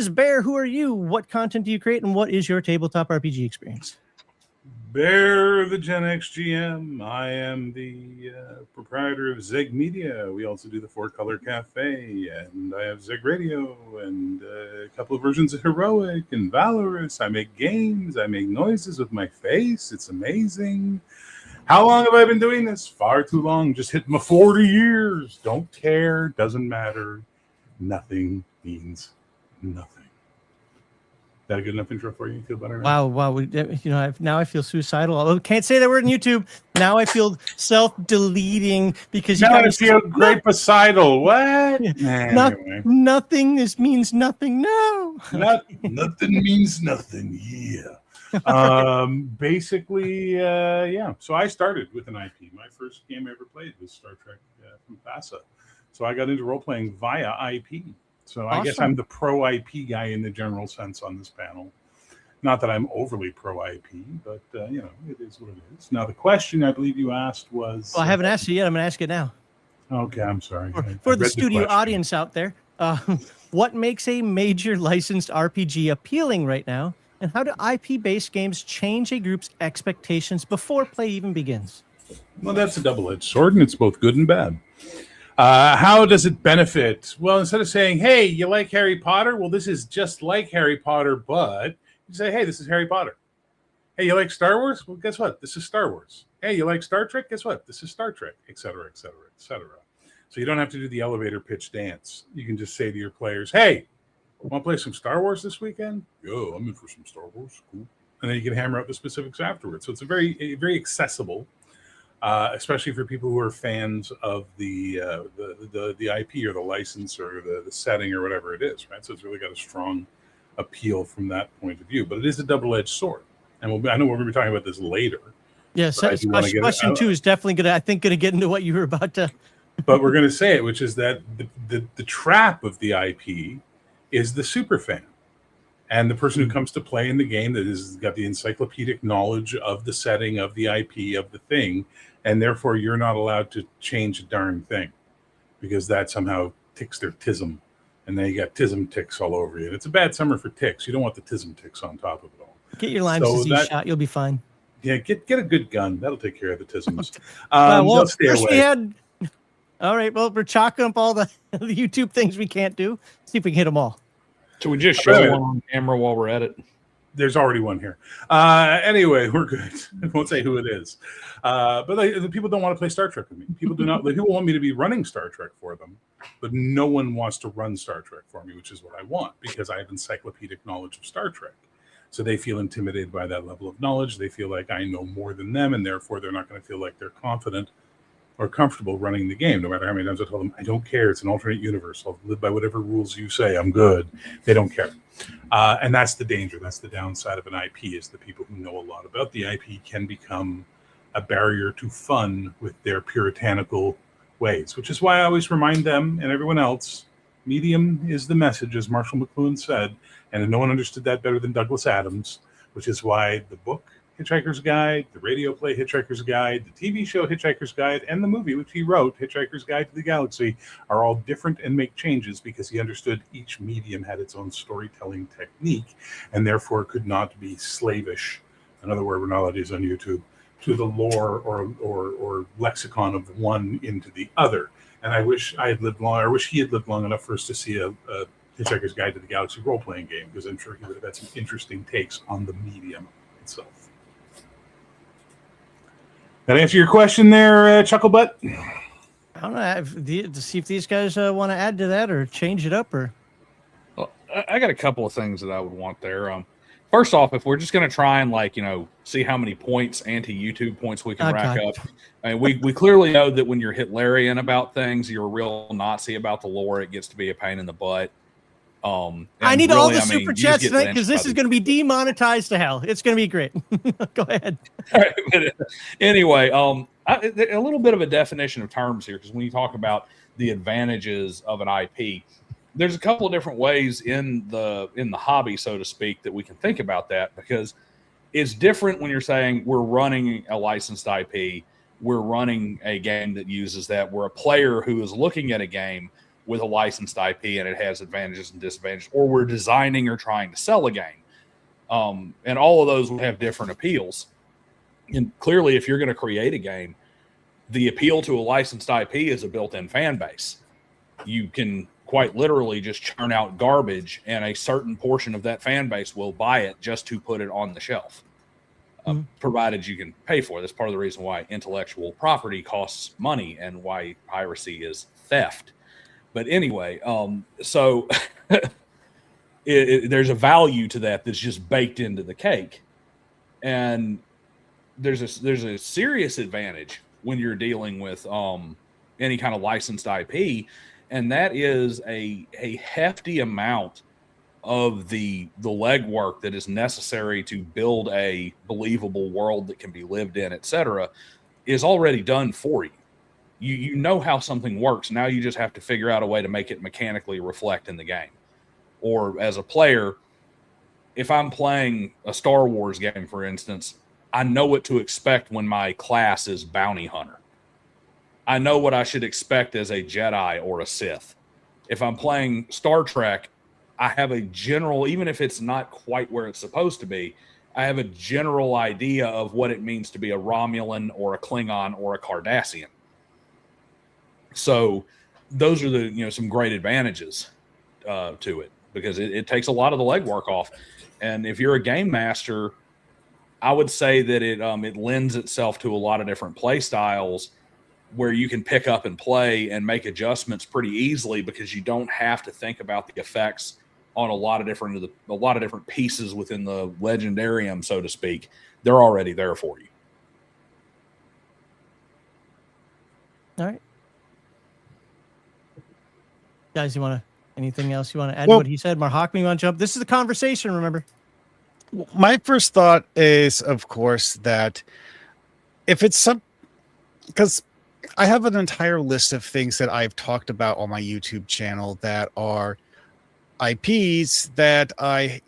is Bear. Who are you? What content do you create? And what is your tabletop RPG experience? Bear, the Gen X GM. I am the proprietor of Zeg Media. We also do the Four Color Cafe, and I have Zeg Radio, and a couple of versions of Heroic and Valorous. I make games. I make noises with my face. It's amazing. How long have I been doing this? Far too long. Just hit my 40 years. Don't care. Doesn't matter. Nothing means nothing. Is that a good enough intro for you? You feel better now? Wow. Now I feel suicidal. Although can't say that word on YouTube. Now I feel self-deleting because now I feel grape-acidal. What? Anyway. Nothing. This means nothing. No. Nothing means nothing. Yeah. Basically, yeah. So I started with an IP. My first game I ever played was Star Trek from FASA. So I got into role-playing via IP. So I guess I'm the pro IP guy in the general sense on this panel. Not that I'm overly pro IP, but it is what it is. Now the question I believe you asked was. Well, I haven't asked it yet. I'm going to ask it now. Okay, I'm sorry. For the studio audience out there, what makes a major licensed RPG appealing right now, and how do IP-based games change a group's expectations before play even begins? Well, that's a double-edged sword, and it's both good and bad. How does it benefit? Well, instead of saying, hey, you like Harry Potter? Well, this is just like Harry Potter, but you say, hey, this is Harry Potter. Hey, you like Star Wars? Well, guess what? This is Star Wars. Hey, you like Star Trek? Guess what? This is Star Trek, et cetera, et cetera, et cetera. So you don't have to do the elevator pitch dance. You can just say to your players, hey, want to play some Star Wars this weekend? Yo, I'm in for some Star Wars. Cool. And then you can hammer out the specifics afterwards. So it's a very accessible. Especially for people who are fans of the IP or the license or the setting or whatever it is, right? So it's really got a strong appeal from that point of view. But it is a double-edged sword, and I know we're going to be talking about this later. Yes, question 2 is definitely going to get into what you were about to. But we're going to say it, which is that the trap of the IP is the super fan. And the person who comes to play in the game that has got the encyclopedic knowledge of the setting, of the IP, of the thing, and therefore you're not allowed to change a darn thing because that somehow ticks their tism. And then you got tism ticks all over you. And it's a bad summer for ticks. You don't want the tism ticks on top of it all. Get your Lyme disease shot. You'll be fine. Yeah, get a good gun. That'll take care of the tisms. First we had... All right, well, we're chalking up all the YouTube things we can't do. See if we can hit them all. Should we just show one on camera while we're at it? There's already one here. Anyway, we're good. I won't say who it is. But the people don't want to play Star Trek with me. People want me to be running Star Trek for them, but no one wants to run Star Trek for me, which is what I want because I have encyclopedic knowledge of Star Trek. So they feel intimidated by that level of knowledge. They feel like I know more than them, and therefore they're not going to feel like they're confident or comfortable running the game, no matter how many times I tell them, I don't care. It's an alternate universe. I'll live by whatever rules you say. I'm good. They don't care. And that's the danger. That's the downside of an IP is the people who know a lot about the IP can become a barrier to fun with their puritanical ways, which is why I always remind them and everyone else, medium is the message, as Marshall McLuhan said, and no one understood that better than Douglas Adams, which is why the book, Hitchhiker's Guide, the radio play Hitchhiker's Guide, the TV show Hitchhiker's Guide, and the movie which he wrote, Hitchhiker's Guide to the Galaxy, are all different and make changes because he understood each medium had its own storytelling technique and therefore could not be slavish, another word we're not allowed to use on YouTube, to the lore or lexicon of one into the other. And I wish he had lived long enough for us to see a Hitchhiker's Guide to the Galaxy role-playing game, because I'm sure he would have had some interesting takes on the medium itself. That answer your question there, Chucklebutt? I don't know. To see if these guys want to add to that or change it up, or. Well, I got a couple of things that I would want there. First off, if we're just going to try and see how many points, anti-YouTube points we can rack up. I mean, we clearly know that when you're Hitlerian about things, you're a real Nazi about the lore. It gets to be a pain in the butt. I need all the super chats tonight because this is going to be demonetized to hell. It's going to be great. Go ahead. All right, but anyway, a little bit of a definition of terms here, because when you talk about the advantages of an IP, there's a couple of different ways in the hobby, so to speak, that we can think about that, because it's different when you're saying we're running a licensed IP, we're running a game that uses that, we're a player who is looking at a game. with a licensed IP and it has advantages and disadvantages, or we're designing or trying to sell a game. And all of those will have different appeals. And clearly, if you're going to create a game, the appeal to a licensed IP is a built-in fan base. You can quite literally just churn out garbage, and a certain portion of that fan base will buy it just to put it on the shelf, provided you can pay for it. That's part of the reason why intellectual property costs money and why piracy is theft. But anyway, so there's a value to that that's just baked into the cake. And there's a serious advantage when you're dealing with any kind of licensed IP, and that is a hefty amount of the legwork that is necessary to build a believable world that can be lived in, etc., is already done for you. You know how something works. Now you just have to figure out a way to make it mechanically reflect in the game. Or as a player, if I'm playing a Star Wars game, for instance, I know what to expect when my class is bounty hunter. I know what I should expect as a Jedi or a Sith. If I'm playing Star Trek, I have a general, even if it's not quite where it's supposed to be, I have a general idea of what it means to be a Romulan or a Klingon or a Cardassian. So those are the, some great advantages to it, because it takes a lot of the legwork off. And if you're a game master, I would say that it lends itself to a lot of different play styles where you can pick up and play and make adjustments pretty easily, because you don't have to think about the effects on a lot of different pieces within the legendarium, so to speak. They're already there for you. All right. Guys, anything else you want to add to what he said? Marhakmi, you want to jump? This is a conversation, remember? My first thought is, of course, that if it's because I have an entire list of things that I've talked about on my YouTube channel that are IPs that I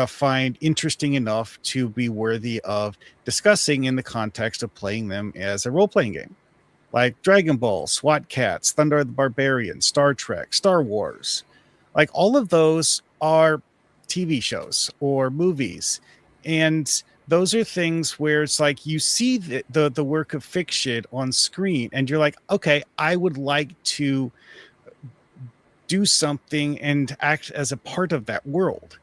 find interesting enough to be worthy of discussing in the context of playing them as a role-playing game. Like Dragon Ball, SWAT Cats, Thunder the Barbarian, Star Trek, Star Wars. Like, all of those are TV shows or movies. And those are things where it's like you see the work of fiction on screen and you're like, okay, I would like to do something and act as a part of that world.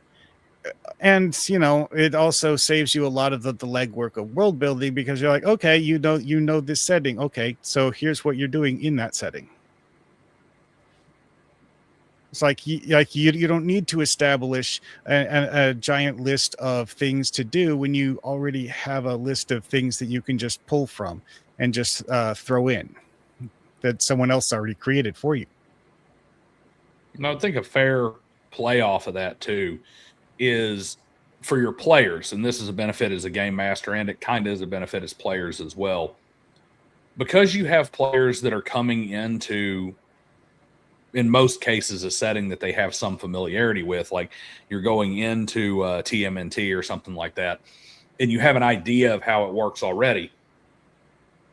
And, it also saves you a lot of the legwork of world building, because you're like, okay, you know this setting. Okay, so here's what you're doing in that setting. It's like you don't need to establish a giant list of things to do when you already have a list of things that you can just pull from and just throw in that someone else already created for you. And I think a fair play off of that too is for your players, and this is a benefit as a game master, and it kind of is a benefit as players as well, because you have players that are coming into, in most cases, a setting that they have some familiarity with, like you're going into TMNT or something like that, and you have an idea of how it works already.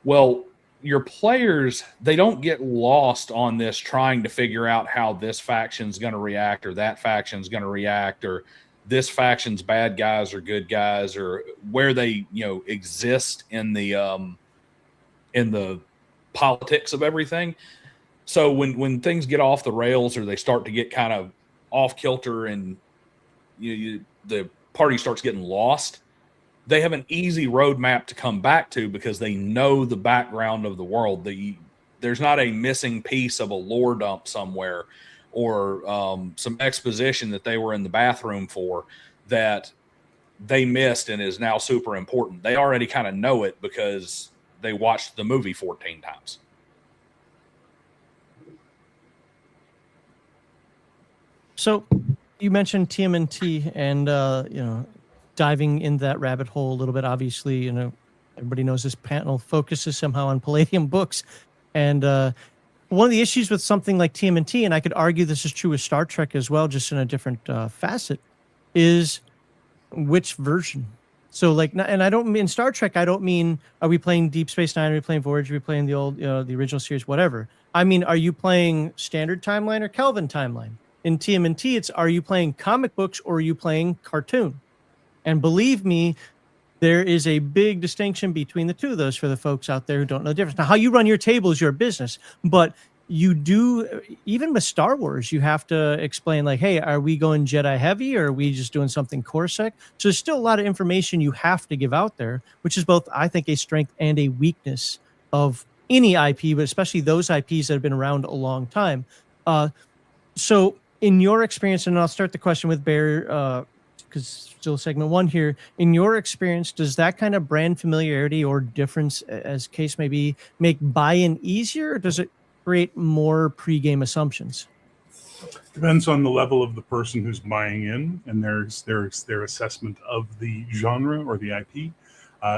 Well, your players, they don't get lost on this trying to figure out how this faction's going to react or that faction's going to react, or this faction's bad guys or good guys, or where they, exist in the politics of everything. So when things get off the rails or they start to get kind of off kilter and the party starts getting lost, they have an easy roadmap to come back to, because they know the background of the world. There's not a missing piece of a lore dump somewhere, or some exposition that they were in the bathroom for that they missed and is now super important. They already kind of know it because they watched the movie 14 times. So you mentioned TMNT and, diving into that rabbit hole a little bit. Obviously, everybody knows this panel focuses somehow on Palladium books. And one of the issues with something like TMNT, and I could argue this is true with Star Trek as well, just in a different facet, is which version. So and I don't mean Star Trek, I don't mean, are we playing Deep Space Nine, are we playing Voyager, are we playing the old, the original series, whatever. I mean, are you playing standard timeline or Kelvin timeline? In TMNT, it's are you playing comic books or are you playing cartoon? And believe me, there is a big distinction between the two of those for the folks out there who don't know the difference. Now, how you run your table is your business, but you do, even with Star Wars, you have to explain like, hey, are we going Jedi heavy or are we just doing something Corsac? So there's still a lot of information you have to give out there, which is both, I think, a strength and a weakness of any IP, but especially those IPs that have been around a long time. So in your experience, and I'll start the question with Bear, because still segment 1 here, in your experience, does that kind of brand familiarity or difference, as case may be, make buy-in easier, or does it create more pre-game assumptions? Depends on the level of the person who's buying in and their assessment of the genre or the IP.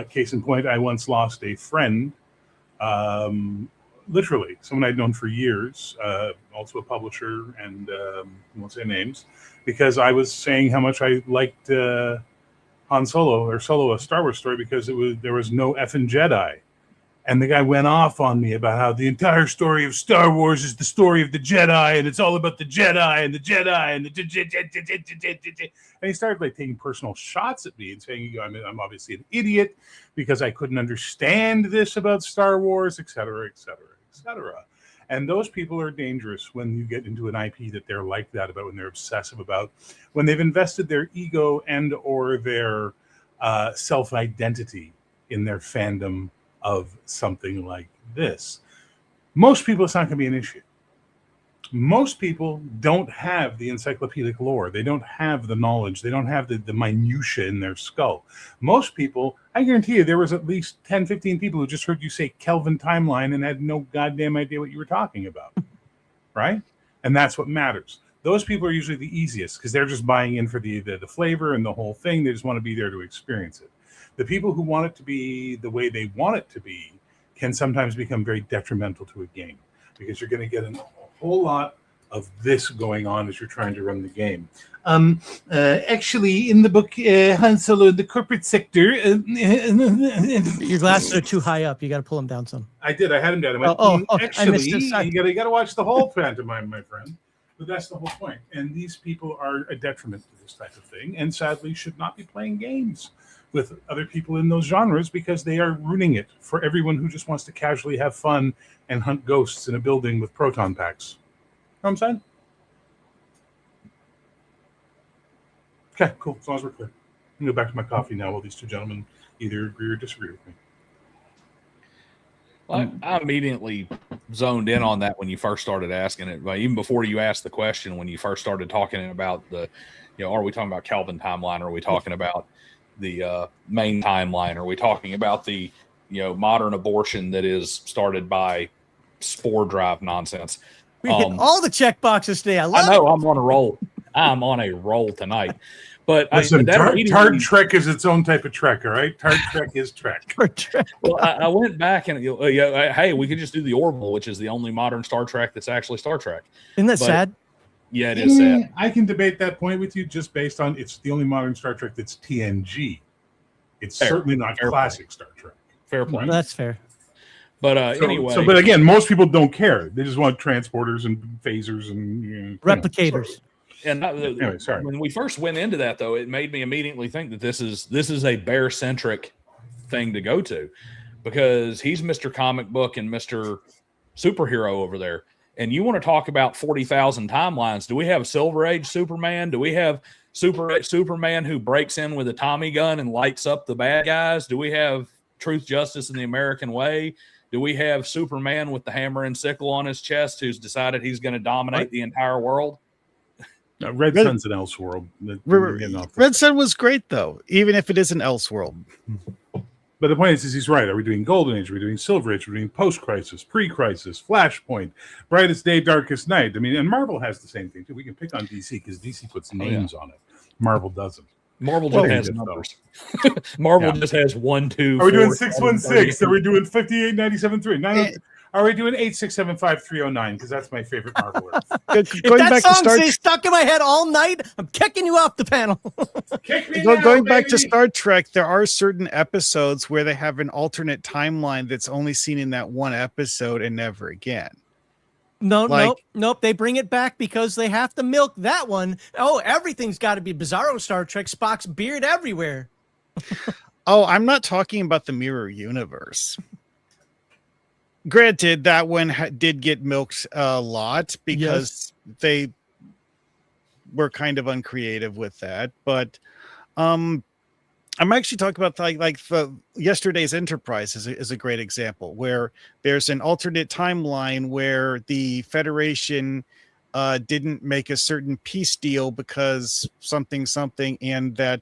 Case in point, I once lost a friend, literally someone I'd known for years, also a publisher, and I won't say names, because I was saying how much I liked Han Solo or Solo, a Star Wars story, because there was no effing Jedi. And the guy went off on me about how the entire story of Star Wars is the story of the Jedi, and it's all about the Jedi and the Jedi and the and he started like taking personal shots at me and saying, I'm obviously an idiot because I couldn't understand this about Star Wars, et cetera, et cetera, et cetera. And those people are dangerous when you get into an IP that they're like that about, when they're obsessive about, when they've invested their ego and or their self-identity in their fandom of something like this. Most people, it's not going to be an issue. Most people don't have the encyclopedic lore. They don't have the knowledge. They don't have the minutia in their skull. Most people, I guarantee you, there was at least 10, 15 people who just heard you say Kelvin timeline and had no goddamn idea what you were talking about, right? And that's what matters. Those people are usually the easiest because they're just buying in for the flavor and the whole thing. They just want to be there to experience it. The people who want it to be the way they want it to be can sometimes become very detrimental to a game because you're going to get a whole lot of this going on as you're trying to run the game. Actually, in the book, Han Solo, the corporate sector. Your glasses are too high up. You got to pull them down some. I did. I had them down. Actually, you got to watch the whole pantomime, my friend. But that's the whole point. And these people are a detriment to this type of thing, and sadly should not be playing games with other people in those genres because they are ruining it for everyone who just wants to casually have fun and hunt ghosts in a building with proton packs. Know what I'm saying? Okay, cool. As long as we're clear. I can go back to my coffee now while these two gentlemen either agree or disagree with me. Well, I immediately zoned in on that when you first started asking it. But even before you asked the question, when you first started talking about the, are we talking about Kelvin timeline? Or are we talking about the main timeline? Are we talking about the, modern abortion that is started by spore drive nonsense? We hit all the check boxes today. I know. I'm on a roll. I'm on a roll tonight. But listen, Tard Trek is its own type of Trek, all right? Tard Trek is Trek. Well, I went back and hey, we could just do the Orville, which is the only modern Star Trek that's actually Star Trek. Isn't that sad? Yeah, it is sad. I can debate that point with you just based on it's the only modern Star Trek that's TNG. It's certainly not classic Star Trek. Fair point. That's fair. But anyway. But again, most people don't care. They just want transporters and phasers and replicators. And anyway, sorry. When we first went into that, though, it made me immediately think that this is a bear-centric thing to go to, because he's Mr. Comic Book and Mr. Superhero over there. And you want to talk about 40,000 timelines? Do we have Silver Age Superman? Do we have Superman who breaks in with a Tommy gun and lights up the bad guys? Do we have Truth, Justice, and the American Way? Do we have Superman with the hammer and sickle on his chest who's decided he's going to dominate the entire world? Red Sun's an Elseworld. Red Sun was great, though, even if it is an Elseworld. But the point is he's right. Are we doing Golden Age? Are we doing Silver Age? Are we doing post-crisis, pre-crisis, Flashpoint, Brightest Day, Darkest Night? I mean, and Marvel has the same thing, too. We can pick on DC because DC puts names on it. Marvel doesn't. Marvel just has numbers. Marvel just has 1, 2. Are we doing 616? Are we doing 5897.3? Are we doing 8675309? Because that's my favorite Marvel. If that song stays stuck in my head all night, I'm kicking you off the panel. Going back to Star Trek, there are certain episodes where they have an alternate timeline that's only seen in that one episode and never again. Nope. They bring it back because they have to milk that one. Oh, everything's got to be Bizarro Star Trek. Spock's beard everywhere. Oh, I'm not talking about the mirror universe. Granted, that one did get milked a lot because they were kind of uncreative with that. But I'm actually talking about like yesterday's Enterprise is a great example where there's an alternate timeline where the Federation didn't make a certain peace deal because something, and that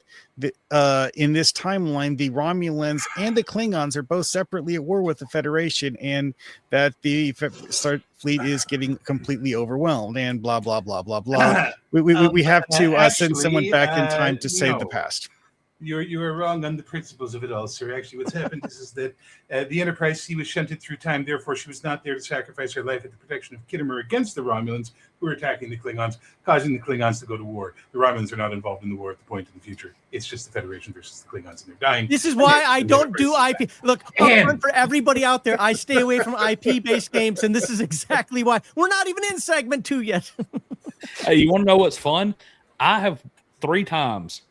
in this timeline the Romulans and the Klingons are both separately at war with the Federation, and that the Starfleet is getting completely overwhelmed, and blah blah blah blah blah. We have to send someone back in time to save the past. You are wrong on the principles of it all, sir. Actually, what's happened is that the Enterprise C was shunted through time. Therefore, she was not there to sacrifice her life at the protection of Kittimer against the Romulans, who were attacking the Klingons, causing the Klingons to go to war. The Romulans are not involved in the war at the point in the future. It's just the Federation versus the Klingons, and they're dying. This is why I don't do IP. Look, for everybody out there, I stay away from IP-based games, and this is exactly why. We're not even in segment 2 yet. Hey, you want to know what's fun? I have three times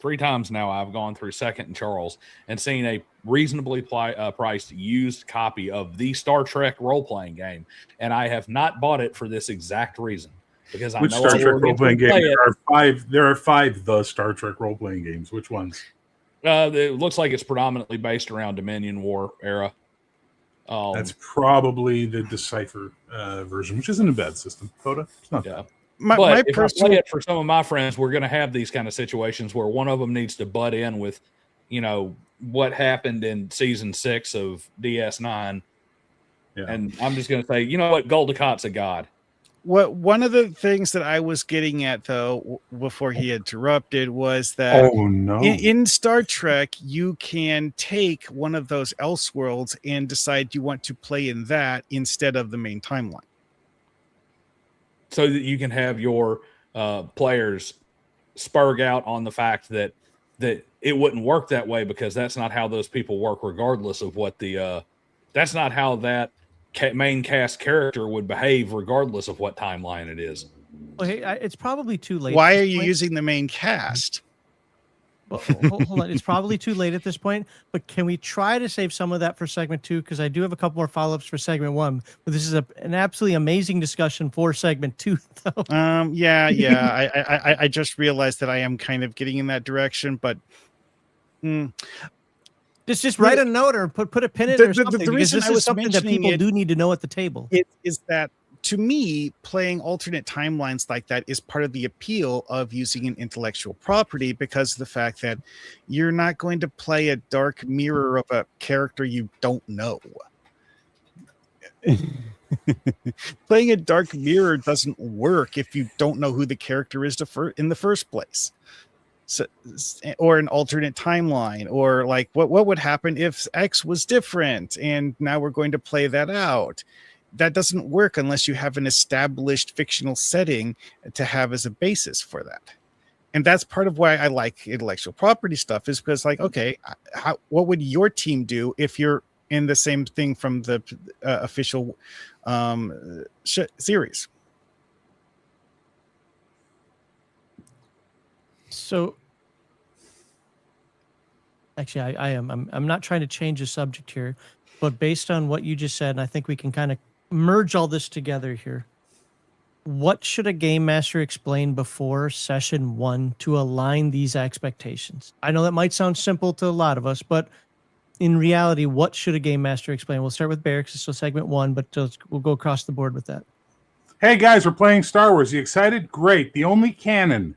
now I've gone through Second and Charles and seen a reasonably priced used copy of the Star Trek role-playing game, and I have not bought it for this exact reason, because I know Star Trek role-playing game? There are five the Star Trek role-playing games. Which ones? It looks like it's predominantly based around Dominion War era. That's probably the Decipher version, which isn't a bad system. Coda, it's not bad. But if I play it for some of my friends, we're going to have these kind of situations where one of them needs to butt in with, what happened in season 6 of DS9. Yeah. And I'm just going to say, you know what? Goldicott's a god. One of the things that I was getting at, though, before he interrupted, was that in Star Trek, you can take one of those Elseworlds and decide you want to play in that instead of the main timeline. So that you can have your players spurg out on the fact that it wouldn't work that way, because that's not how those people work, regardless of what that's not how that main cast character would behave, regardless of what timeline it is. Well, hey, it's probably too late. Why are you using the main cast? Well, hold on. It's probably too late at this point, but can we try to save some of that for segment 2? Because I do have a couple more follow-ups for segment 1, but this is an absolutely amazing discussion for segment 2, though. I just realized that I am kind of getting in that direction, but just write a note or put a pin in it or something, because this is something that people do need to know at the table. It is that, to me, playing alternate timelines like that is part of the appeal of using an intellectual property, because of the fact that you're not going to play a dark mirror of a character you don't know. Playing a dark mirror doesn't work if you don't know who the character is in the first place. So, or an alternate timeline, or like what would happen if X was different, and now we're going to play that out. That doesn't work unless you have an established fictional setting to have as a basis for that. And that's part of why I like intellectual property stuff, is because, like, okay, what would your team do if you're in the same thing from the official series? So, actually, I'm not trying to change the subject here, but based on what you just said, and I think we can kind of merge all this together here. What should a game master explain before session 1 to align these expectations? I know that might sound simple to a lot of us, but in reality, what should a game master explain? We'll start with Barracks, so segment 1, but we'll go across the board with that. Hey guys, we're playing Star Wars. You excited? Great. The only canon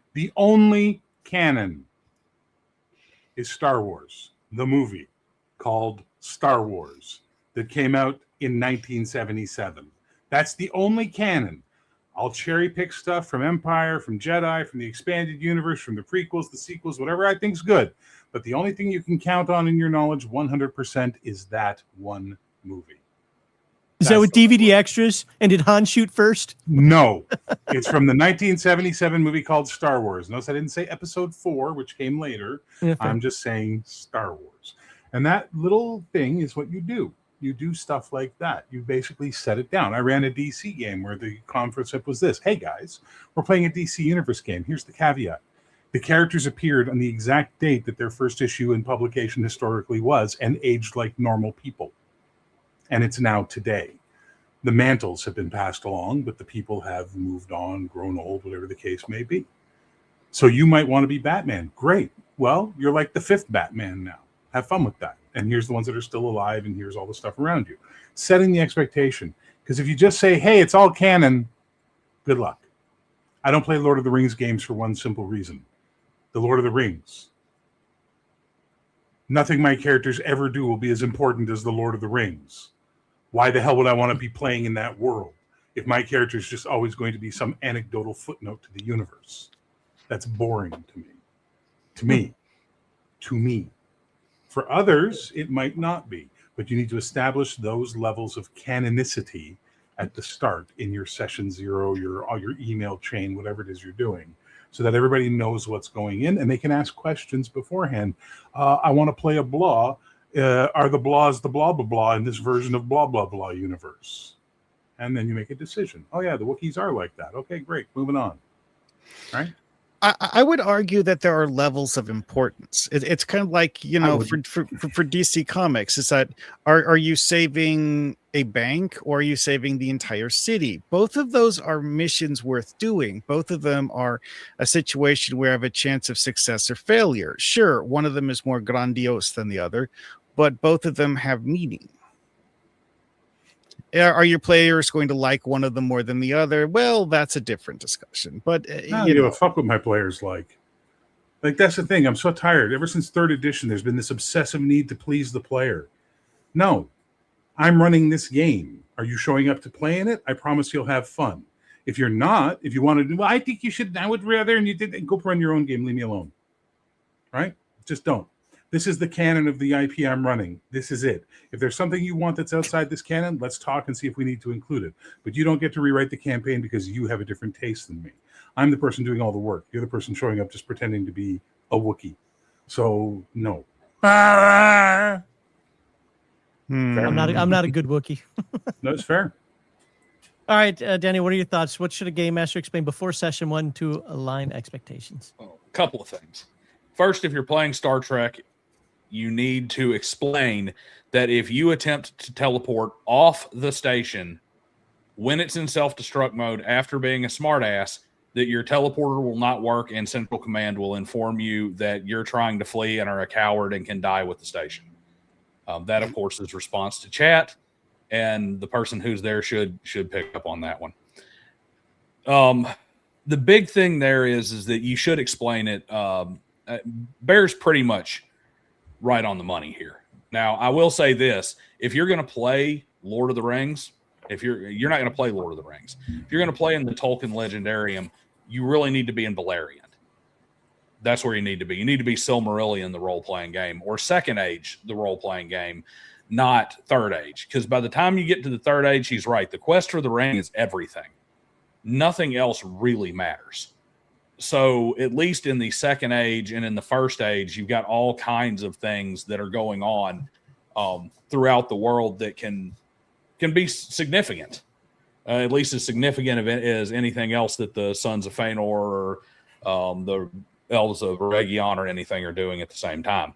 is Star Wars, the movie called Star Wars that came out in 1977. That's the only canon. I'll cherry pick stuff from Empire, from Jedi, from the expanded universe, from the prequels, the sequels, whatever I think's good. But the only thing you can count on in your knowledge 100% is that one movie. Is that with DVD extras? And did Han shoot first? No. It's from the 1977 movie called Star Wars. Notice I didn't say episode 4, which came later. I'm just saying Star Wars. And that little thing is what you do. You do stuff like that. You basically set it down. I ran a DC game where the concept was this: hey guys, we're playing a DC Universe game. Here's the caveat. The characters appeared on the exact date that their first issue in publication historically was, and aged like normal people. And it's now today. The mantles have been passed along, but the people have moved on, grown old, whatever the case may be. So you might want to be Batman. Great. Well, you're like the 5th Batman now. Have fun with that. And here's the ones that are still alive, and here's all the stuff around you. Setting the expectation. Because if you just say, hey, it's all canon, good luck. I don't play Lord of the Rings games for one simple reason. The Lord of the Rings. Nothing my characters ever do will be as important as the Lord of the Rings. Why the hell would I want to be playing in that world if my character is just always going to be some anecdotal footnote to the universe? That's boring to me. To me. To me. For others, it might not be, but you need to establish those levels of canonicity at the start in your session 0, your email chain, whatever it is you're doing, so that everybody knows what's going in and they can ask questions beforehand. I want to play a blah. Are the blahs the blah, blah, blah in this version of blah, blah, blah universe? And then you make a decision. Oh, yeah, the Wookiees are like that. Okay, great. Moving on. All right. I would argue that there are levels of importance. It's kind of like, for DC Comics, is that are you saving a bank or are you saving the entire city? Both of those are missions worth doing. Both of them are a situation where I have a chance of success or failure. Sure, one of them is more grandiose than the other, but both of them have meaning. Are your players going to like one of them more than the other? Well, that's a different discussion. But I don't give a fuck what my players like. Like, that's the thing. I'm so tired. Ever since 3rd edition, there's been this obsessive need to please the player. No, I'm running this game. Are you showing up to play in it? I promise you'll have fun. If you're not, if you want to do, well, I think you should, I would rather, and you did, go run your own game. Leave me alone. Right? Just don't. This is the canon of the IP I'm running. This is it. If there's something you want that's outside this canon, let's talk and see if we need to include it. But you don't get to rewrite the campaign because you have a different taste than me. I'm the person doing all the work. You're the person showing up just pretending to be a Wookiee. So, no. I'm not a good Wookiee. No, it's fair. All right, Danny, what are your thoughts? What should a game master explain before session 1 to align expectations? A couple of things. First, if you're playing Star Trek, you need to explain that if you attempt to teleport off the station when it's in self-destruct mode after being a smartass, that your teleporter will not work and Central Command will inform you that you're trying to flee and are a coward and can die with the station. That, of course, is response to chat, and the person who's there should pick up on that one. The big thing there is that you should explain it. Bear's pretty much right on the money here. Now, I will say this: if you're going to play Lord of the Rings, if you're not going to play Lord of the Rings, if you're going to play in the Tolkien Legendarium, you really need to be in Valerian. That's where you need to be. You need to be Silmarillion, the role-playing game, or Second Age, the role-playing game, not Third Age. Because by the time you get to the Third Age, he's right. The quest for the ring is everything. Nothing else really matters. So at least in the Second Age and in the First Age, you've got all kinds of things that are going on throughout the world that can be significant, at least as significant as anything else that the Sons of Fëanor or the Elves of Region or anything are doing at the same time.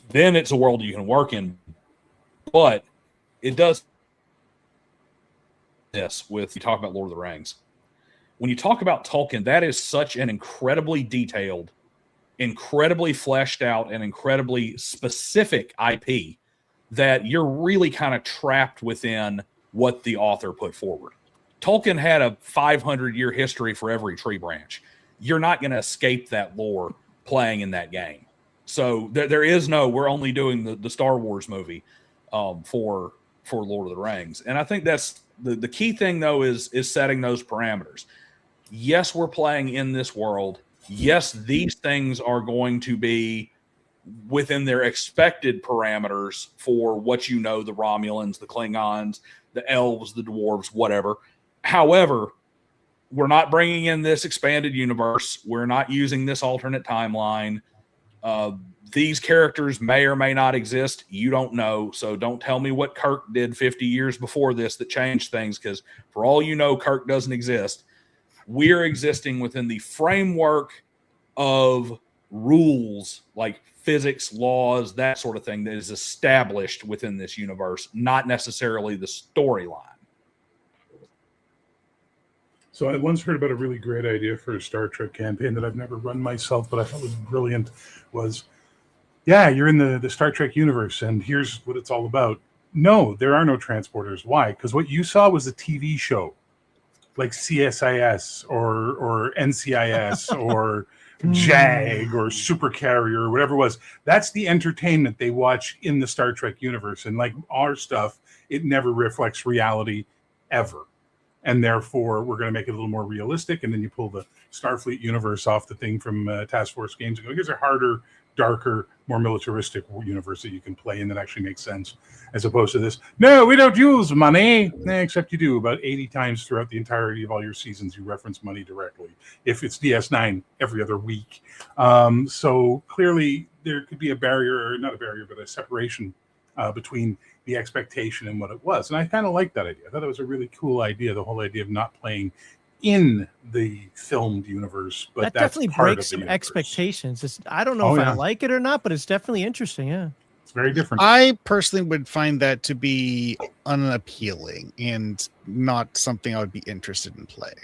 Then it's a world you can work in, but it does this with, you talk about Lord of the Rings. When you talk about Tolkien, that is such an incredibly detailed, incredibly fleshed out, and incredibly specific IP that you're really kind of trapped within what the author put forward. Tolkien had a 500-year history for every tree branch. You're not going to escape that lore playing in that game. So there is no, we're only doing the Star Wars movie for Lord of the Rings. And I think that's the key thing, though, is setting those parameters. Yes, we're playing in this world. Yes, these things are going to be within their expected parameters for what you know, the Romulans, the Klingons, the elves, the dwarves, whatever. However, we're not bringing in this expanded universe. We're not using this alternate timeline. these characters may or may not exist. You don't know. So don't tell me what Kirk did 50 years before this that changed things, because for all you know, Kirk doesn't exist. We're existing within the framework of rules like physics, laws, that sort of thing that is established within this universe, not necessarily the storyline. So I once heard about a really great idea for a Star Trek campaign that I've never run myself, but I thought was brilliant. Was, yeah, you're in the Star Trek universe, and here's what it's all about. No, there are no transporters. Why? Because what you saw was a TV show, like CSIS or NCIS or JAG or Super Carrier or whatever it was. That's the entertainment they watch in the Star Trek universe. And like our stuff, it never reflects reality ever. And therefore, we're going to make it a little more realistic. And then you pull the Starfleet universe off the thing from Task Force Games and go, here's a harder, darker, more militaristic universe that you can play in that actually makes sense, as opposed to this, no, we don't use money. Except you do. About 80 times throughout the entirety of all your seasons, you reference money directly. If it's DS9 every other week. So clearly there could be a barrier, or not a barrier, but a separation between the expectation and what it was. And I kind of liked that idea. I thought it was a really cool idea, the whole idea of not playing in the filmed universe, but that that's definitely part breaks of the some universe. expectations. I don't know if I like it or not, but it's definitely interesting. Yeah, it's very different. I personally would find that to be unappealing and not something I would be interested in playing.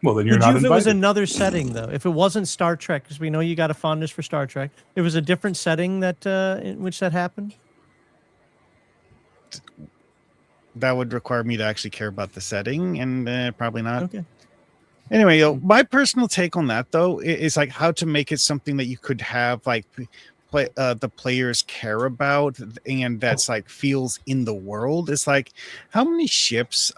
Well, then you're Would not you if invited. it was another setting, though? If it wasn't Star Trek, because we know you got a fondness for Star Trek, it was a different setting that in which that happened? That would require me to actually care about the setting, and probably not. Okay. Anyway, my personal take on that, though, is like how to make it something that you could have like the players care about, and that's like feels in the world. It's like, how many ships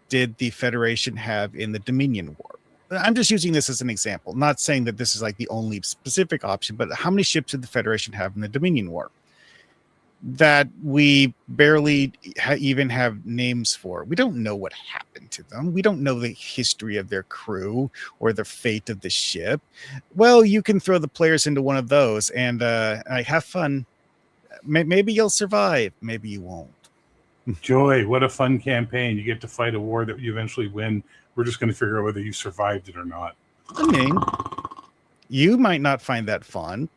did the Federation have in the Dominion War? I'm just using this as an example, not saying that this is like the only specific option, but how many ships did the Federation have in the Dominion War that we barely even have names for? We don't know what happened to them. We don't know the history of their crew or the fate of the ship. Well, you can throw the players into one of those and have fun. Maybe you'll survive. Maybe you won't. Joy, what a fun campaign. You get to fight a war that you eventually win. We're just going to figure out whether you survived it or not. I mean, you might not find that fun.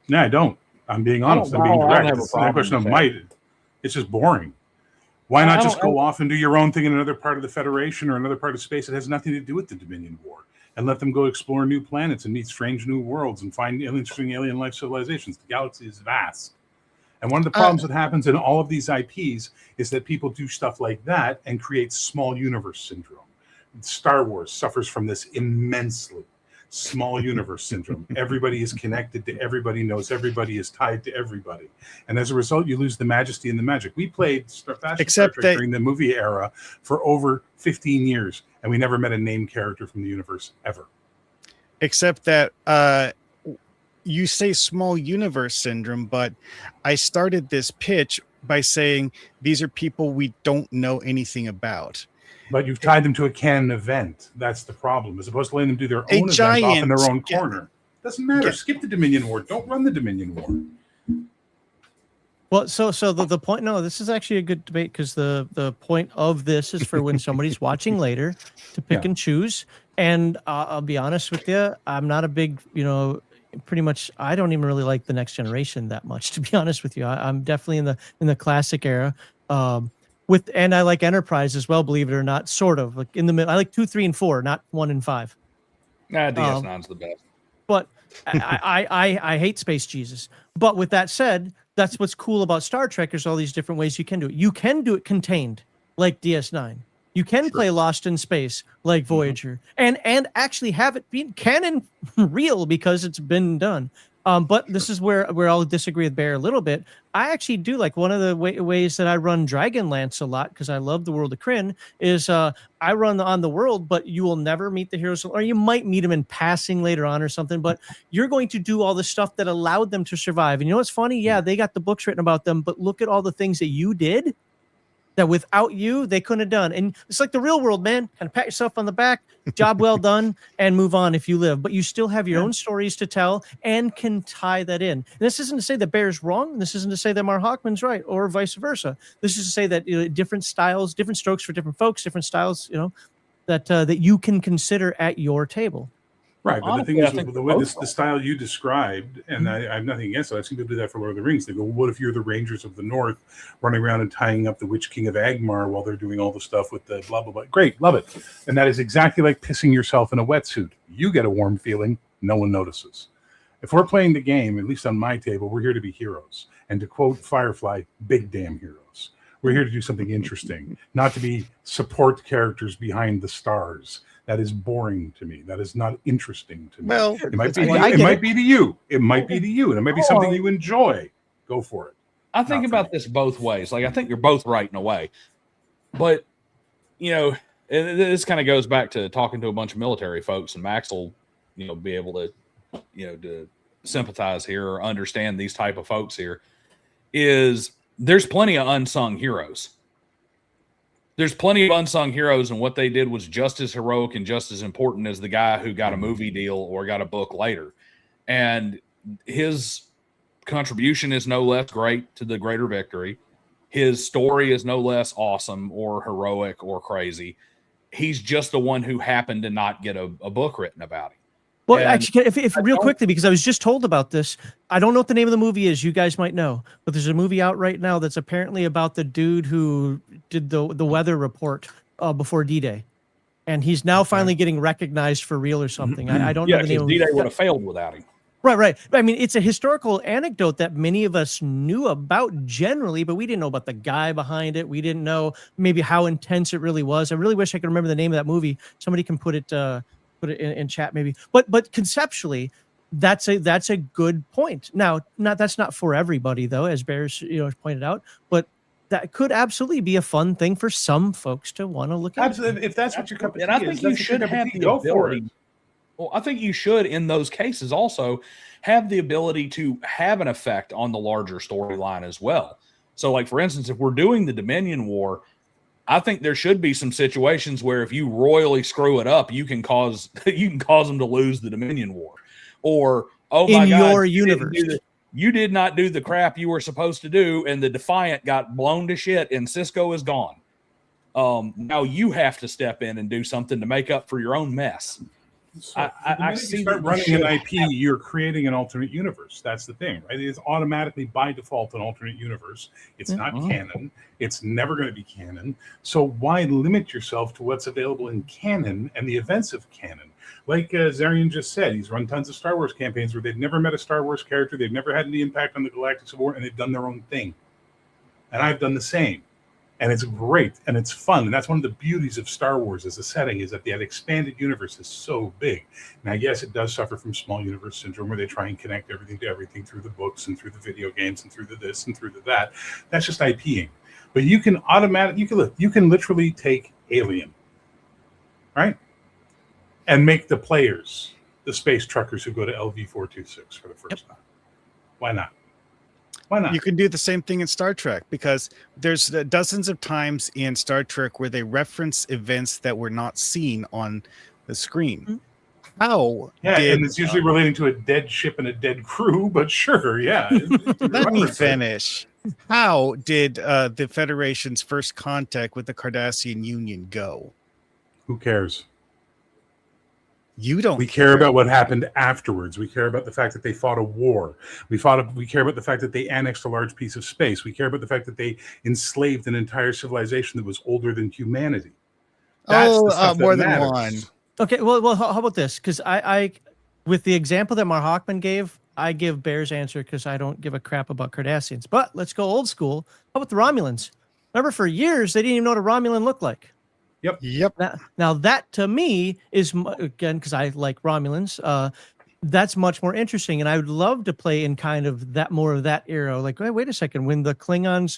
No, I don't. I'm being honest. I'm being direct. It's not a question of with that. might. It's just boring. Why not just go off and do your own thing in another part of the Federation or another part of space that has nothing to do with the Dominion War, and let them go explore new planets and meet strange new worlds and find interesting alien life civilizations? The galaxy is vast. And one of the problems that happens in all of these IPs is that people do stuff like that and create small universe syndrome. Star Wars suffers from this immensely. Small universe syndrome. Everybody is connected to everybody, knows everybody, is tied to everybody. And as a result, you lose the majesty and the magic. We played Star Trek during the movie era for over 15 years, and we never met a named character from the universe ever. Except that you say small universe syndrome, but I started this pitch by saying these are people we don't know anything about. But you've tied them to a canon event. That's the problem. As opposed to letting them do their own event off in their own corner. Doesn't matter. Skip the Dominion War. Don't run the Dominion War. Well, so the point. No, this is actually a good debate, because the point of this is for when somebody's watching later to pick and choose. And I'll be honest with you, I'm not a big, pretty much. I don't even really like the Next Generation that much, to be honest with you. I'm definitely in the classic era. And I like Enterprise as well, believe it or not, sort of like in the middle. I like 2, 3, and 4, not 1 and 5. DS9's the best. But I hate Space Jesus. But with that said, that's what's cool about Star Trek. There's all these different ways you can do it. You can do it contained, like DS9. You can play Lost in Space, like Voyager, and actually have it be canon real, because it's been done. But this is where I'll disagree with Bear a little bit. I actually do like one of the ways that I run Dragonlance a lot, because I love the world of Kryn, is I run on the world, but you will never meet the heroes, or you might meet them in passing later on or something, but you're going to do all the stuff that allowed them to survive. And you know what's funny? Yeah, they got the books written about them, but look at all the things that you did that without you, they couldn't have done. And it's like the real world, man. Kind of pat yourself on the back, job well done, and move on if you live. But you still have your own stories to tell and can tie that in. And this isn't to say that Bear's wrong. This isn't to say that Mar Hockman's right, or vice versa. This is to say that different styles, different strokes for different folks, different styles, that you can consider at your table. Right, but Honestly, the I thing think is, the way both the style you described, and I have nothing against it. I've seen people do that for Lord of the Rings. They go, "What if you're the Rangers of the North, running around and tying up the Witch King of Angmar while they're doing all the stuff with the blah blah blah?" Great, love it. And that is exactly like pissing yourself in a wetsuit. You get a warm feeling, no one notices. If we're playing the game, at least on my table, we're here to be heroes. And to quote Firefly, big damn heroes. We're here to do something interesting, not to be support characters behind the stars. That is boring to me. That is not interesting to me. Well, it might be. I It get might it. be to you. It might be to you, and it might be something you enjoy. Go for it. I think Not for about me. this both ways. Like, I think you're both right in a way, but and this kind of goes back to talking to a bunch of military folks, and Max will, be able to, to sympathize here or understand these type of folks here. Is there's plenty of unsung heroes. There's plenty of unsung heroes, and what they did was just as heroic and just as important as the guy who got a movie deal or got a book later. And his contribution is no less great to the greater victory. His story is no less awesome or heroic or crazy. He's just the one who happened to not get a book written about him. Well, And actually, if real quickly, because I was just told about this. I don't know what the name of the movie is. You guys might know, but there's a movie out right now that's apparently about the dude who did the weather report before D-Day, and he's now finally getting recognized for real or something. I don't know the name. because D-Day would have failed without him. Right. I mean, it's a historical anecdote that many of us knew about generally, but we didn't know about the guy behind it. We didn't know maybe how intense it really was. I really wish I could remember the name of that movie. Somebody can put it in chat maybe. But conceptually, that's a good point. Now, that's not for everybody though, as Bears pointed out, but that could absolutely be a fun thing for some folks to want to look at. Absolutely, if that's what your cup of tea And I is, think that's you what your should cup of have tea, the go for it. ability. Well, I think you should, in those cases, also have the ability to have an effect on the larger storyline as well. So, like, for instance, if we're doing the Dominion War, I think there should be some situations where if you royally screw it up, you can cause them to lose the Dominion War. Or, oh my God, your universe. You did not do the crap you were supposed to do, and the Defiant got blown to shit, and Cisco is gone. Now you have to step in and do something to make up for your own mess. So I the minute see you start that you running an should IP, you're creating an alternate universe. That's the thing, right? It is automatically by default an alternate universe. It's not canon. It's never going to be canon. So why limit yourself to what's available in canon and the events of canon? Like Zarian just said, he's run tons of Star Wars campaigns where they've never met a Star Wars character, they've never had any impact on the Galactic Civil War, and they've done their own thing. And I've done the same. And it's great, and it's fun. And that's one of the beauties of Star Wars as a setting, is that the expanded universe is so big. Now, yes, it does suffer from small universe syndrome, where they try and connect everything to everything through the books and through the video games and through the this and through the that. That's just IPing. But you can you can literally take Alien, right? And make the players the space truckers who go to LV-426 for the first time. Why not? Why not? You can do the same thing in Star Trek, because there's dozens of times in Star Trek where they reference events that were not seen on the screen. How? Yeah, and it's usually relating to a dead ship and a dead crew, but sure, yeah. Let me finish. How did the Federation's first contact with the Cardassian Union go? Who cares? You don't. We care about what happened afterwards. We care about the fact that they fought a war. We care about the fact that they annexed a large piece of space. We care about the fact that they enslaved an entire civilization that was older than humanity. That's the stuff that more than matters. one. Okay, well, how about this? Because I, with the example that Mar Hockman gave, I give Bear's answer because I don't give a crap about Cardassians. But let's go old school. How about the Romulans? Remember, for years they didn't even know what a Romulan looked like. Yep. Now that to me is, again, because I like Romulans, that's much more interesting, and I would love to play in kind of that more of that era. Like, wait a second, when the Klingons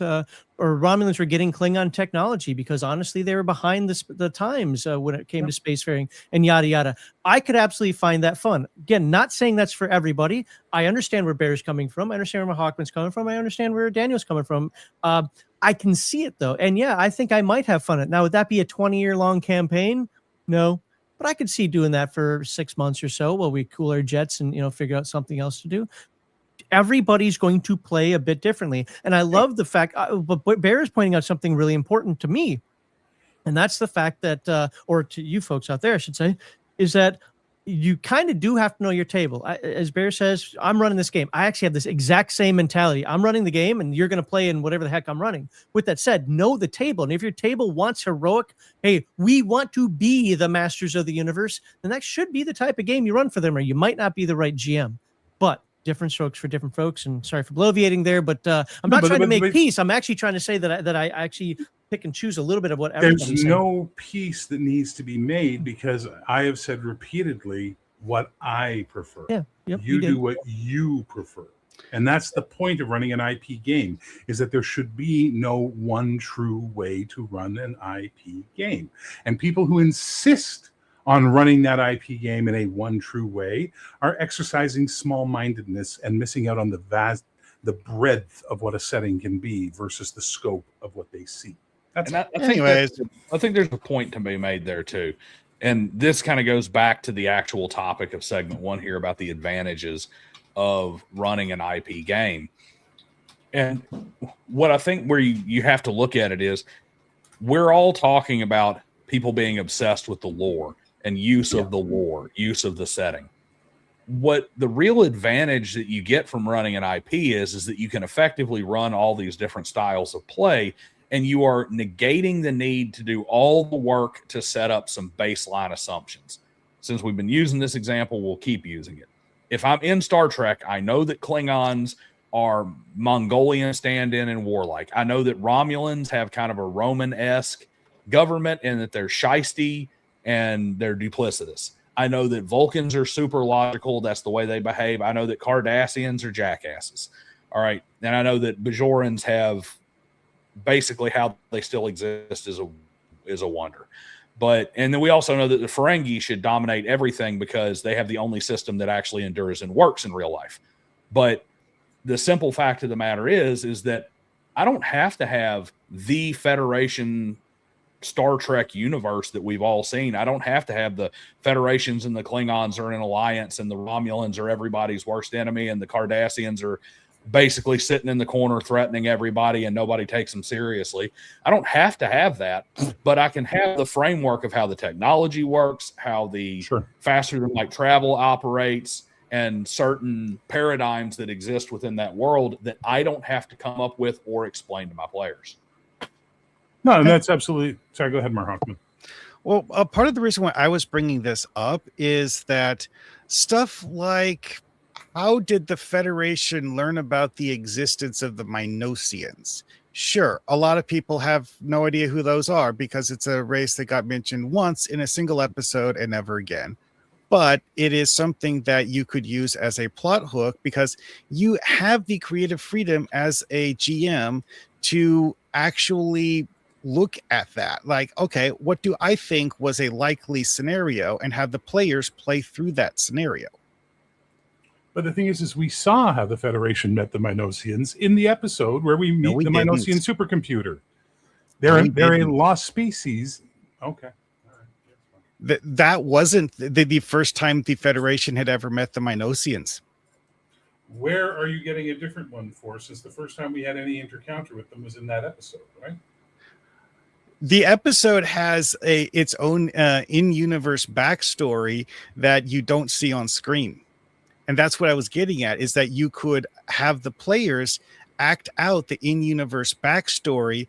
or Romulans were getting Klingon technology, because honestly, they were behind the times when it came to spacefaring and yada yada. I could absolutely find that fun. Again, not saying that's for everybody. I understand where Bear's coming from. I understand where Hawkman's coming from. I understand where Daniel's coming from. I can see it though, and yeah, I think I might have fun. Now, would that be a 20-year-long campaign? No. But I could see doing that for 6 months or so while we cool our jets and, figure out something else to do. Everybody's going to play a bit differently. And I love the fact, but Bear is pointing out something really important to me. And that's the fact that, or to you folks out there, I should say, is that you kind of do have to know your table. As Bear says, I'm running this game. I actually have this exact same mentality. I'm running the game and you're going to play in whatever the heck I'm running. With that said, know the table. And if your table wants heroic, hey, we want to be the masters of the universe, then that should be the type of game you run for them, or you might not be the right GM. But different strokes for different folks. And sorry for bloviating there, but I'm not trying to make peace. I'm actually trying to say that I actually pick and choose a little bit of what everybody's saying. There's no peace that needs to be made, because I have said repeatedly what I prefer. Yeah, yep, you do what you prefer. And that's the point of running an IP game, is that there should be no one true way to run an IP game. And people who insist on running that IP game in a one true way are exercising small-mindedness and missing out on the breadth of what a setting can be versus the scope of what they see. I think there's a point to be made there too. And this kind of goes back to the actual topic of segment 1 here about the advantages of running an IP game. And what I think where you have to look at it is, we're all talking about people being obsessed with the lore and use of the lore, use of the setting. What the real advantage that you get from running an IP is that you can effectively run all these different styles of play, and you are negating the need to do all the work to set up some baseline assumptions. Since we've been using this example, we'll keep using it. If I'm in Star Trek, I know that Klingons are Mongolian stand-in and warlike. I know that Romulans have kind of a Roman-esque government and that they're shisty and they're duplicitous. I know that Vulcans are super logical. That's the way they behave. I know that Cardassians are jackasses. All right. And I know that Bajorans have basically how they still exist is a wonder. And then we also know that the Ferengi should dominate everything because they have the only system that actually endures and works in real life. But the simple fact of the matter is that I don't have to have the Federation Star Trek universe that we've all seen. I don't have to have the Federations and the Klingons are in an alliance and the Romulans are everybody's worst enemy and the Cardassians are basically sitting in the corner threatening everybody and nobody takes them seriously. I don't have to have that, but I can have the framework of how the technology works, how the faster than light travel operates, and certain paradigms that exist within that world that I don't have to come up with or explain to my players. No, and that's absolutely... Sorry, go ahead, Mark Hoffman. Well, part of the reason why I was bringing this up is that stuff like, how did the Federation learn about the existence of the Minosians? Sure, a lot of people have no idea who those are because it's a race that got mentioned once in a single episode and never again. But it is something that you could use as a plot hook because you have the creative freedom as a GM to actually look at that. Like, okay, what do I think was a likely scenario, and have the players play through that scenario. But the thing is we saw how the Federation met the Minosians in the episode where we meet the Minosian supercomputer. They're a lost species. Okay. That wasn't the first time the Federation had ever met the Minosians. Where are you getting a different one for, since the first time we had any encounter with them was in that episode, right? The episode has its own in-universe backstory that you don't see on screen. And that's what I was getting at, is that you could have the players act out the in-universe backstory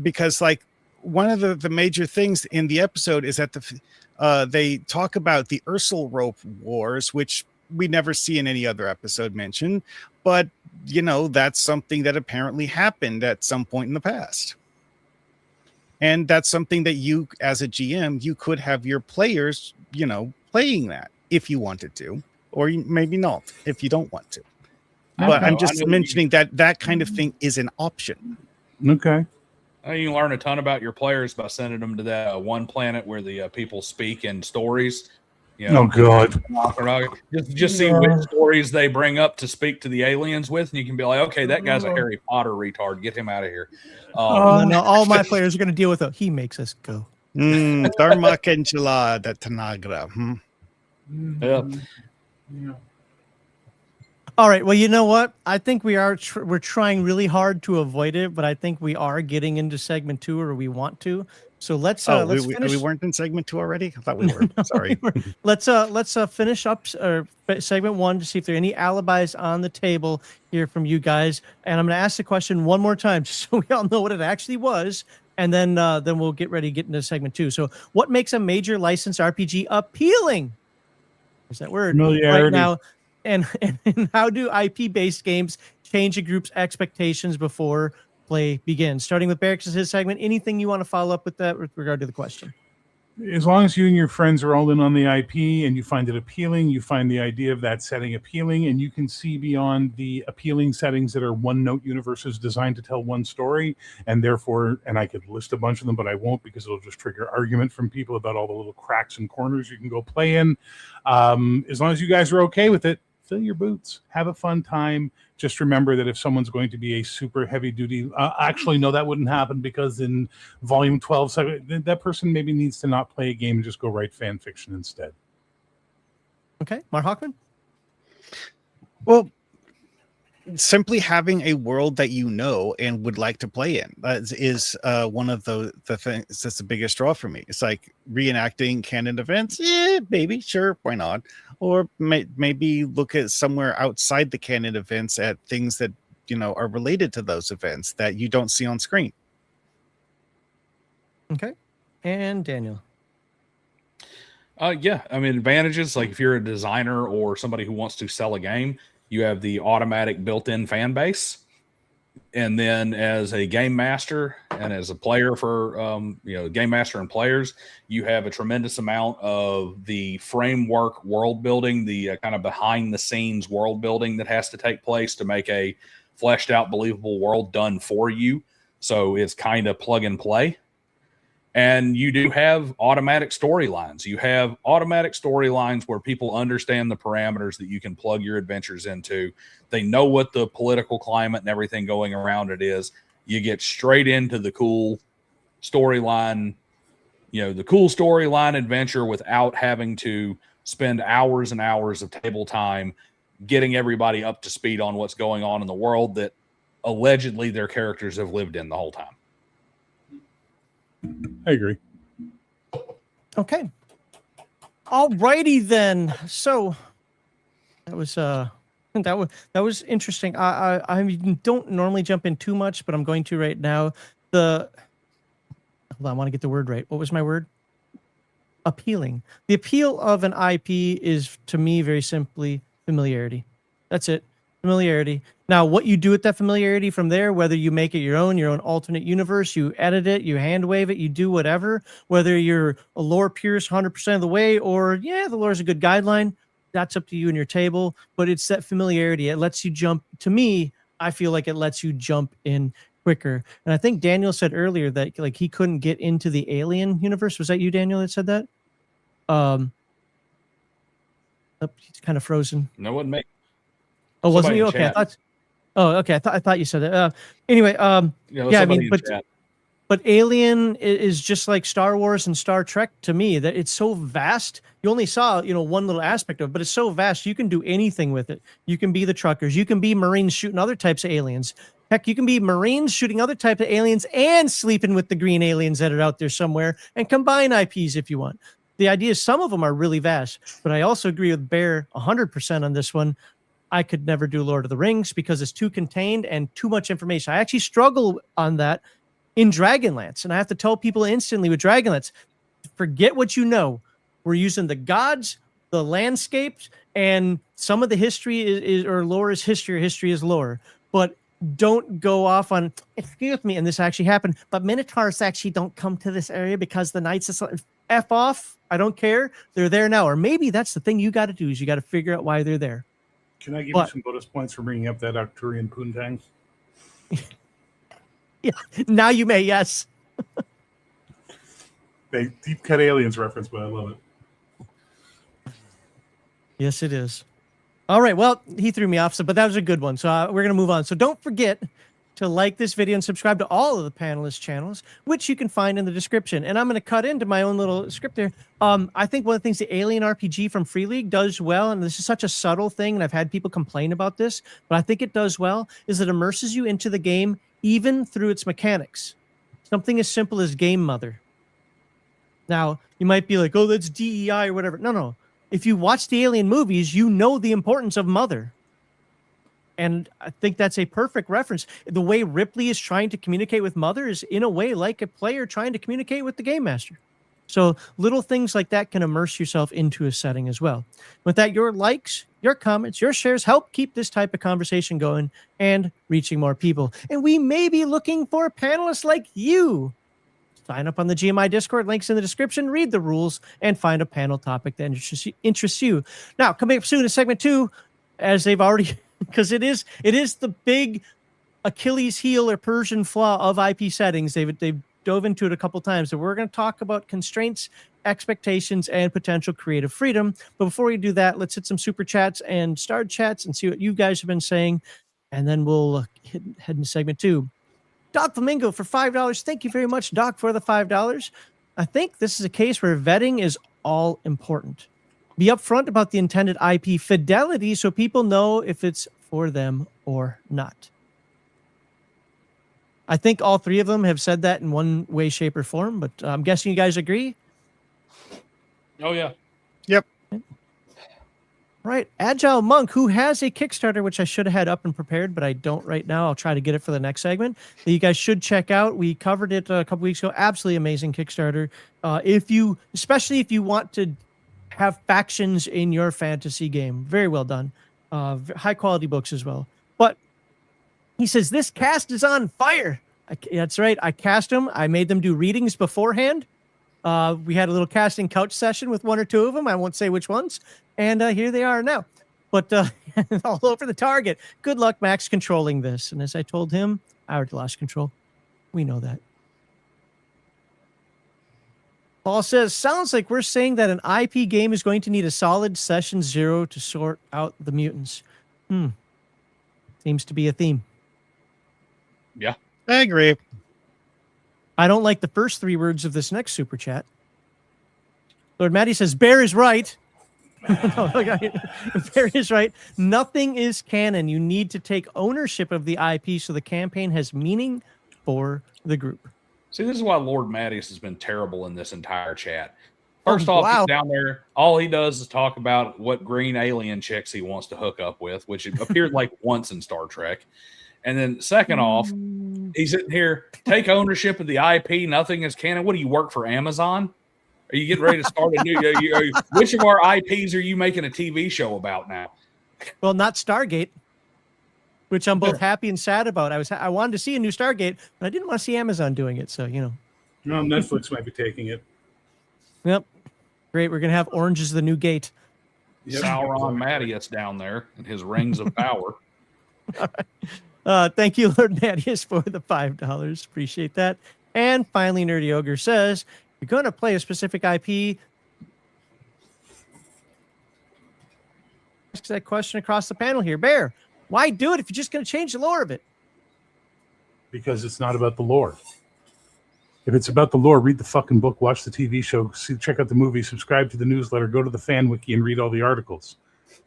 because, like, one of the major things in the episode is that they talk about the Ursel Rope Wars, which we never see in any other episode mentioned. But, you know, that's something that apparently happened at some point in the past. And that's something that you, as a GM, you could have your players, you know, playing that if you wanted to. or maybe not if you don't want to. I But know, I'm I just know mentioning that kind of thing is an option. Okay. You can learn a ton about your players by sending them to that one planet where the people speak in stories. You know, Oh God. just see which stories they bring up to speak to the aliens with, and you can be like, okay, that guy's a Harry Potter retard. Get him out of here. No, all my players are going to deal with it. He makes us go. Dharma Enchilada Tanagra. Yeah. All right. Well, you know what? I think we're trying really hard to avoid it, but I think we are getting into segment 2, or we want to. So let's finish. We weren't in segment 2 already. I thought we were. Sorry. Let's finish up segment 1 to see if there are any alibis on the table here from you guys. And I'm going to ask the question one more time, just so we all know what it actually was, and then we'll get ready to get into segment 2. So, what makes a major licensed RPG appealing? There's that word Familiarity. right now. And how do IP-based games change a group's expectations before play begins? Starting with Barracks' his segment. Anything you want to follow up with that with regard to the question? As long as you and your friends are all in on the IP and you find it appealing, you find the idea of that setting appealing, and you can see beyond the appealing settings that are one-note universes designed to tell one story, and therefore, and I could list a bunch of them, but I won't because it'll just trigger argument from people about all the little cracks and corners you can go play in. As long as you guys are okay with it, fill your boots, have a fun time. Just remember that if someone's going to be a super heavy duty, actually, no, that wouldn't happen, because in volume 12, that person maybe needs to not play a game and just go write fan fiction instead. Okay. Mark Hockman? Well, simply having a world that you know and would like to play in is one of the things that's the biggest draw for me. It's like reenacting canon events. Yeah, maybe, sure, why not? Or maybe look at somewhere outside the canon events at things that, you know, are related to those events that you don't see on screen. Okay. And Daniel? Yeah, I mean, advantages, like if you're a designer or somebody who wants to sell a game, you have the automatic built-in fan base. And then as a game master and as a player for, game master and players, you have a tremendous amount of the framework world building, the kind of behind the scenes world building that has to take place to make a fleshed out, believable world done for you. So it's kind of plug and play. And you do have automatic storylines. You have automatic storylines where people understand the parameters that you can plug your adventures into. They know what the political climate and everything going around it is. You get straight into the cool storyline, the cool storyline adventure without having to spend hours and hours of table time getting everybody up to speed on what's going on in the world that allegedly their characters have lived in the whole time. I agree. Okay. All righty then. So that was interesting. I don't normally jump in too much, but I'm going to right now. Hold on, I want to get the word right. What was my word? Appealing. The appeal of an IP is, to me, very simply familiarity. That's it. Familiarity. Now, what you do with that familiarity from there, whether you make it your own alternate universe, you edit it, you hand wave it, you do whatever, whether you're a lore purist 100% of the way, or the lore is a good guideline, that's up to you and your table. But it's that familiarity. It lets you jump. To me, I feel like it lets you jump in quicker. And I think Daniel said earlier that like he couldn't get into the alien universe. Was that you, Daniel, that said that? He's kind of frozen. No, it wasn't me. Oh, wasn't you? Okay, I thought you said that. Anyway, I mean, but Alien is just like Star Wars and Star Trek to me. That it's so vast. You only saw one little aspect of it, but it's so vast. You can do anything with it. You can be the truckers. You can be Marines shooting other types of aliens. Heck, you can be Marines shooting other types of aliens and sleeping with the green aliens that are out there somewhere, and combine IPs if you want. The idea is some of them are really vast, but I also agree with Bear 100% on this one. I could never do Lord of the Rings because it's too contained and too much information. I actually struggle on that in Dragonlance, and I have to tell people instantly with Dragonlance, forget what you know. We're using the gods, the landscapes, and some of the history is or lore is history, or history is lore. But don't go off on, excuse me, and this actually happened, but Minotaurs actually don't come to this area because the knights is F off. I don't care. They're there now. Or maybe that's the thing you got to do is you got to figure out why they're there. Can I give you some bonus points for bringing up that Arcturian poontang? Yeah, now you may, yes. They deep cut aliens reference, but I love it. Yes, it is. All right. Well, he threw me off, but that was a good one. So we're going to move on. So don't forget to like this video and subscribe to all of the panelist channels, which you can find in the description. And I'm going to cut into my own little script there. I think one of the things the Alien RPG from Free League does well, and this is such a subtle thing, and I've had people complain about this, but I think it does well, is it immerses you into the game even through its mechanics. Something as simple as Game Mother. Now, you might be like, oh, that's DEI or whatever. No. If you watch the Alien movies, you know the importance of Mother. And I think that's a perfect reference. The way Ripley is trying to communicate with Mother is in a way like a player trying to communicate with the Game Master. So little things like that can immerse yourself into a setting as well. With that, your likes, your comments, your shares help keep this type of conversation going and reaching more people. And we may be looking for panelists like you. Sign up on the GMI Discord, links in the description, read the rules, and find a panel topic that interests you. Now, coming up soon in segment 2, as they've already, because it is the big Achilles heel or Persian flaw of IP settings. They've dove into it a couple times. So we're going to talk about constraints, expectations, and potential creative freedom. But before we do that, let's hit some super chats and star chats and see what you guys have been saying. And then we'll head into segment 2. Doc Flamingo for $5. Thank you very much, Doc, for the $5. I think this is a case where vetting is all important. Be upfront about the intended IP fidelity so people know if it's for them or not. I think all three of them have said that in one way, shape, or form, but I'm guessing you guys agree? Oh, yeah. Yep. Right. Agile Monk, who has a Kickstarter, which I should have had up and prepared, but I don't right now. I'll try to get it for the next segment that you guys should check out. We covered it a couple weeks ago. Absolutely amazing Kickstarter. Especially if you want to have factions in your fantasy game. Very well done. High quality books as well. But he says, this cast is on fire. That's right. I cast them. I made them do readings beforehand. We had a little casting couch session with one or two of them. I won't say which ones. And here they are now. But all over the target. Good luck, Max, controlling this. And as I told him, I already lost control. We know that. Paul says, sounds like we're saying that an IP game is going to need a solid session 0 to sort out the mutants. Seems to be a theme. Yeah. I agree. I don't like the first 3 words of this next super chat. Lord Matty says, Bear is right. Bear is right. Nothing is canon. You need to take ownership of the IP so the campaign has meaning for the group. See, this is why Lord Mattias has been terrible in this entire chat. First off, he's down there. All he does is talk about what green alien chicks he wants to hook up with, which appeared like once in Star Trek. And then second off, he's sitting here, take ownership of the IP. Nothing is canon. What do you work for Amazon? Are you getting ready to start a new? Which of our IPs are you making a TV show about now? Well, not Stargate, which I'm both happy and sad about. I wanted to see a new Stargate, but I didn't want to see Amazon doing it. So, you know. No, Netflix might be taking it. Yep. Great. We're going to have Orange is the New Gate. Yep. Sauron Mattias down there and his rings of power. Thank you, Lord Mattias, for the $5. Appreciate that. And finally, Nerdy Ogre says, you're going to play a specific IP. Ask that question across the panel here. Bear, why do it if you're just going to change the lore of it? Because it's not about the lore. If it's about the lore, read the fucking book, watch the TV show, check out the movie, subscribe to the newsletter, go to the fan wiki and read all the articles.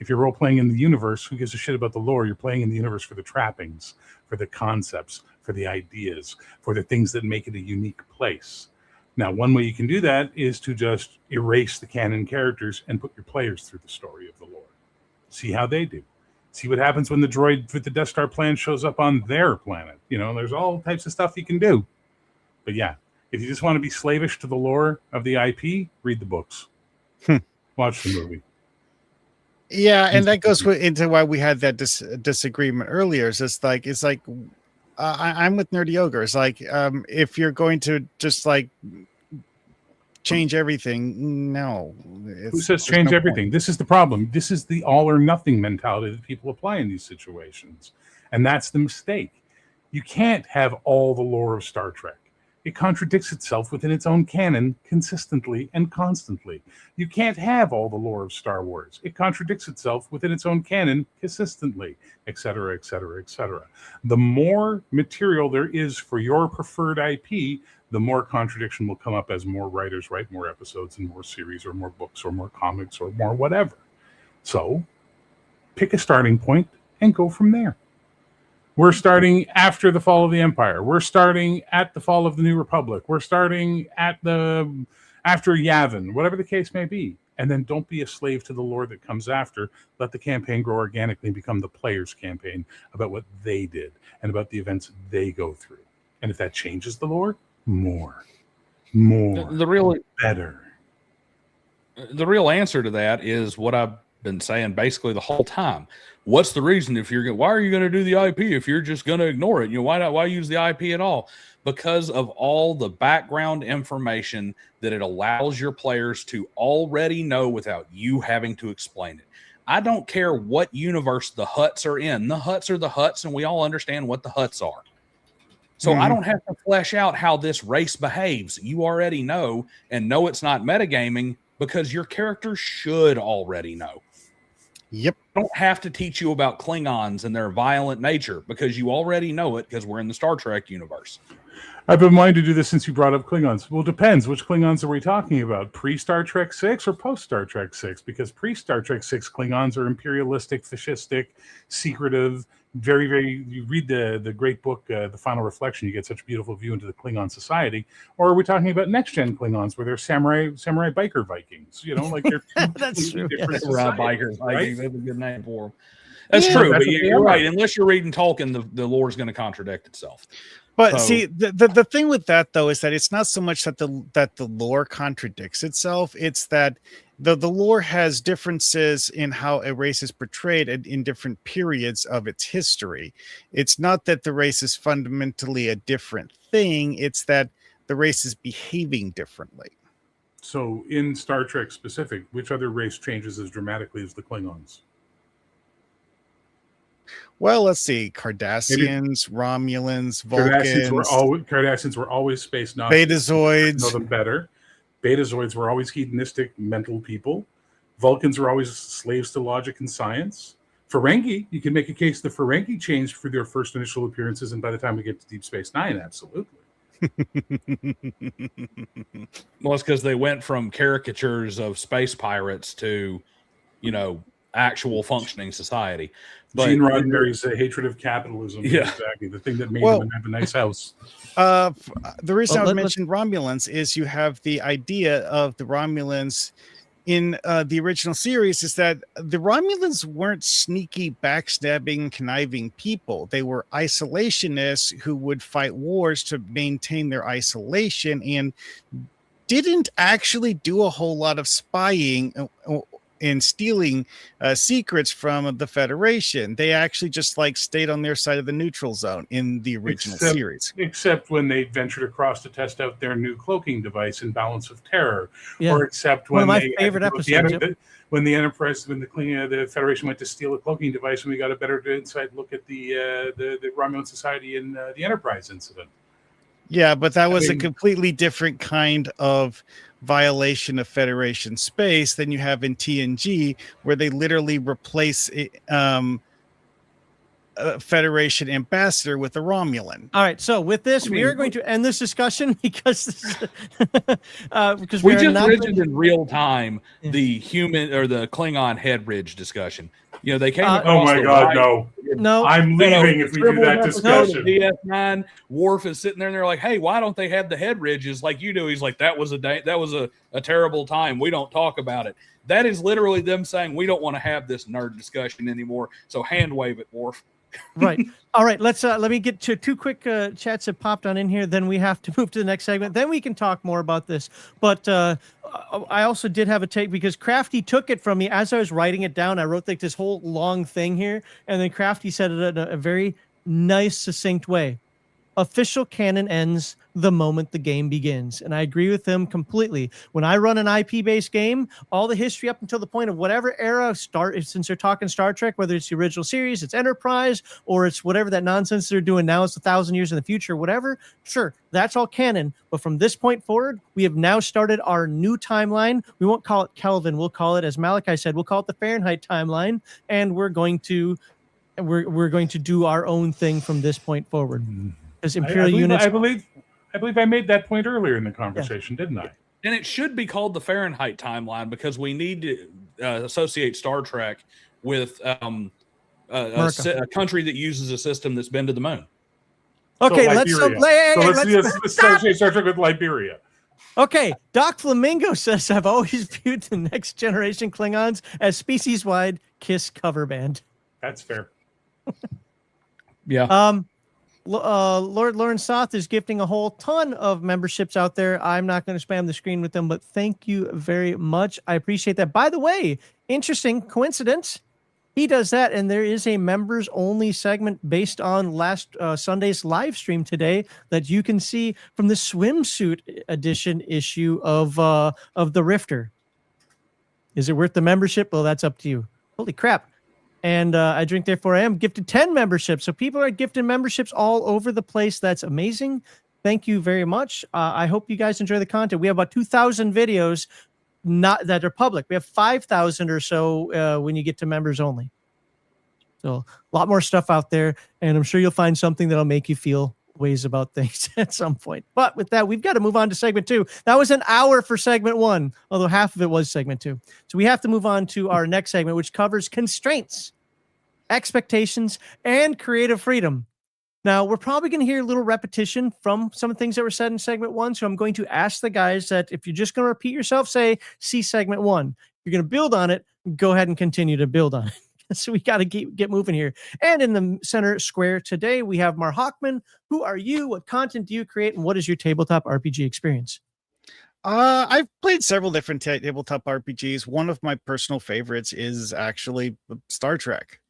If you're role-playing in the universe, who gives a shit about the lore? You're playing in the universe for the trappings, for the concepts, for the ideas, for the things that make it a unique place. Now, one way you can do that is to just erase the canon characters and put your players through the story of the lore. See how they do. See what happens when the droid with the Death Star plan shows up on their planet. You know, there's all types of stuff you can do. But yeah, if you just want to be slavish to the lore of the IP, read the books. Watch the movie. Yeah, and that goes into why we had that disagreement earlier. It's like I'm with Nerdy Ogre. It's like if you're going to just like change everything. No. Who says change everything? This is the problem. This is the all or nothing mentality that people apply in these situations. And that's the mistake. You can't have all the lore of Star Trek. It contradicts itself within its own canon consistently and constantly. You can't have all the lore of Star Wars. It contradicts itself within its own canon consistently, etc., etc., etc. The more material there is for your preferred IP, the more contradiction will come up as more writers write more episodes and more series or more books or more comics or more whatever. So pick a starting point and go from there. We're starting after the fall of the Empire. We're starting at the fall of the New Republic. We're starting after Yavin, whatever the case may be. And then don't be a slave to the lore that comes after. Let the campaign grow organically and become the player's campaign about what they did and about the events they go through. And if that changes the lore, more, better. The real answer to that is what I've been saying basically the whole time. What's the reason why are you going to do the IP if you're just going to ignore it? Why use the IP at all? Because of all the background information that it allows your players to already know without you having to explain it. I don't care what universe the Hutts are in. The Hutts are the Hutts, and we all understand what the Hutts are. So I don't have to flesh out how this race behaves. You already know, and know it's not metagaming because your characters should already know. Yep. I don't have to teach you about Klingons and their violent nature because you already know it because we're in the Star Trek universe. I've been wanting to do this since you brought up Klingons. Well, it depends. Which Klingons are we talking about? Pre-Star Trek 6 or post-Star Trek 6? Because pre-Star Trek 6 Klingons are imperialistic, fascistic, secretive, very, very... You read the great book, The Final Reflection, you get such a beautiful view into the Klingon society. Or are we talking about next-gen Klingons where they're samurai biker Vikings? Like they're That's true. different Biker Vikings, right? they have a good name for them. That's true, but you're right. Unless you're reading Tolkien, the lore is going to contradict itself. But see, the thing with that though is that it's not so much that the lore contradicts itself; it's that the lore has differences in how a race is portrayed in different periods of its history. It's not that the race is fundamentally a different thing; it's that the race is behaving differently. So, in Star Trek specific, which other race changes as dramatically as the Klingons? Well, let's see: Cardassians, Romulans, Vulcans. Cardassians were always space Nazis. Betazoids. Know them better. Betazoids were always hedonistic, mental people. Vulcans were always slaves to logic and science. Ferengi, you can make a case the Ferengi changed for their first initial appearances, and by the time we get to Deep Space Nine, absolutely. Well, it's because they went from caricatures of space pirates to, actual functioning society. But Gene Roddenberry's hatred of capitalism. Yeah. Exactly. The thing that made them have a nice house. The reason I mentioned Romulans is you have the idea of the Romulans in the original series is that the Romulans weren't sneaky, backstabbing, conniving people. They were isolationists who would fight wars to maintain their isolation and didn't actually do a whole lot of spying and stealing secrets from the Federation. They actually just stayed on their side of the neutral zone in the original series. Except when they ventured across to test out their new cloaking device in Balance of Terror. Yeah. Or except when my favorite episodes. When the Federation went to steal a cloaking device and we got a better inside look at the Romulan society in the Enterprise incident. Yeah, but that was a completely different kind of violation of Federation space than you have in TNG, where they literally replace a Federation ambassador with a Romulan. All right, so with this, we are going to end this discussion because because we just mentioned in real time the human or the Klingon head ridge discussion. They came across oh my God, no. I'm leaving if we do that discussion. DS9, Worf is sitting there and they're like, hey, why don't they have the head ridges like you do? He's like, that was a terrible time. We don't talk about it. That is literally them saying, we don't want to have this nerd discussion anymore. So hand wave it, Worf. Right. All right. Let me get to two quick chats that popped on in here. Then we have to move to the next segment. Then we can talk more about this. But I also did have a take because Crafty took it from me as I was writing it down. I wrote this whole long thing here, and then Crafty said it in a very nice, succinct way. official canon ends the moment the game begins. And I agree with him completely. When I run an IP-based game, all the history up until the point of whatever era since they're talking Star Trek, whether it's the original series, it's Enterprise, or it's whatever that nonsense they're doing now, it's 1,000 years in the future, whatever, sure, that's all canon. But from this point forward, we have now started our new timeline. We won't call it Kelvin. We'll call it, as Malachi said, we'll call it the Fahrenheit timeline. And we're going to do our own thing from this point forward. Because Imperial units, I believe I made that point earlier in the conversation, didn't I? And it should be called the Fahrenheit timeline because we need to associate Star Trek with a country that uses a system that's been to the moon. Okay, so let's associate Star Trek with Liberia. Okay, Doc Flamingo says, I've always viewed the Next Generation Klingons as species-wide KISS cover band. That's fair. Yeah. Lord Lawrence Soth is gifting a whole ton of memberships out there. I'm not going to spam the screen with them, but thank you very much. I appreciate that. By the way, interesting coincidence. He does that, and there is a members-only segment based on last Sunday's live stream today that you can see from the swimsuit edition issue of the Rifter. Is it worth the membership? Well, that's up to you. Holy crap. And I drink, therefore I am gifted 10 memberships. So people are gifting memberships all over the place. That's amazing. Thank you very much. I hope you guys enjoy the content. We have about 2,000 videos that are public. We have 5,000 or so when you get to members only. So a lot more stuff out there. And I'm sure you'll find something that'll make you feel ways about things at some point. But with that, we've got to move on to segment 2. That was an hour for segment 1, although half of it was segment 2. So we have to move on to our next segment, which covers constraints, expectations, and creative freedom. Now, we're probably going to hear a little repetition from some of the things that were said in segment 1. So I'm going to ask the guys that if you're just going to repeat yourself, say, see segment 1. You're going to build on it. Go ahead and continue to build on it. So we got to get moving here. And in the center square today, we have Mar Hochman. Who are you? What content do you create? And what is your tabletop RPG experience? I've played several different tabletop RPGs. One of my personal favorites is actually Star Trek.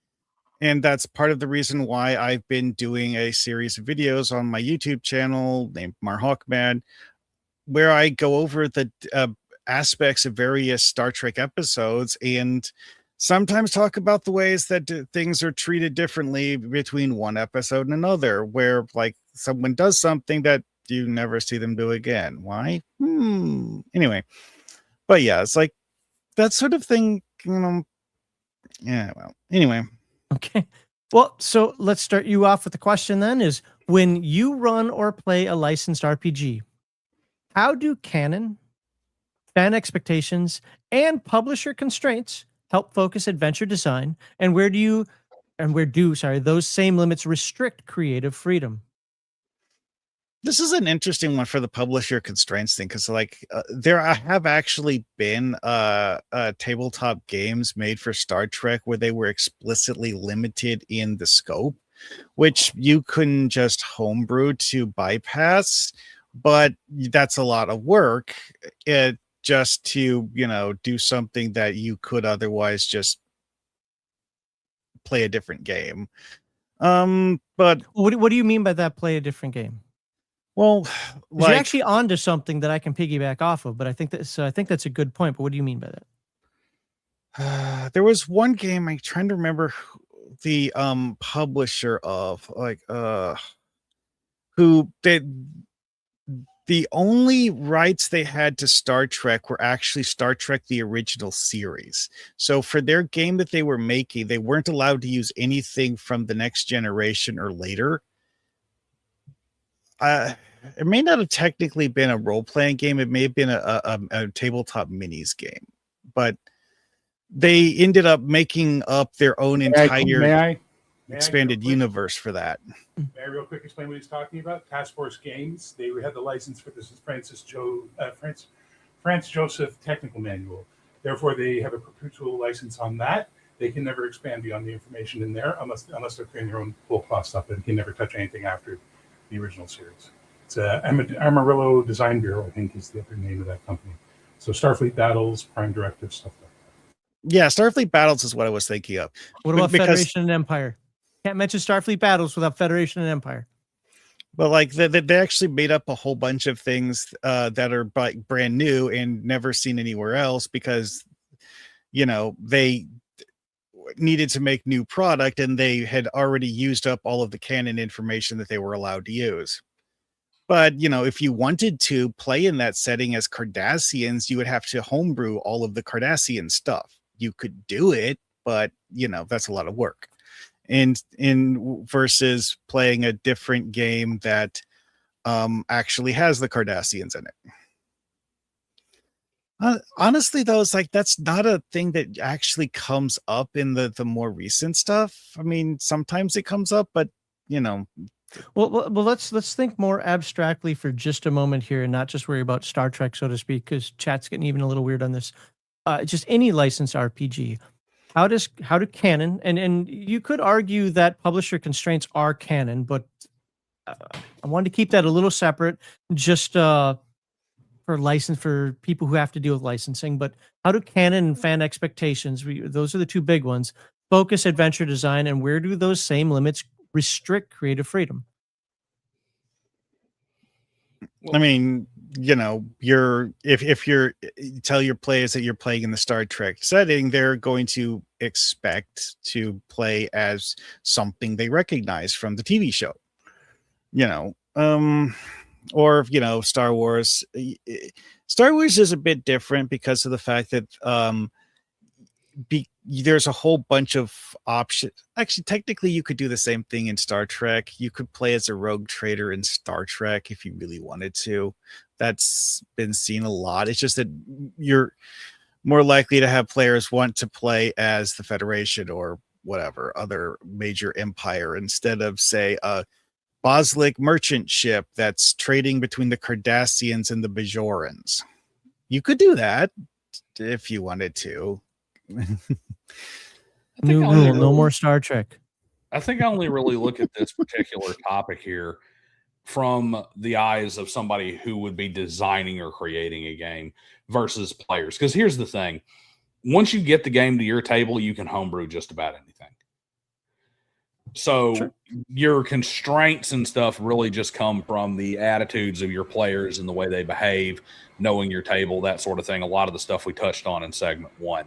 And that's part of the reason why I've been doing a series of videos on my YouTube channel named Mar Hochman, where I go over the aspects of various Star Trek episodes and sometimes talk about the ways that things are treated differently between one episode and another, where like someone does something that you never see them do again. Why? Anyway, but yeah, it's like that sort of thing, yeah, well, anyway. Okay. Well, so let's start you off with the question then is, when you run or play a licensed RPG, how do canon, fan expectations, and publisher constraints help focus adventure design, and where do those same limits restrict creative freedom? This is an interesting one for the publisher constraints thing, because like there have actually been tabletop games made for Star Trek where they were explicitly limited in the scope, which you couldn't just homebrew to bypass, but that's a lot of work. Just to, do something that you could otherwise just play a different game. But what do you mean by that, play a different game? Well, you're actually onto something that I can piggyback off of, but I think that's a good point. But what do you mean by that? There was one game I'm trying to remember the publisher of, who did. The only rights they had to Star Trek were actually Star Trek, the original series. So for their game that they were making, they weren't allowed to use anything from the Next Generation or later. It may not have technically been a role-playing game. It may have been a tabletop minis game. But they ended up making up their own entire expanded universe for that. May I real quick explain what he's talking about? Task Force Games, they had the license for this Franz Joseph Technical Manual. Therefore, they have a perpetual license on that. They can never expand beyond the information in there unless they're creating their own full cloth stuff, and can never touch anything after the original series. It's Amarillo Design Bureau, I think, is the other name of that company. So Starfleet Battles, Prime Directive, stuff like that. Yeah, Starfleet Battles is what I was thinking of. What about Federation and Empire? Can't mention Starfleet Battles without Federation and Empire. But like they actually made up a whole bunch of things that are like brand new and never seen anywhere else because, you know, they needed to make new product and they had already used up all of the canon information that they were allowed to use. But, you know, if you wanted to play in that setting as Cardassians, you would have to homebrew all of the Cardassian stuff. You could do it, but, you know, that's a lot of work. And in versus playing a different game that actually has the Cardassians in it. Honestly, though, it's like that's not a thing that actually comes up in the more recent stuff. I mean, sometimes it comes up, but you know. Well, let's think more abstractly for just a moment here, and not just worry about Star Trek, so to speak, because chat's getting even a little weird on this. Just any licensed RPG. How do canon and you could argue that publisher constraints are canon, but I wanted to keep that a little separate, just for people who have to deal with licensing. But how do canon and fan expectations, those are the two big ones, focus adventure design, and where do those same limits restrict creative freedom? I mean, you know, if you're tell your players that you're playing in the Star Trek setting, they're going to expect to play as something they recognize from the TV show, you know, or, you know, Star Wars. Star Wars is a bit different because of the fact that there's a whole bunch of options. Actually, technically, you could do the same thing in Star Trek. You could play as a rogue trader in Star Trek if you really wanted to. That's been seen a lot. It's just that you're more likely to have players want to play as the Federation or whatever other major empire instead of, say, a Boslik merchant ship that's trading between the Cardassians and the Bajorans. You could do that if you wanted to. New rule, no more Star Trek. I think I only really look at this particular topic here from the eyes of somebody who would be designing or creating a game versus players. Because here's the thing. Once you get the game to your table, you can homebrew just about anything. So sure. Your constraints and stuff really just come from the attitudes of your players and the way they behave, knowing your table, that sort of thing. A lot of the stuff we touched on in segment 1.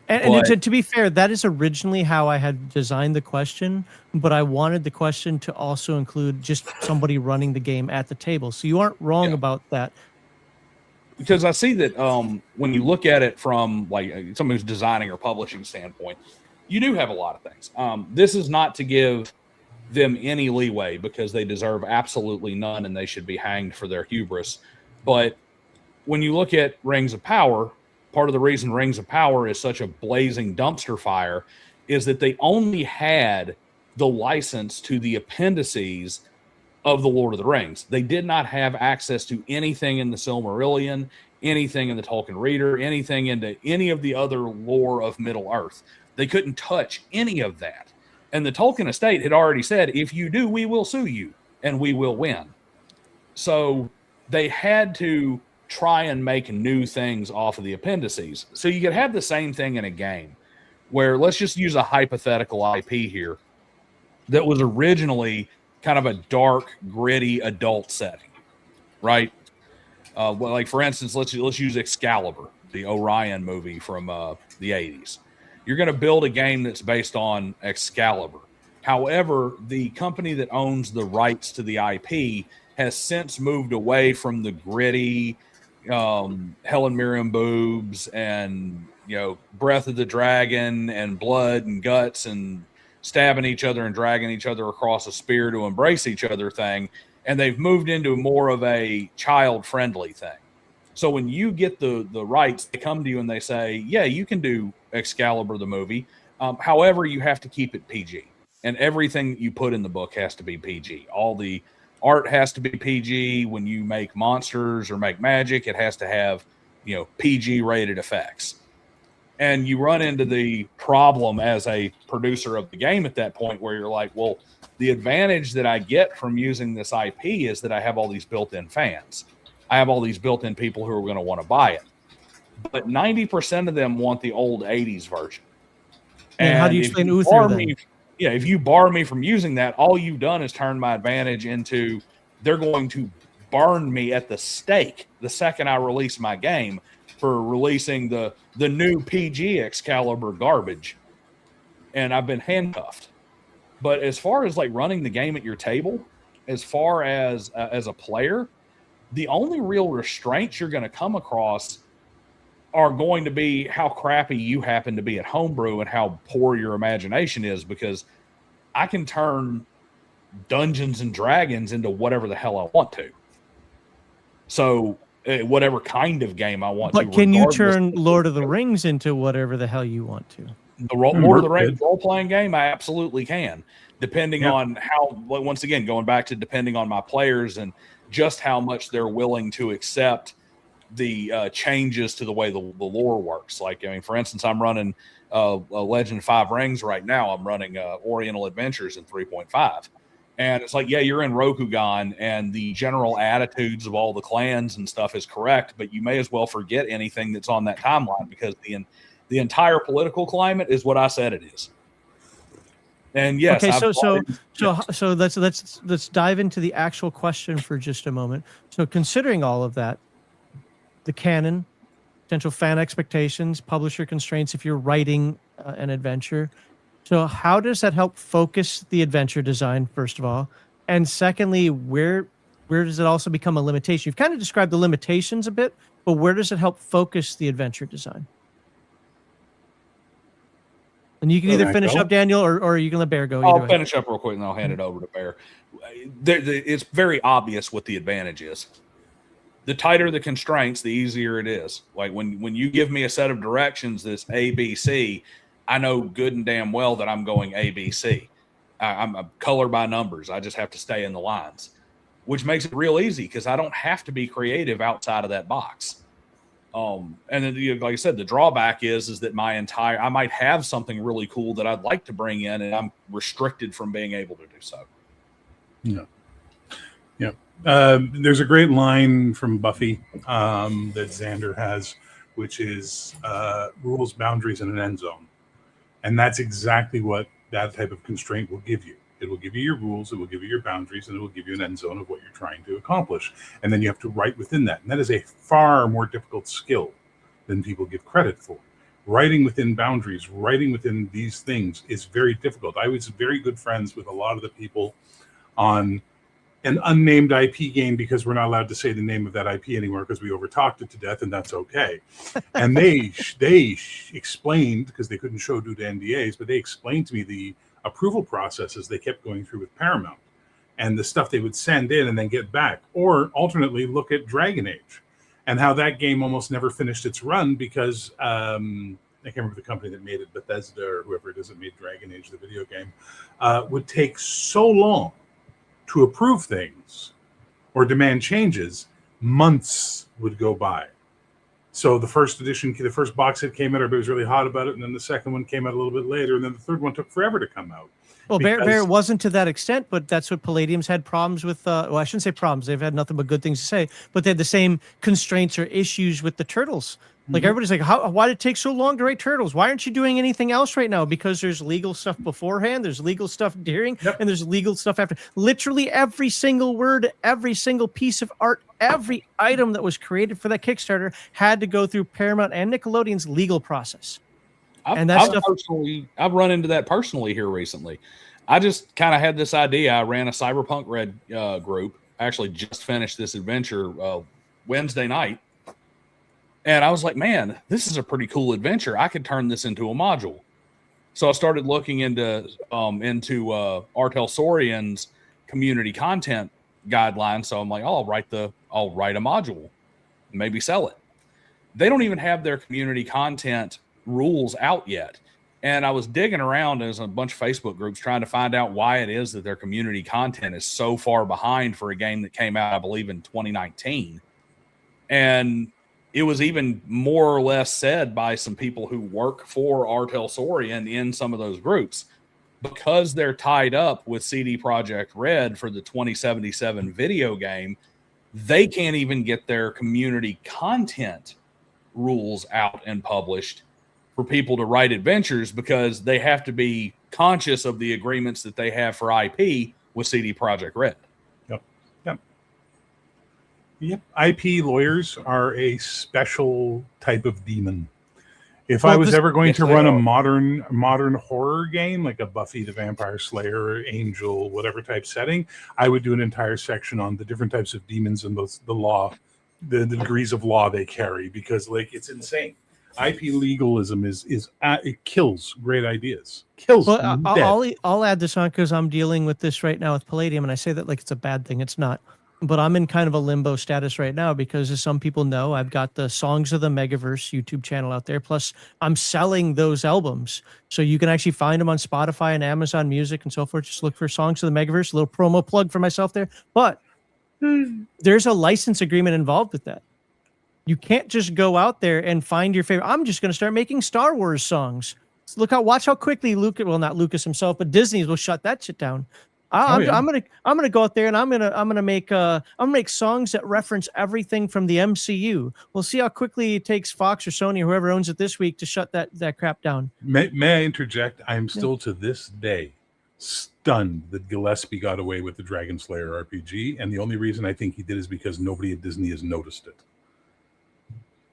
And to be fair, that is originally how I had designed the question, but I wanted the question to also include just somebody running the game at the table. So you aren't wrong about that. Because I see that when you look at it from like somebody who's designing or publishing standpoint, you do have a lot of things. This is not to give them any leeway because they deserve absolutely none and they should be hanged for their hubris. But when you look at Rings of Power, part of the reason Rings of Power is such a blazing dumpster fire is that they only had the license to the appendices of the Lord of the Rings. They did not have access to anything in the Silmarillion, anything in the Tolkien Reader, anything into any of the other lore of Middle-earth. They couldn't touch any of that. And the Tolkien estate had already said, if you do, we will sue you and we will win. So they had to try and make new things off of the appendices. So you could have the same thing in a game where, let's just use a hypothetical IP here that was originally kind of a dark, gritty adult setting, right? Well, like for instance, let's use Excalibur, the Orion movie from the 80s. You're going to build a game that's based on Excalibur. However, the company that owns the rights to the IP has since moved away from the gritty Helen Mirren boobs and, you know, Breath of the Dragon and blood and guts and stabbing each other and dragging each other across a spear to embrace each other thing. And they've moved into more of a child-friendly thing. So when you get the rights, they come to you and they say, yeah, you can do Excalibur the movie. However, you have to keep it PG. And everything that you put in the book has to be PG. All the art has to be PG. When you make monsters or make magic, it has to have, you know, PG rated effects. And you run into the problem as a producer of the game at that point where you're like, well, the advantage that I get from using this IP is that I have all these built-in fans. I have all these built-in people who are going to want to buy it. But 90% of them want the old 80s version. And how do you explain Uther then? If you bar me from using that, all you've done is turn my advantage into they're going to burn me at the stake the second I release my game for releasing the new PG Excalibur garbage. And I've been handcuffed. But as far as like running the game at your table, as far as a player, the only real restraints you're going to come across are going to be how crappy you happen to be at homebrew and how poor your imagination is, because I can turn Dungeons and Dragons into whatever the hell I want to. So whatever kind of game I want to. But can you turn Lord of the Rings into whatever the hell you want to? The Lord of the Rings role-playing game, I absolutely can. Depending on how, once again, going back to depending on my players and just how much they're willing to accept the changes to the way the lore works. Like, I mean, for instance, I'm running a Legend of Five Rings right now. I'm running Oriental Adventures in 3.5. And it's like, yeah, you're in Rokugan, and the general attitudes of all the clans and stuff is correct, but you may as well forget anything that's on that timeline, because the entire political climate is what I said it is. And yes, okay, so let's dive into the actual question for just a moment. So considering all of that, the canon, potential fan expectations, publisher constraints if you're writing an adventure. So how does that help focus the adventure design, first of all? And secondly, where does it also become a limitation? You've kind of described the limitations a bit, but where does it help focus the adventure design? And you can either finish up, Daniel, or you can let Bear go. I'll finish up real quick, and I'll hand it over to Bear. It's very obvious what the advantage is. The tighter the constraints, the easier it is. Like when you give me a set of directions that's A, B, C, I know good and damn well that I'm going A, B, C. I'm color by numbers. I just have to stay in the lines, which makes it real easy because I don't have to be creative outside of that box. And then, like I said, the drawback is that I might have something really cool that I'd like to bring in, and I'm restricted from being able to do so. Yeah. There's a great line from Buffy that Xander has, which is rules, boundaries, and an end zone. And that's exactly what that type of constraint will give you. It will give you your rules, it will give you your boundaries, and it will give you an end zone of what you're trying to accomplish. And then you have to write within that. And that is a far more difficult skill than people give credit for. Writing within boundaries, writing within these things is very difficult. I was very good friends with a lot of the people on an unnamed IP game, because we're not allowed to say the name of that IP anymore because we overtalked it to death, and that's okay. And they explained, because they couldn't show due to NDAs, but they explained to me the approval processes they kept going through with Paramount and the stuff they would send in and then get back. Or alternately, look at Dragon Age and how that game almost never finished its run because I can't remember the company that made it, Bethesda or whoever it is that made Dragon Age, the video game, would take so long to approve things or demand changes, months would go by. So the first edition, the first box set came out, everybody was really hot about it, and then the second one came out a little bit later, and then the third one took forever to come out. Well, Bear wasn't to that extent, but that's what Palladium's had problems with. Well, I shouldn't say problems. They've had nothing but good things to say, but they had the same constraints or issues with the Turtles. Like everybody's like, why did it take so long to write Turtles? Why aren't you doing anything else right now? Because there's legal stuff beforehand, there's legal stuff during, and there's legal stuff after. Literally every single word, every single piece of art, every item that was created for that Kickstarter had to go through Paramount and Nickelodeon's legal process. I've run into that personally here recently. I just kind of had this idea. I ran a Cyberpunk Red group. I actually just finished this adventure Wednesday night. And I was like, man, this is a pretty cool adventure. I could turn this into a module. So I started looking into Artel Sorian's community content guidelines. So I'm like, I'll write a module, maybe sell it. They don't even have their community content rules out yet. And I was digging around as a bunch of Facebook groups trying to find out why it is that their community content is so far behind for a game that came out, I believe, in 2019. And it was even more or less said by some people who work for Artel Sorian in some of those groups, because they're tied up with CD Projekt Red for the 2077 video game, they can't even get their community content rules out and published for people to write adventures, because they have to be conscious of the agreements that they have for IP with CD Projekt Red. Yep. IP lawyers are a special type of demon. If Well, I was ever going yes, to they run a are. modern horror game, like a Buffy the Vampire Slayer, Angel, whatever type setting, I would do an entire section on the different types of demons and the law, the degrees of law they carry, because like it's insane. IP legalism is it kills great ideas. Kills Well, them dead. I'll add this on because I'm dealing with this right now with Palladium, and I say that like it's a bad thing. It's not. But I'm in kind of a limbo status right now because, as some people know, I've got the Songs of the Megaverse YouTube channel out there. Plus, I'm selling those albums. So you can actually find them on Spotify and Amazon Music and so forth. Just look for Songs of the Megaverse, a little promo plug for myself there. But there's a license agreement involved with that. You can't just go out there and find your favorite. I'm just going to start making Star Wars songs. Watch how quickly Lucas, well, not Lucas himself, but Disney will shut that shit down. I'm gonna go out there and I'm gonna make songs that reference everything from the MCU. We'll see how quickly it takes Fox or Sony or whoever owns it this week to shut that crap down. May I interject? I am still to this day stunned that Gillespie got away with the Dragon Slayer RPG, and the only reason I think he did is because nobody at Disney has noticed it.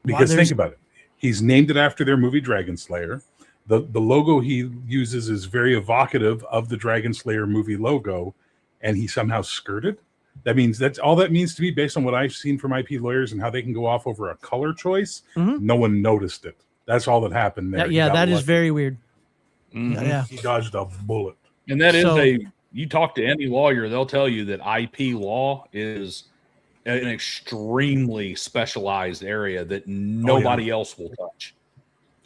Because think about it. He's named it after their movie Dragon Slayer. The logo he uses is very evocative of the Dragon Slayer movie logo, and he somehow skirted. That's all that means to me, based on what I've seen from IP lawyers and how they can go off over a color choice. Mm-hmm. No one noticed it. That's all that happened there. Yeah, that is very weird. Mhm. Yeah, He dodged a bullet. And that is you talk to any lawyer, they'll tell you that IP law is an extremely specialized area that nobody else will touch.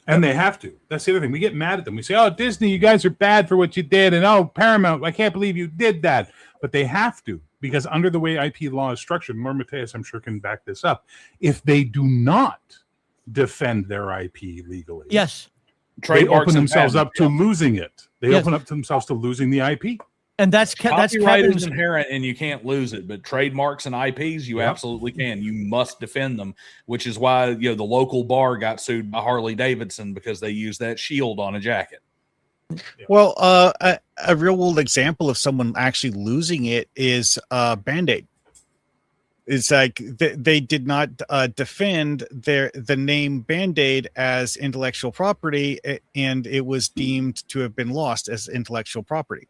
And they have to. That's the other thing. We get mad at them. We say, oh, Disney, you guys are bad for what you did. And oh, Paramount, I can't believe you did that. But they have to, because under the way IP law is structured, Norm Mateus, I'm sure, can back this up. If they do not defend their IP legally, yes, they open themselves up to losing it. They open up themselves to losing the IP. And that's copyright Kevin's is inherent, and you can't lose it. But trademarks and IPs, you absolutely can. You must defend them, which is why the local bar got sued by Harley Davidson because they used that shield on a jacket. Well, a real world example of someone actually losing it is Band-Aid. It's like they did not defend the name Band-Aid as intellectual property, and it was deemed to have been lost as intellectual property.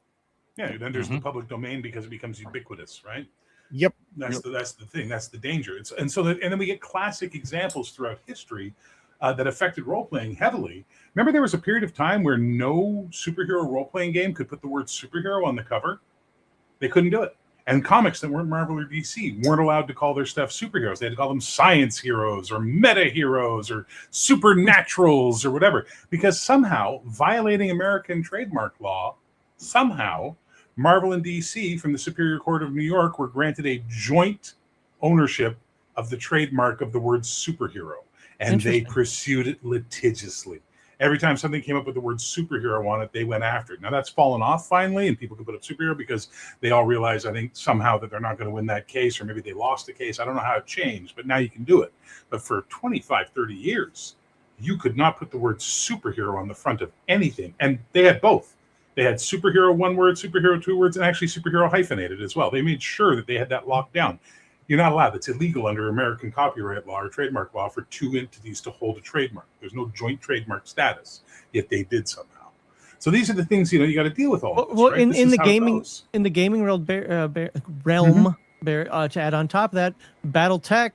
Yeah, it enters the public domain because it becomes ubiquitous, right? Yep. That's the thing. That's the danger. And then we get classic examples throughout history that affected role-playing heavily. Remember, there was a period of time where no superhero role-playing game could put the word superhero on the cover. They couldn't do it. And comics that weren't Marvel or DC weren't allowed to call their stuff superheroes. They had to call them science heroes or meta heroes or supernaturals or whatever, because somehow violating American trademark law, Marvel and DC from the Superior Court of New York were granted a joint ownership of the trademark of the word superhero, and they pursued it litigiously. Every time something came up with the word superhero on it, they went after it. Now that's fallen off finally, and people can put up superhero because they all realize, I think, somehow that they're not going to win that case, or maybe they lost the case. I don't know how it changed, but now you can do it. But for 25, 30 years, you could not put the word superhero on the front of anything. And they had both. They had superhero one word, superhero two words, and actually superhero hyphenated as well. They made sure that they had that locked down. You're not allowed. It's illegal under American copyright law or trademark law for two entities to hold a trademark. There's no joint trademark status, yet they did somehow. So these are the things you got to deal with all. Well, right? in the gaming realm, to add on top of that, BattleTech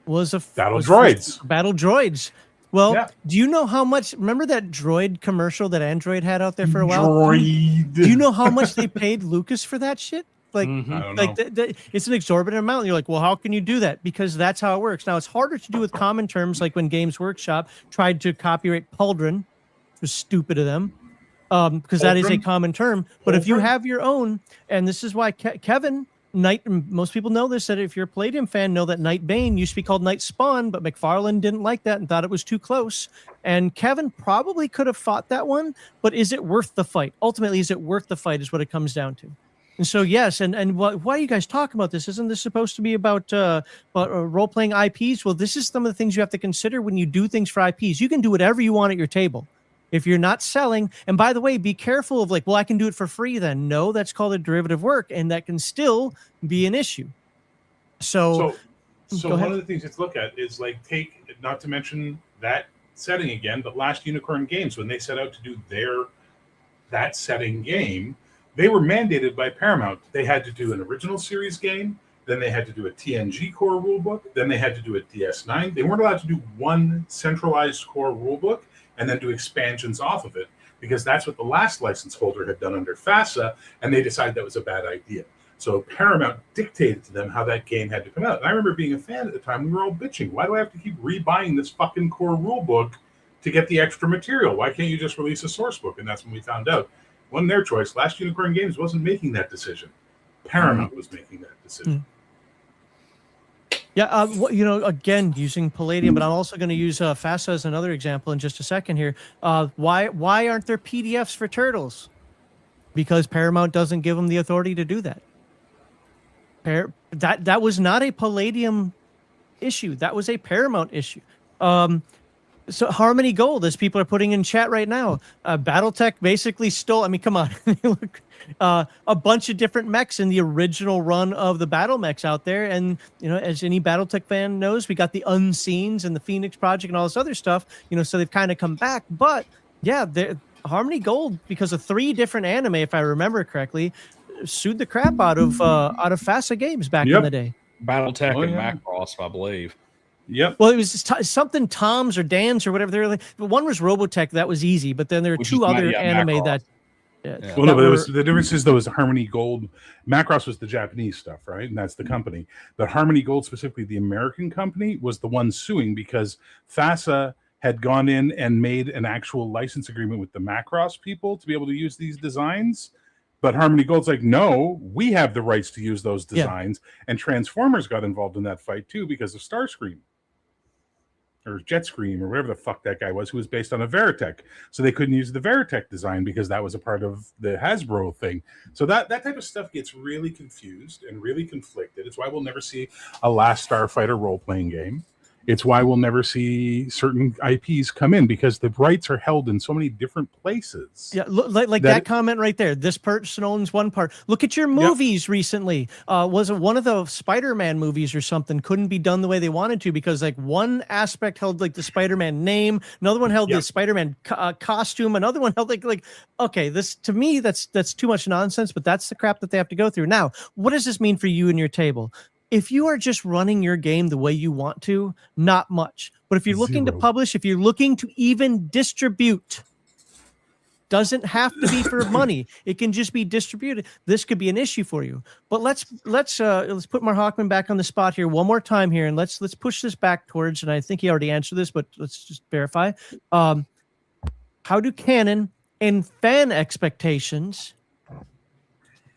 was Battle Droids. Well, do you know how much? Remember that droid commercial that Android had out there for a while? Do you know how much they paid Lucas for that shit? Like, it's an exorbitant amount. And you're like, well, how can you do that? Because that's how it works. Now, it's harder to do with common terms, like when Games Workshop tried to copyright Pauldron. It was stupid of them, because that is a common term. But if you have your own, and this is why Kevin Knight, most people know this, that if you're a Palladium fan, know that Night Bane used to be called Night Spawn, but McFarlane didn't like that and thought it was too close. And Kevin probably could have fought that one, but is it worth the fight? Ultimately, is it worth the fight is what it comes down to. And so, yes, and why are you guys talking about this? Isn't this supposed to be about role-playing IPs? Well, this is some of the things you have to consider when you do things for IPs. You can do whatever you want at your table. If you're not selling, and by the way, be careful of like, well, I can do it for free then. No, that's called a derivative work, and that can still be an issue. So So Go one ahead. of the things to look at is like not to mention that setting again, but Last Unicorn Games, when they set out to do that setting game, they were mandated by Paramount. They had to do an original series game, then they had to do a TNG core rulebook, then they had to do a DS9. They weren't allowed to do one centralized core rulebook and then do expansions off of it, because that's what the last license holder had done under FASA, and they decided that was a bad idea. So Paramount dictated to them how that game had to come out. And I remember being a fan at the time. We were all bitching. Why do I have to keep rebuying this fucking core rule book to get the extra material? Why can't you just release a source book? And that's when we found out. Wasn't their choice. Last Unicorn Games wasn't making that decision. Paramount was making that decision. Yeah, again, using Palladium, but I'm also going to use FASA as another example in just a second here. Why aren't there PDFs for Turtles? Because Paramount doesn't give them the authority to do that. That was not a Palladium issue. That was a Paramount issue. So Harmony Gold, as people are putting in chat right now, BattleTech basically stole. I mean, come on, look, a bunch of different mechs in the original run of the Battle Mechs out there, and as any BattleTech fan knows, we got the Unseens and the Phoenix Project and all this other stuff. So they've kind of come back, but yeah, Harmony Gold, because of 3 different anime, if I remember correctly, sued the crap out of FASA games back in the day. BattleTech and Macross, I believe. Yep. Well, it was something Tom's or Dan's or whatever. They're like, one was Robotech, that was easy, but then there were 2 other anime Macross. that. Well, no, but the difference is, though, is Harmony Gold. Macross was the Japanese stuff, right? And that's the company. But Harmony Gold, specifically the American company, was the one suing because FASA had gone in and made an actual license agreement with the Macross people to be able to use these designs. But Harmony Gold's like, no, we have the rights to use those designs. Yeah. And Transformers got involved in that fight, too, because of Starscream. Or Jetstream, or whatever the fuck that guy was, who was based on a Veritech. So they couldn't use the Veritech design because that was a part of the Hasbro thing. So that type of stuff gets really confused and really conflicted. It's why we'll never see a Last Starfighter role-playing game. It's why we'll never see certain IPs come in, because the rights are held in so many different places. Yeah, like that comment right there. This person owns one part. Look at your movies recently. Was it one of the Spider-Man movies or something couldn't be done the way they wanted to because like one aspect held like the Spider-Man name, another one held the Spider-Man costume, another one held like okay, this to me that's too much nonsense, but that's the crap that they have to go through. Now, what does this mean for you and your table? If you are just running your game the way you want to, not much. But if you're looking to publish, if you're looking to even distribute, doesn't have to be for money. It can just be distributed. This could be an issue for you. But let's put Mark Hockman back on the spot here one more time here, and let's push this back towards. And I think he already answered this, but let's just verify. How do canon and fan expectations?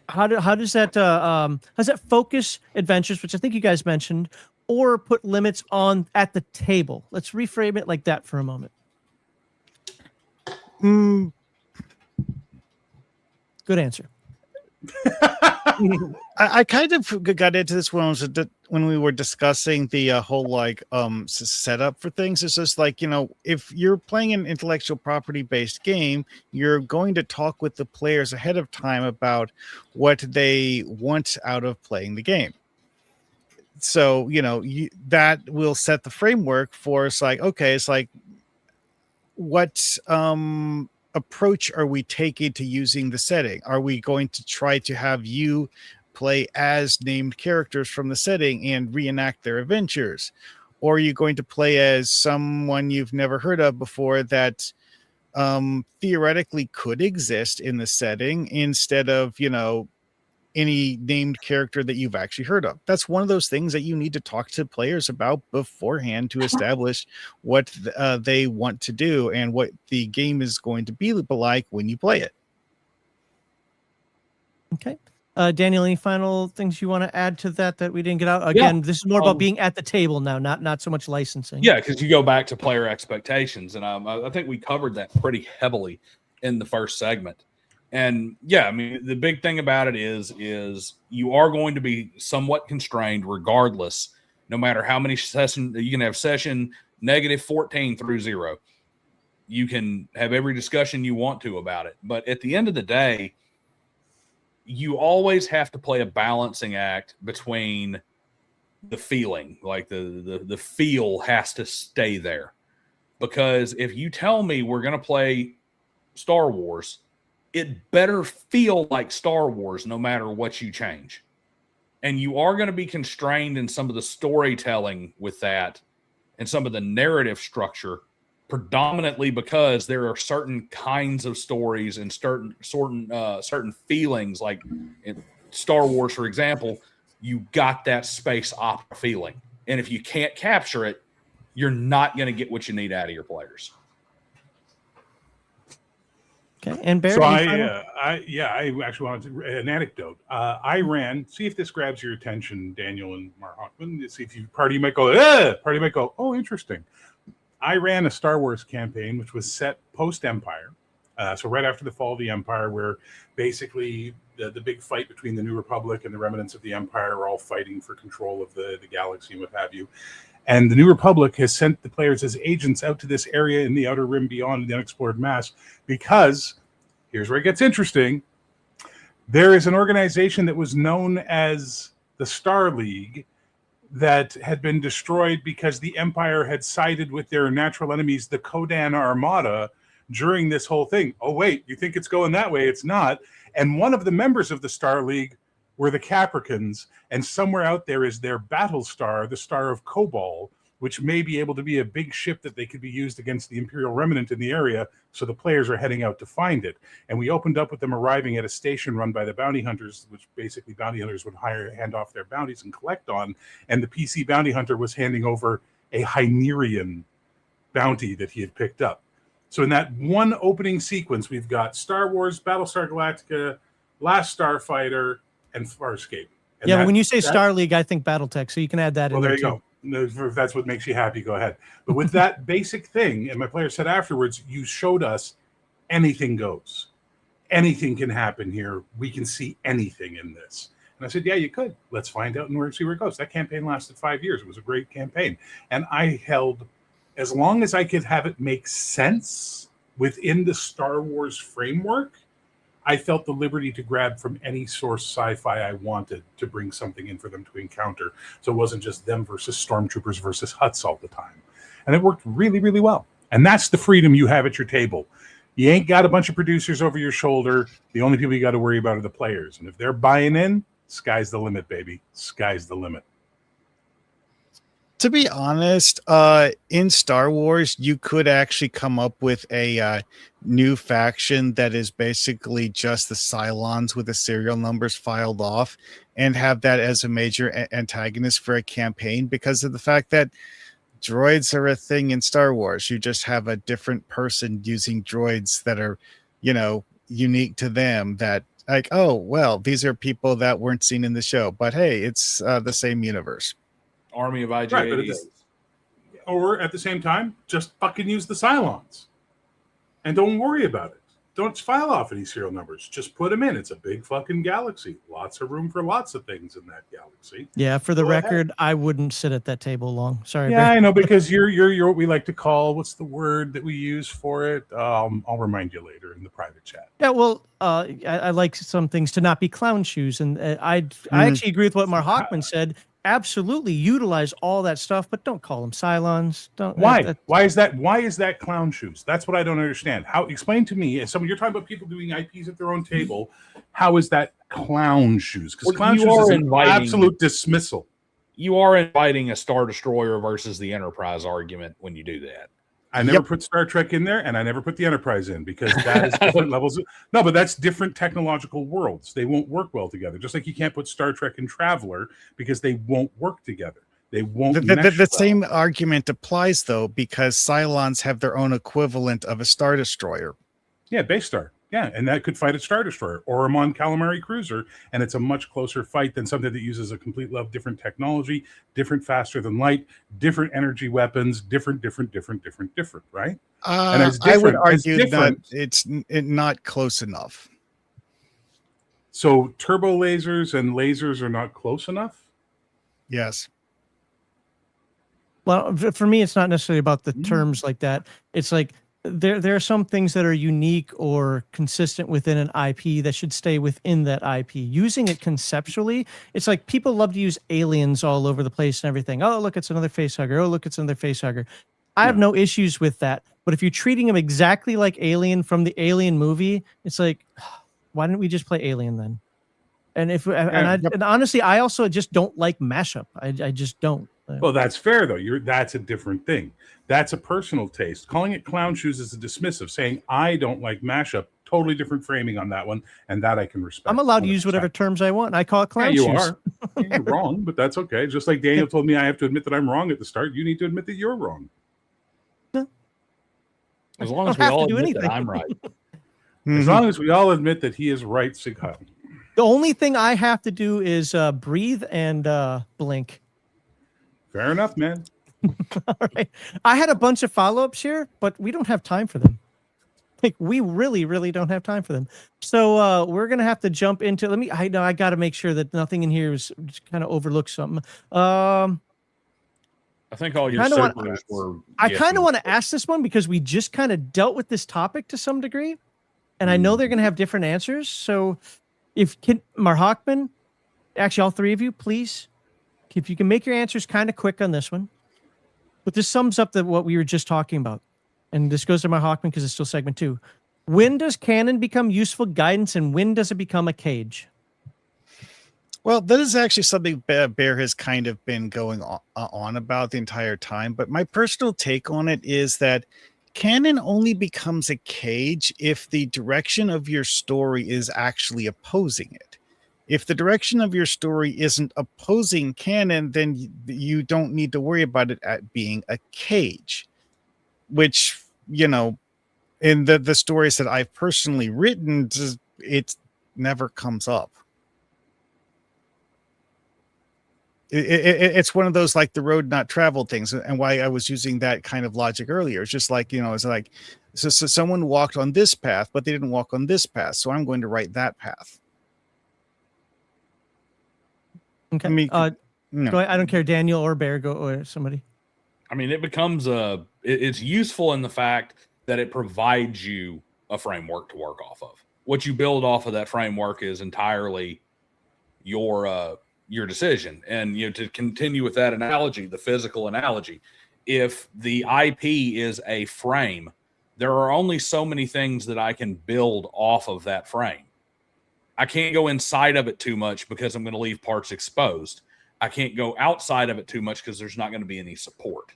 How does that focus adventures, which I think you guys mentioned, or put limits on at the table? Let's reframe it like that for a moment. Good answer. I kind of got into this when we were discussing the whole setup for things. It's just like, if you're playing an intellectual property based game, you're going to talk with the players ahead of time about what they want out of playing the game. So, that will set the framework for what approach are we taking to using the setting? Are we going to try to have you play as named characters from the setting and reenact their adventures? Or are you going to play as someone you've never heard of before that theoretically could exist in the setting instead of, any named character that you've actually heard of? That's one of those things that you need to talk to players about beforehand to establish what they want to do and what the game is going to be like when you play it. Okay. Daniel, any final things you want to add to that we didn't get out? Again, this is more about being at the table now, not so much licensing. Yeah, because you go back to player expectations, and I think we covered that pretty heavily in the first segment. And yeah, I mean, the big thing about it is you are going to be somewhat constrained regardless, no matter how many sessions. You can have session -14 through 0. You can have every discussion you want to about it. But at the end of the day, you always have to play a balancing act between the feeling, like the feel has to stay there. Because if you tell me we're going to play Star Wars, it better feel like Star Wars no matter what you change. And you are going to be constrained in some of the storytelling with that and some of the narrative structure, predominantly because there are certain kinds of stories and certain feelings. Like in Star Wars, for example, you got that space opera feeling. And if you can't capture it, you're not going to get what you need out of your players. Okay, and Barry, So I actually wanted an anecdote. I ran. See if this grabs your attention, Daniel and Mark Hockman. See if party might go. Party might go. Oh, interesting. I ran a Star Wars campaign which was set post Empire, so right after the fall of the Empire, where basically the big fight between the New Republic and the remnants of the Empire are all fighting for control of the galaxy and what have you. And the New Republic has sent the players as agents out to this area in the Outer Rim beyond the unexplored mass because, here's where it gets interesting, there is an organization that was known as the Star League that had been destroyed because the Empire had sided with their natural enemies, the Kodan Armada, during this whole thing. Oh, wait, you think it's going that way? It's not. And one of the members of the Star League were the Capricorns, and somewhere out there is their battle star, the Star of Kobol, which may be able to be a big ship that they could be used against the Imperial remnant in the area. So the players are heading out to find it. And we opened up with them arriving at a station run by the bounty hunters, which basically bounty hunters would hand off their bounties and collect on. And the PC bounty hunter was handing over a Hynerian bounty that he had picked up. So in that one opening sequence, we've got Star Wars, Battlestar Galactica, Last Starfighter, and Farscape. And yeah, but when you say Star League, I think BattleTech, so you can add that in there. Well, there you go. If that's what makes you happy, go ahead. But with that basic thing, and my player said afterwards, you showed us anything goes. Anything can happen here. We can see anything in this. And I said, yeah, you could. Let's find out and see where it goes. That campaign lasted 5 years. It was a great campaign. And I held, as long as I could have it make sense within the Star Wars framework, I felt the liberty to grab from any source sci-fi I wanted to bring something in for them to encounter. So it wasn't just them versus stormtroopers versus Hutts all the time. And it worked really, really well. And that's the freedom you have at your table. You ain't got a bunch of producers over your shoulder. The only people you got to worry about are the players. And if they're buying in, sky's the limit, baby. Sky's the limit. To be honest, in Star Wars, you could actually come up with a new faction that is basically just the Cylons with the serial numbers filed off and have that as a major antagonist for a campaign because of the fact that droids are a thing in Star Wars. You just have a different person using droids that are, unique to them that like, oh, well, these are people that weren't seen in the show, but hey, it's the same universe. Army of IG-88s. Right, or at the same time, just fucking use the Cylons. And don't worry about it. Don't file off any serial numbers. Just put them in. It's a big fucking galaxy. Lots of room for lots of things in that galaxy. Yeah, for the record, I wouldn't sit at that table long. Sorry. Yeah, Barry. I know, because you're what we like to call, what's the word that we use for it? I'll remind you later in the private chat. Yeah, well, I like some things to not be clown shoes, and I actually agree with what Mark Hockman said. Absolutely utilize all that stuff, but don't call them Cylons. Don't. Why? Why is that clown shoes? That's what I don't understand. How? Explain to me. As someone, you're talking about people doing IPs at their own table. How is that clown shoes? Because clown shoes is an absolute dismissal. You are inviting a Star Destroyer versus the Enterprise argument when you do that. I never put Star Trek in there, and I never put the Enterprise in because that is different levels. No, but that's different technological worlds. They won't work well together. Just like you can't put Star Trek and Traveler because they won't work together. They won't. The same argument applies though, because Cylons have their own equivalent of a Star Destroyer. Yeah, Base Star. Yeah, and that could fight a Star Destroyer or a Mon Calamari cruiser, and it's a much closer fight than something that uses a complete level different technology, different faster than light, different energy weapons, different, right? And I would argue that it's not close enough. So turbo lasers and lasers are not close enough? Yes. Well, for me, it's not necessarily about the terms like that. It's like there are some things that are unique or consistent within an IP that should stay within that IP. Using it conceptually, it's like people love to use aliens all over the place and everything. Oh, look, it's another facehugger. Oh, look, it's another facehugger. I have no issues with that. But if you're treating them exactly like Alien from the Alien movie, it's like, why didn't we just play Alien then? And and honestly, I also just don't like mashup. I just don't. Well, that's fair though. That's a different thing. That's a personal taste. Calling it clown shoes is a dismissive. Saying I don't like mashup, totally different framing on that one, and that I can respect. I'm allowed to use whatever terms I want. I call it clown shoes. You are. You're wrong, but that's okay. Just like Daniel told me I have to admit that I'm wrong at the start, you need to admit that you're wrong. As long as we all admit that I'm right. As long as we all admit that he is right, Sigheil. The only thing I have to do is breathe and blink. Fair enough, man. All right. I had a bunch of follow-ups here, but we don't have time for them. Like, we really, really don't have time for them. So we're going to have to jump into... I know I got to make sure that nothing in here is just kind of overlooks something. I think all your supers were... I kind of want to ask this one because we just kind of dealt with this topic to some degree. And I know they're going to have different answers. So if Marhawkman, actually all three of you, please, if you can make your answers kind of quick on this one. But this sums up what we were just talking about. And this goes to Marhawkman because it's still segment 2. When does canon become useful guidance and when does it become a cage? Well, that is actually something Bear has kind of been going on about the entire time. But my personal take on it is that canon only becomes a cage if the direction of your story is actually opposing it. If the direction of your story isn't opposing canon, then you don't need to worry about it being a cage. Which, you know, in the stories that I've personally written, it never comes up. It's one of those like the road not traveled things, and why I was using that kind of logic earlier. It's just like, you know, it's like so someone walked on this path, but they didn't walk on this path, so I'm going to write that path. Okay. I mean, no. Go ahead. I don't care, Daniel or Bear, go or somebody. I mean, it becomes it's useful in the fact that it provides you a framework to work off of. What you build off of that framework is entirely your decision. And, you know, to continue with that analogy, the physical analogy, if the IP is a frame, there are only so many things that I can build off of that frame. I can't go inside of it too much because I'm going to leave parts exposed. I can't go outside of it too much because there's not going to be any support.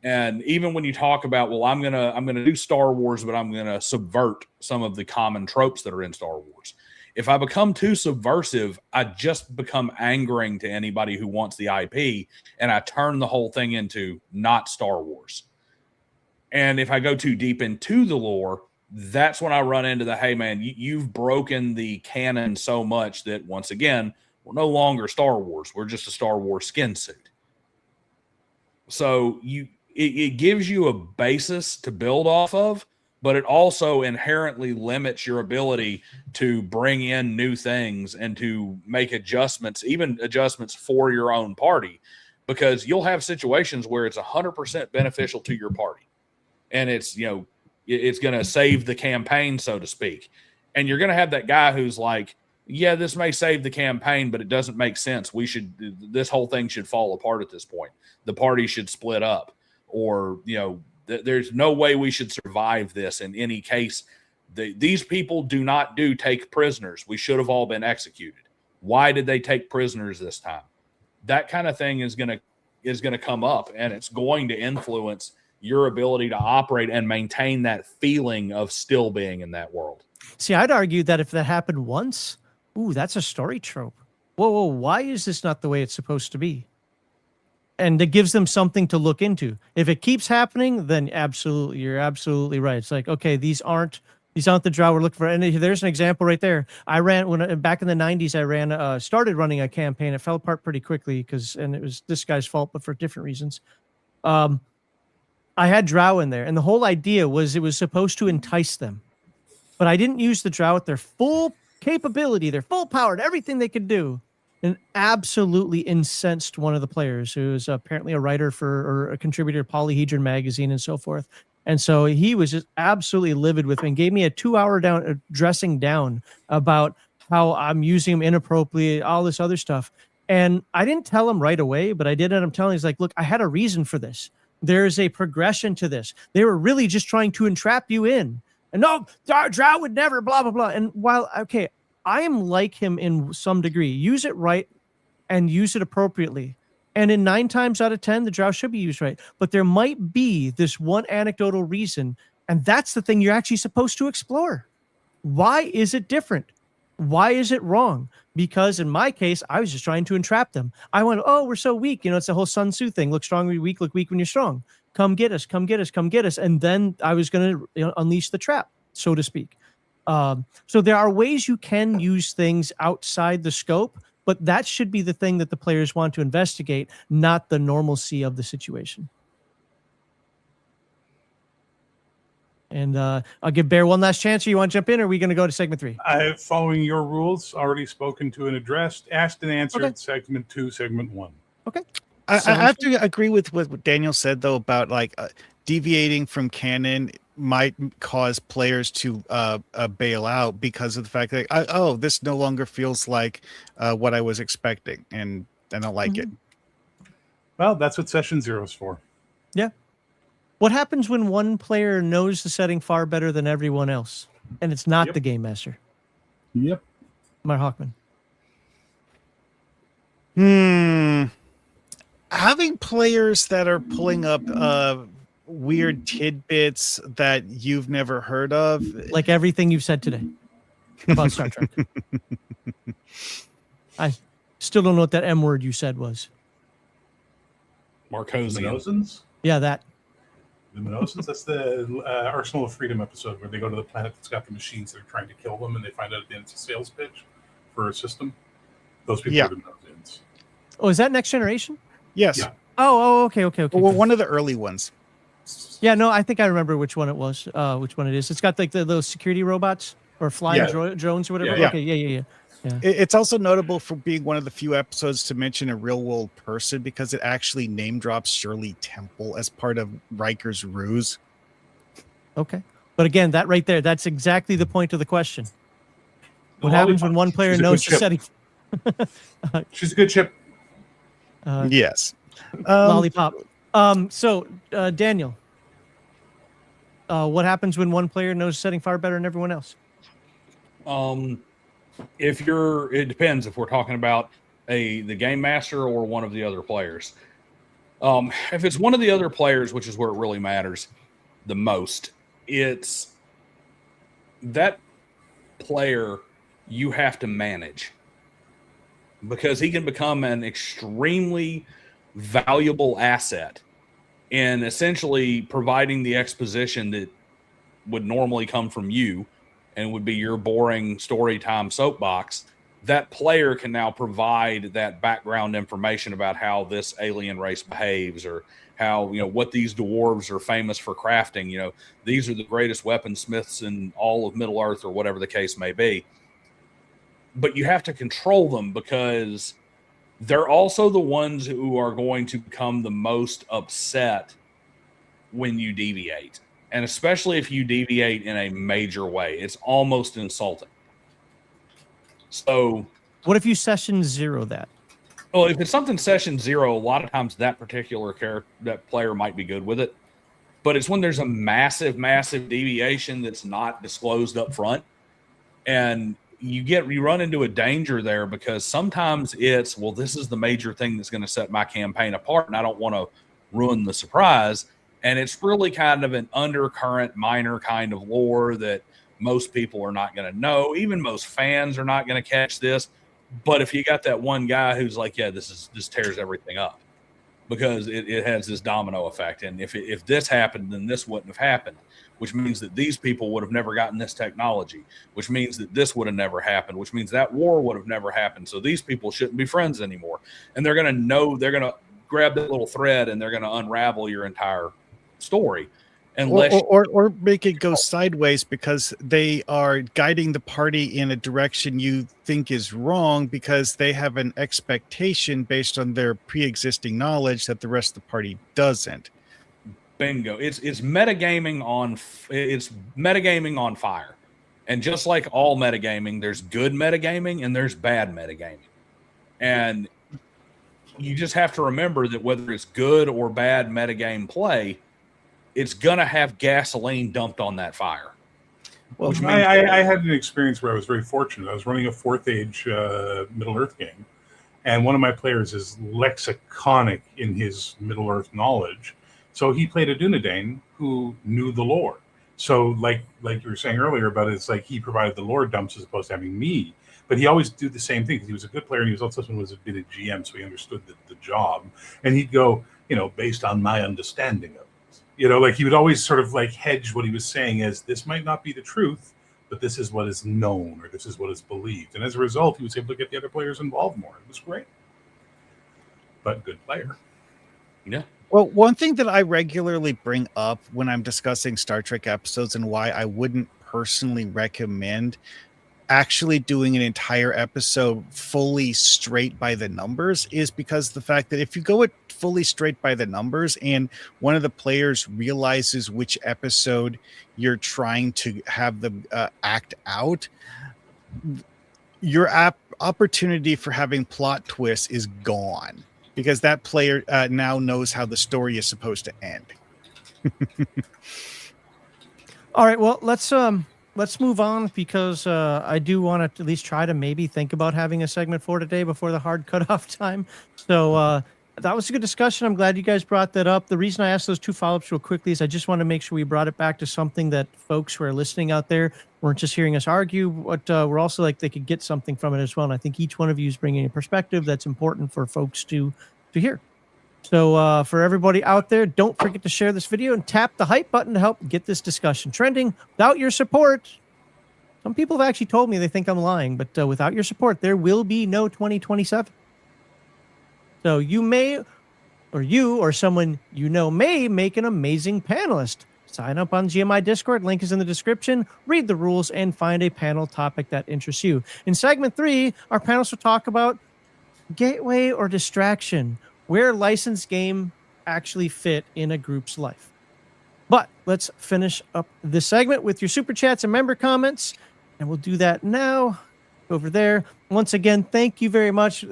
And even when you talk about, well, I'm gonna do Star Wars, but I'm gonna subvert some of the common tropes that are in Star Wars. If I become too subversive, I just become angering to anybody who wants the IP, and I turn the whole thing into not Star Wars. And if I go too deep into the lore, that's when I run into the, hey man, you've broken the canon so much that once again, we're no longer Star Wars. We're just a Star Wars skin suit. So it gives you a basis to build off of, but it also inherently limits your ability to bring in new things and to make adjustments, even adjustments for your own party, because you'll have situations where it's 100% beneficial to your party. And it's, you know, it's going to save the campaign, so to speak. And you're going to have that guy who's like, yeah, this may save the campaign, but it doesn't make sense. This whole thing should fall apart at this point. The party should split up, or, you know, there's no way we should survive this in any case. These people do not take prisoners. We should have all been executed. Why did they take prisoners this time? That kind of thing is going to come up, and it's going to influence your ability to operate and maintain that feeling of still being in that world. See, I'd argue that if that happened once, ooh, that's a story trope. Whoa, why is this not the way it's supposed to be? And it gives them something to look into. If it keeps happening, then absolutely, you're absolutely right. It's like, okay, these aren't the draw we're looking for. And there's an example right there. I ran back in the 90s. I started running a campaign. It fell apart pretty quickly and it was this guy's fault, but for different reasons. I had drow in there, and the whole idea was it was supposed to entice them. But I didn't use the drow at their full capability, their full power, and everything they could do, and absolutely incensed one of the players who was apparently a writer or a contributor to Polyhedron magazine and so forth. And so he was just absolutely livid with me and gave me a 2-hour dressing down about how I'm using him inappropriately, all this other stuff. And I didn't tell him right away, but I did end up telling him, he's like, look, I had a reason for this. There's a progression to this. They were really just trying to entrap you in. And no, Drow would never, blah, blah, blah. And while, okay, I am like him in some degree. Use it right and use it appropriately. And in 9 times out of 10, the Drow should be used right. But there might be this one anecdotal reason, and that's the thing you're actually supposed to explore. Why is it different? Why is it wrong? Because in my case, I was just trying to entrap them. I went, oh, we're so weak. You know, it's the whole Sun Tzu thing. Look strong when you're weak, look weak when you're strong. Come get us, come get us, come get us. And then I was going to unleash the trap, so to speak. So there are ways you can use things outside the scope, but that should be the thing that the players want to investigate, not the normalcy of the situation. And I'll give Bear one last chance. Or you want to jump in, or are we going to go to segment 3? Following your rules, already spoken to and addressed, asked and answered. Okay. Segment 2, segment 1. Okay. I have to agree with what Daniel said, though, about like deviating from canon might cause players to bail out because of the fact that, this no longer feels like what I was expecting, and I don't like it. Well, that's what session 0 is for. Yeah. What happens when one player knows the setting far better than everyone else, and it's not the game master? Yep. Mark Hockman. Having players that are pulling up weird tidbits that you've never heard of, like everything you've said today about Star Trek. I still don't know what that M word you said was. Marcosian. Minoans? Yeah, that. The Minoans? That's the Arsenal of Freedom episode where they go to the planet that's got the machines that are trying to kill them, and they find out at the end it's a sales pitch for a system. Those people are the Minoans. Oh, is that Next Generation? Yes. Yeah. Oh, okay. Well, one of the early ones. Yeah, no, I think I remember which one it was. Which one it is? It's got like those security robots or flying drones or whatever. Yeah. Okay, yeah. It's also notable for being one of the few episodes to mention a real world person because it actually name drops Shirley Temple as part of Riker's ruse. Okay. But again, that right there, that's exactly the point of the question. What happens when one player knows the setting? She's a good chip. Yes. Lollipop. So, Daniel, what happens when one player knows the setting far better than everyone else? It depends if we're talking about the game master or one of the other players. If it's one of the other players, which is where it really matters the most, it's that player you have to manage because he can become an extremely valuable asset in essentially providing the exposition that would normally come from you and would be your boring story time soapbox. That player can now provide that background information about how this alien race behaves or how, what these dwarves are famous for crafting. These are the greatest weaponsmiths in all of Middle Earth or whatever the case may be. But you have to control them because they're also the ones who are going to become the most upset when you deviate. And especially if you deviate in a major way, it's almost insulting. So what if you session 0 that? Well, if it's something session 0, a lot of times that particular that player might be good with it. But it's when there's a massive deviation that's not disclosed up front. And you run into a danger there because sometimes it's, this is the major thing that's going to set my campaign apart, and I don't want to ruin the surprise. And it's really kind of an undercurrent, minor kind of lore that most people are not going to know. Even most fans are not going to catch this. But if you got that one guy who's like, this tears everything up because it has this domino effect. And if this happened, then this wouldn't have happened, which means that these people would have never gotten this technology, which means that this would have never happened, which means that war would have never happened. So these people shouldn't be friends anymore. And they're going to grab that little thread and they're going to unravel your entire story. Or make it go sideways because they are guiding the party in a direction you think is wrong because they have an expectation based on their pre-existing knowledge that the rest of the party doesn't. Bingo. It's metagaming on fire. And just like all metagaming, there's good metagaming and there's bad metagaming. And you just have to remember that whether it's good or bad metagame play, it's going to have gasoline dumped on that fire. Well, which means I had an experience where I was very fortunate. I was running a 4th Age Middle-earth game, and one of my players is lexiconic in his Middle-earth knowledge. So he played a Dunedain who knew the lore. So like you were saying earlier about it, it's like he provided the lore dumps as opposed to having me. But he always do the same thing because he was a good player and he was also someone who was a bit of GM, so he understood the job. And he'd go, based on my understanding of it. Like he would always sort of like hedge what he was saying as this might not be the truth, but this is what is known or this is what is believed. And as a result, he was able to get the other players involved more. It was great. But good player. Yeah. Well, one thing that I regularly bring up when I'm discussing Star Trek episodes and why I wouldn't personally recommend actually doing an entire episode fully straight by the numbers is because the fact that if you go it fully straight by the numbers and one of the players realizes which episode you're trying to have them act out, your opportunity for having plot twists is gone. Because that player now knows how the story is supposed to end. All right, well, let's move on because I do want to at least try to maybe think about having a segment for today before the hard cutoff time. So that was a good discussion. I'm glad you guys brought that up. The reason I asked those 2 follow-ups real quickly is I just want to make sure we brought it back to something that folks who are listening out there weren't just hearing us argue, but we're also like they could get something from it as well. And I think each one of you is bringing a perspective that's important for folks to hear. So for everybody out there, don't forget to share this video and tap the hype button to help get this discussion trending. Without your support, some people have actually told me they think I'm lying, but without your support, there will be no 2027. So you may, or you or someone you know may make an amazing panelist. Sign up on GMI Discord. Link is in the description. Read the rules and find a panel topic that interests you. In segment 3, our panelists will talk about gateway or distraction, where licensed game actually fit in a group's life. But let's finish up this segment with your super chats and member comments, and we'll do that now over there. Once again, thank you very much.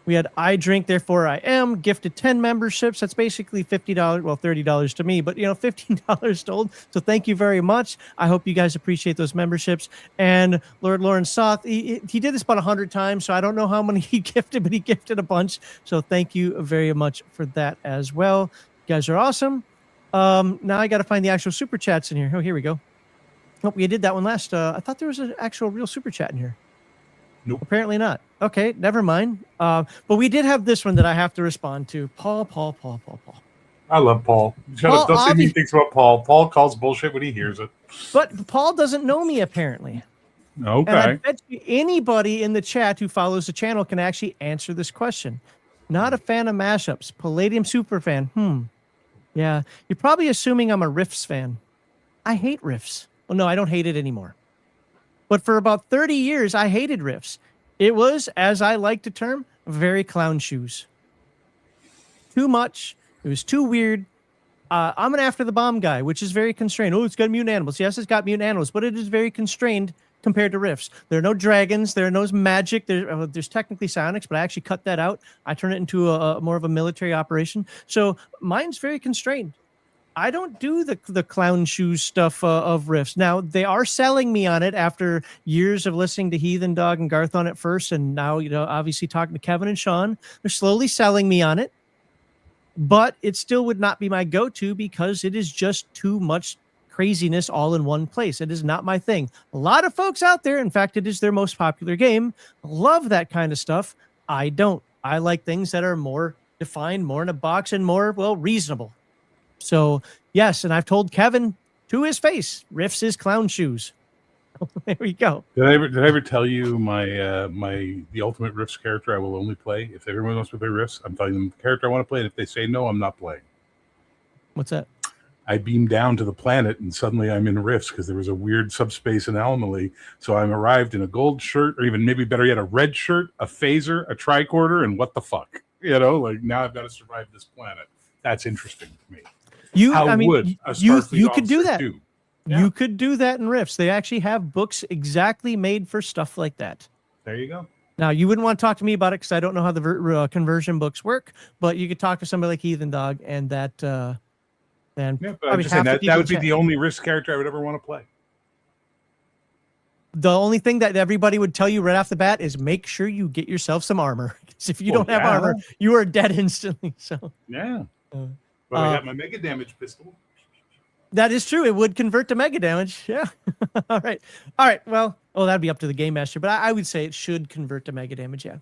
We had I Drink, Therefore I Am, gifted 10 memberships. That's basically $50, well, $30 to me, but, $15 told. So thank you very much. I hope you guys appreciate those memberships. And Lord Lawrence Soth, he did this about 100 times, so I don't know how many he gifted, but he gifted a bunch. So thank you very much for that as well. You guys are awesome. Now I got to find the actual super chats in here. Oh, here we go. Oh, we did that one last. I thought there was an actual real super chat in here. Nope. Apparently not. Okay, never mind. But we did have this one that I have to respond to. Paul. I love Paul. Shut up. Don't say mean things about Paul. Paul calls bullshit when he hears it. But Paul doesn't know me, apparently. Okay. And I bet you anybody in the chat who follows the channel can actually answer this question. Not a fan of mashups. Palladium super fan. Yeah. You're probably assuming I'm a Riffs fan. I hate Riffs. Well, no, I don't hate it anymore. But for about 30 years, I hated Riffs. It was, as I like to term, very clown shoes. Too much. It was too weird. I'm an After the Bomb guy, which is very constrained. Oh, it's got mutant animals. Yes, it's got mutant animals, but it is very constrained compared to Riffs. There are no dragons. There are no magic. There's technically psionics, but I actually cut that out. I turn it into a more of a military operation. So mine's very constrained. I don't do the clown shoes stuff of Riffs. Now, they are selling me on it after years of listening to Heathen Dog and Garth on it first, and now, obviously talking to Kevin and Sean. They're slowly selling me on it, but it still would not be my go-to because it is just too much craziness all in one place. It is not my thing. A lot of folks out there, in fact, it is their most popular game, love that kind of stuff. I don't. I like things that are more defined, more in a box, and more, reasonable. So, yes, and I've told Kevin to his face, Riffs is clown shoes. There we go. Did I ever tell you the ultimate Riffs character I will only play? If everyone wants to play Riffs, I'm telling them the character I want to play, and if they say no, I'm not playing. What's that? I beam down to the planet, and suddenly I'm in Riffs because there was a weird subspace anomaly. So I'm arrived in a gold shirt, or even maybe better yet, a red shirt, a phaser, a tricorder, and what the fuck? Now I've got to survive this planet. That's interesting to me. You, How I mean, would a you Starfleet could do officer that. do? Yeah. You could do that in Rifts. They actually have books exactly made for stuff like that. There you go. Now, you wouldn't want to talk to me about it because I don't know how the conversion books work, but you could talk to somebody like Heathen Dog, and that, and Yeah, but I'm probably just saying half the that people would be chat. the only risk character I would ever want to play. The only thing that everybody would tell you right off the bat is make sure you get yourself some armor. Because if you Well, don't have yeah. armor, you are dead instantly. So Yeah. Uh, But I got my mega damage pistol. that is true. It would convert to mega damage. Yeah. All right. All right. Well, that'd be up to the game master, but I would say it should convert to mega damage. Yeah.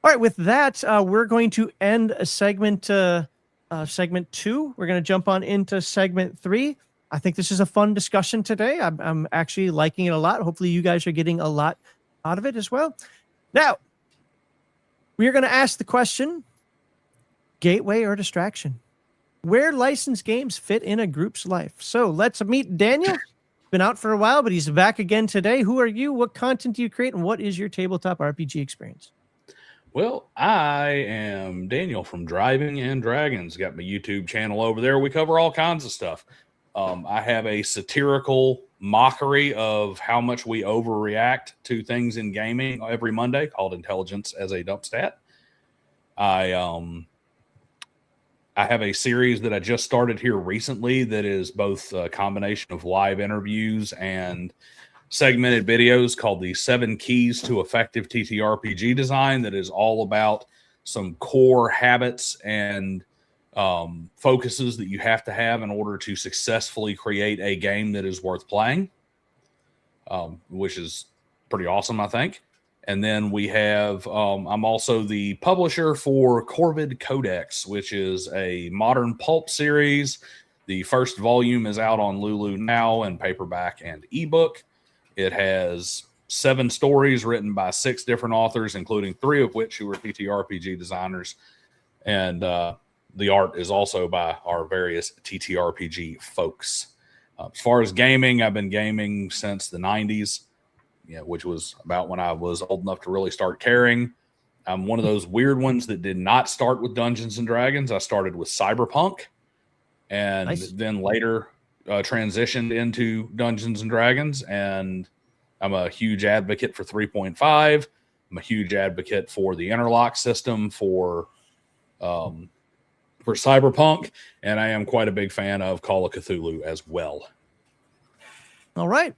All right. With that, we're going to end a segment 2. We're going to jump on into segment 3. I think this is a fun discussion today. I'm actually liking it a lot. Hopefully you guys are getting a lot out of it as well. Now, we are going to ask the question, gateway or distraction? Where licensed games fit in a group's life. So let's meet Daniel. Been out for a while, but he's back again today. Who are you? What content do you create? And what is your tabletop RPG experience? Well, I am Daniel from Driving and Dragons. Got my YouTube channel over there. We cover all kinds of stuff. I have a satirical mockery of how much we overreact to things in gaming every Monday called Intelligence as a Dump Stat. I have a series that I just started here recently that is both a combination of live interviews and segmented videos called the 7 Keys to Effective TTRPG Design, that is all about some core habits and focuses that you have to have in order to successfully create a game that is worth playing, which is pretty awesome, I think. And then we have, I'm also the publisher for Corvid Codex, which is a modern pulp series. The first volume is out on Lulu now in paperback and ebook. It has 7 stories written by 6 different authors, including 3 of which who were TTRPG designers. And the art is also by our various TTRPG folks. As far as gaming, I've been gaming since the 90s. Which was about when I was old enough to really start caring. I'm one of those weird ones that did not start with Dungeons and Dragons. I started with Cyberpunk, and then later transitioned into Dungeons and Dragons. And I'm a huge advocate for 3.5. I'm a huge advocate for the interlock system for Cyberpunk, and I am quite a big fan of Call of Cthulhu as well. All right.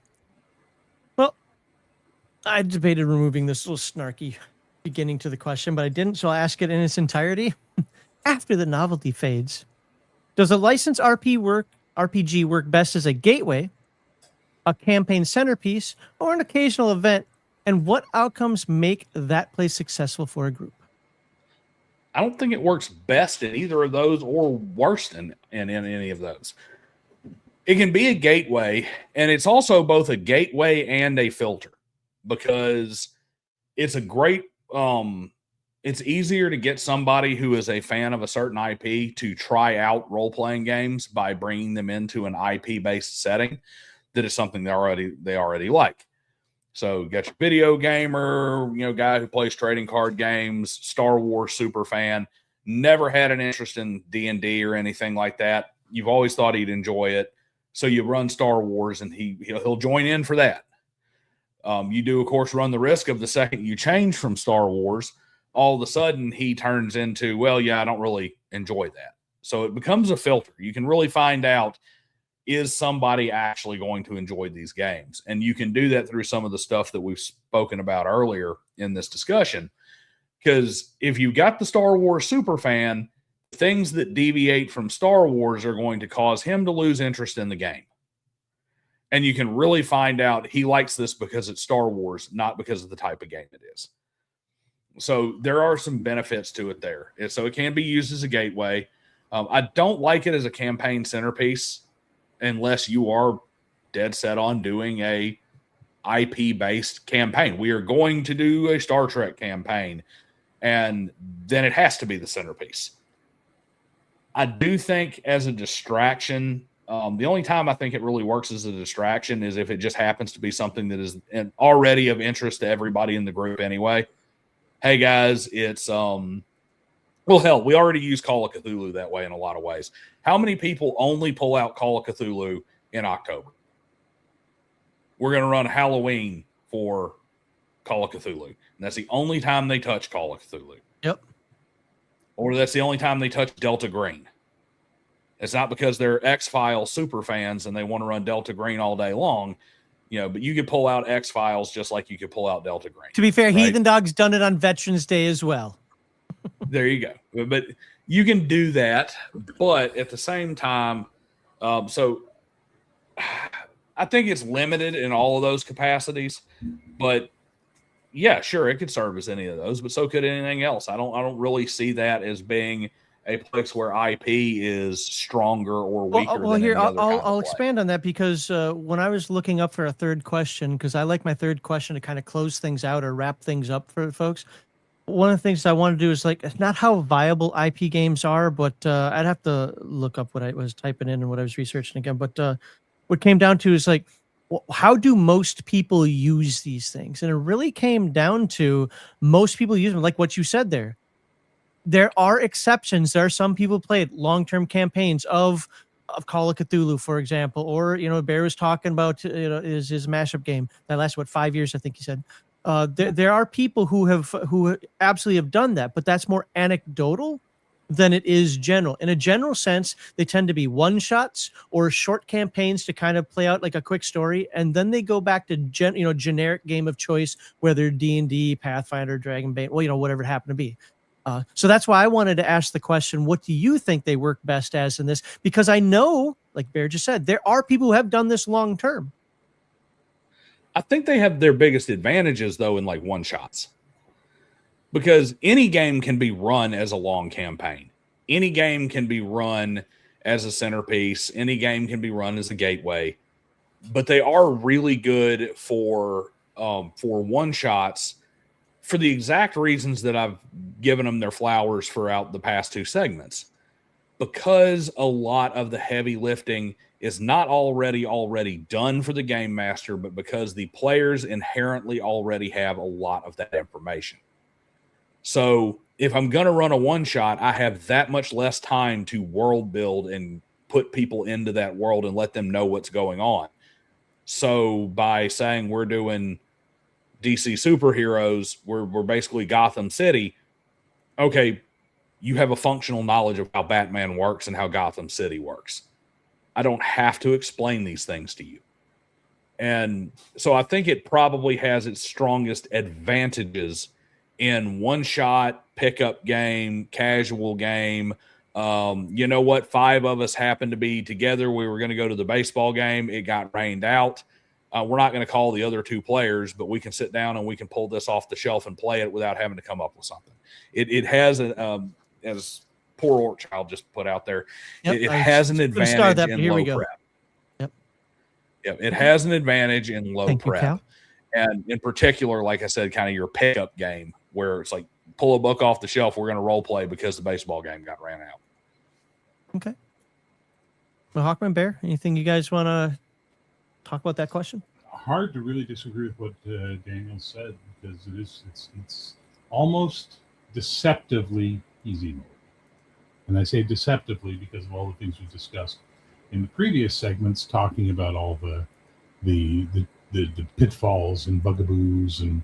I debated removing this little snarky beginning to the question, but I didn't, so I'll ask it in its entirety. After the novelty fades, does a licensed RPG work best as a gateway, a campaign centerpiece, or an occasional event? And what outcomes make that play successful for a group? I don't think it works best in either of those or worse in any of those. It can be a gateway, and it's also both a gateway and a filter. Because it's a great, it's easier to get somebody who is a fan of a certain IP to try out role-playing games by bringing them into an IP-based setting that is something they already like. So you got your video gamer, guy who plays trading card games, Star Wars super fan, never had an interest in D&D or anything like that. You've always thought he'd enjoy it. So you run Star Wars and he'll join in for that. You do, of course, run the risk of the second you change from Star Wars, all of a sudden he turns into, well, yeah, I don't really enjoy that. So it becomes a filter. You can really find out, is somebody actually going to enjoy these games? And you can do that through some of the stuff that we've spoken about earlier in this discussion. Because if you got the Star Wars super fan, things that deviate from Star Wars are going to cause him to lose interest in the game. And you can really find out he likes this because it's Star Wars, not because of the type of game it is. So there are some benefits to it there. So it can be used as a gateway. I don't like it as a campaign centerpiece unless you are dead set on doing a IP-based campaign. We are going to do a Star Trek campaign, and then it has to be the centerpiece. I do think as a distraction, the only time I think it really works as a distraction is if it just happens to be something that is already of interest to everybody in the group anyway. Hey guys, it's Well, hell, we already use Call of Cthulhu that way in a lot of ways. How many people only pull out Call of Cthulhu in October? We're going to run Halloween for Call of Cthulhu. And that's the only time they touch Call of Cthulhu. Yep. Or that's the only time they touch Delta Green. It's not because they're X-Files super fans and they want to run Delta Green all day long, but you could pull out X-Files just like you could pull out Delta Green. To be fair, right? Heathen Dog's done it on Veterans Day as well. There you go. But you can do that. But at the same time, so I think it's limited in all of those capacities. But yeah, sure, it could serve as any of those, but so could anything else. I don't really see that as being a place where IP is stronger or weaker. Well, than here any other kind of I'll play. expand on that because when I was looking up for a third question, because I like my third question to kind of close things out or wrap things up for folks. One of the things I want to do is not how viable IP games are, but I'd have to look up what I was typing in and what I was researching again. But what came down to is how do most people use these things? And it really came down to most people use them, like what you said there. There are exceptions. There are some people played long-term campaigns of Call of Cthulhu, for example, or Bear was talking about his mashup game that lasted 5 years, I think he said. There are people who absolutely have done that, but that's more anecdotal than it is general. In a general sense, they tend to be one-shots or short campaigns to kind of play out like a quick story, and then they go back to generic game of choice, whether D&D, Pathfinder, Dragonbait, whatever it happened to be. So that's why I wanted to ask the question, what do you think they work best as in this? Because I know, like Bear just said, there are people who have done this long term. I think they have their biggest advantages, though, in one-shots. Because any game can be run as a long campaign. Any game can be run as a centerpiece. Any game can be run as a gateway. But they are really good for one-shots for the exact reasons that I've given them their flowers throughout the past two segments. Because a lot of the heavy lifting is not already done for the game master, but because the players inherently already have a lot of that information. So if I'm going to run a one-shot, I have that much less time to world build and put people into that world and let them know what's going on. So by saying we're doing DC superheroes, we're basically Gotham City. Okay, you have a functional knowledge of how Batman works and how Gotham City works. I don't have to explain these things to you. And so I think it probably has its strongest advantages in one-shot, pickup game, casual game. You know what? 5 of us happened to be together. We were going to go to the baseball game. It got rained out. We're not going to call the other 2 players, but we can sit down and we can pull this off the shelf and play it without having to come up with something. It has, as poor Orkchild just put out there, it has an advantage in low prep. Yep, it has an advantage in low prep. And in particular, like I said, kind of your pickup game where it's like pull a book off the shelf. We're going to role play because the baseball game got ran out. Okay. Well, Hawkman, Bear, anything you guys want to talk about that question? Hard to really disagree with what Daniel said because it's almost deceptively easy mode. And I say deceptively because of all the things we discussed in the previous segments, talking about all the pitfalls and bugaboos and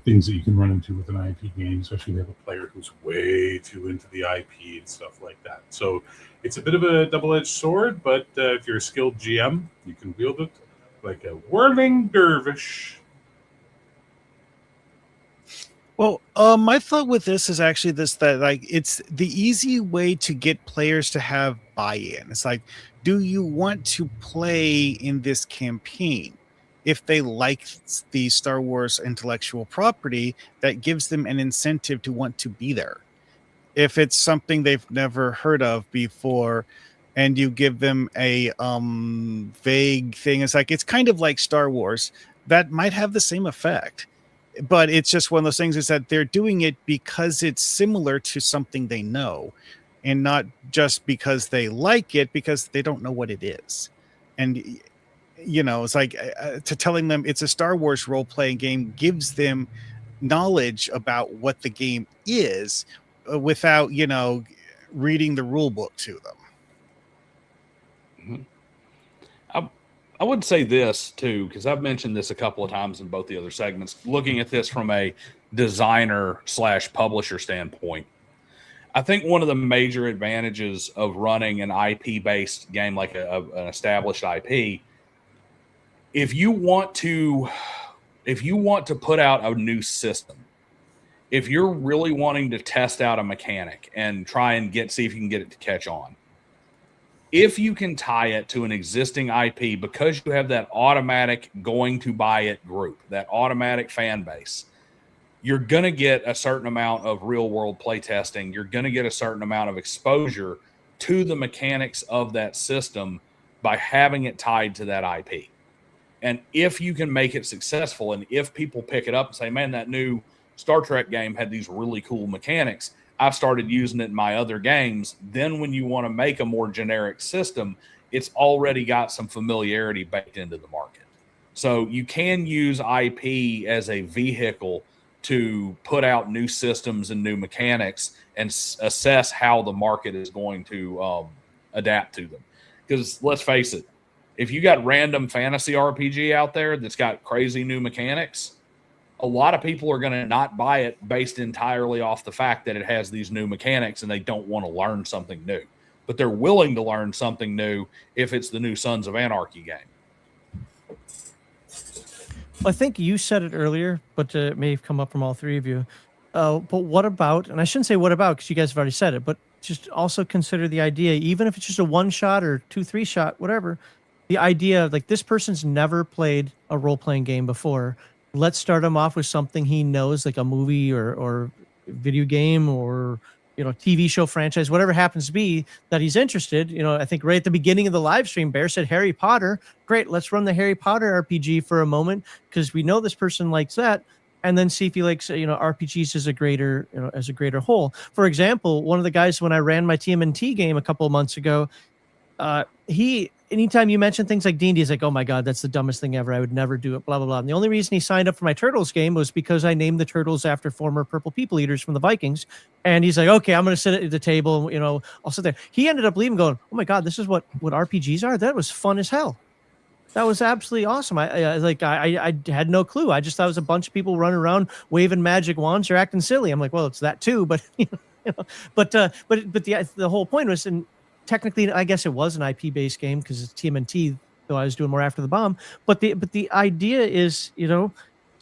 things that you can run into with an IP game, especially if you have a player who's way too into the IP and stuff like that. So it's a bit of a double-edged sword, but if you're a skilled GM, you can wield it like a whirling dervish. Well, my thought with this is actually that it's the easy way to get players to have buy-in. It's like, do you want to play in this campaign? If they like the Star Wars intellectual property, that gives them an incentive to want to be there. If it's something they've never heard of before, and you give them a vague thing, it's kind of like Star Wars, that might have the same effect. But it's just one of those things is that they're doing it because it's similar to something they know, and not just because they like it, because they don't know what it is. And it's like to telling them it's a Star Wars role-playing game gives them knowledge about what the game is, without, reading the rule book to them. I would say this too, because I've mentioned this a couple of times in both the other segments, looking at this from a designer / publisher standpoint. I think one of the major advantages of running an IP based game, like an established IP, if you want to put out a new system, if you're really wanting to test out a mechanic and try and see if you can get it to catch on, if you can tie it to an existing IP, because you have that automatic going to buy it group, that automatic fan base, you're going to get a certain amount of real world play testing. You're going to get a certain amount of exposure to the mechanics of that system by having it tied to that IP. And if you can make it successful, and if people pick it up and say, man, that new Star Trek game had these really cool mechanics, I've started using it in my other games. Then when you want to make a more generic system, it's already got some familiarity baked into the market. So you can use IP as a vehicle to put out new systems and new mechanics and assess how the market is going to adapt to them. Because let's face it, if you got random fantasy RPG out there that's got crazy new mechanics, a lot of people are going to not buy it based entirely off the fact that it has these new mechanics and they don't want to learn something new. But they're willing to learn something new if it's the new Sons of Anarchy game. I think you said it earlier, but it may have come up from all three of you. But what about, and I shouldn't say what about because you guys have already said it, but just also consider the idea, even if it's just a 1-shot or 2-3 shot, whatever, the idea of like this person's never played a role-playing game before. Let's start him off with something he knows, like a movie or video game or TV show franchise, whatever it happens to be that he's interested. I think right at the beginning of the live stream, Bear said Harry Potter. Great, let's run the Harry Potter RPG for a moment because we know this person likes that, and then see if he likes RPGs as a greater whole. For example, one of the guys when I ran my TMNT game a couple of months ago, anytime you mention things like D&D, he's like, oh my God, that's the dumbest thing ever. I would never do it, blah, blah, blah. And the only reason he signed up for my Turtles game was because I named the Turtles after former Purple People Eaters from the Vikings. And he's like, okay, I'm going to sit at the table and, I'll sit there. He ended up leaving going, oh my God, this is what RPGs are? That was fun as hell. That was absolutely awesome. I had no clue. I just thought it was a bunch of people running around waving magic wands or acting silly. I'm like, well, it's that too, but but the whole point was, and technically, I guess it was an IP-based game because it's TMNT, though I was doing more After the Bomb. But the idea is,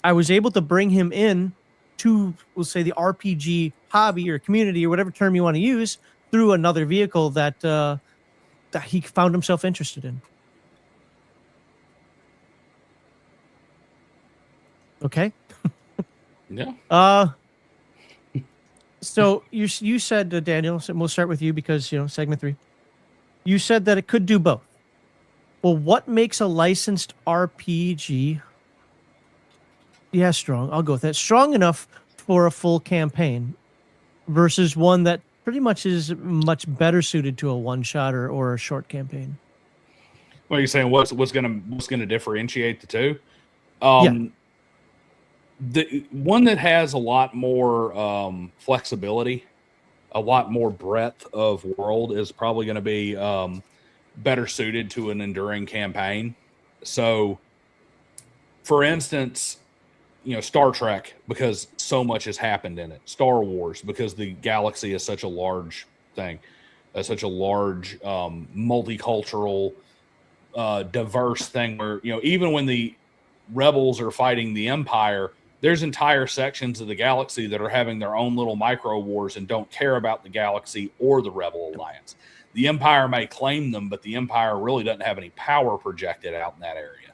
I was able to bring him in to, we'll say, the RPG hobby or community or whatever term you want to use through another vehicle that he found himself interested in. Okay. Yeah. So you said, Daniel, and we'll start with you because, segment 3. You said that it could do both. Well, what makes a licensed RPG? Yeah, strong. I'll go with that. Strong enough for a full campaign versus one that pretty much is much better suited to a 1-shot or a short campaign. What are you saying? What's gonna differentiate the two? The one that has a lot more flexibility, a lot more breadth of world is probably going to be better suited to an enduring campaign. So, for instance, Star Trek, because so much has happened in it. Star Wars, because the galaxy is such a large thing, such a large multicultural, diverse thing where, even when the rebels are fighting the Empire, there's entire sections of the galaxy that are having their own little micro wars and don't care about the galaxy or the Rebel Alliance. The Empire may claim them, but the Empire really doesn't have any power projected out in that area.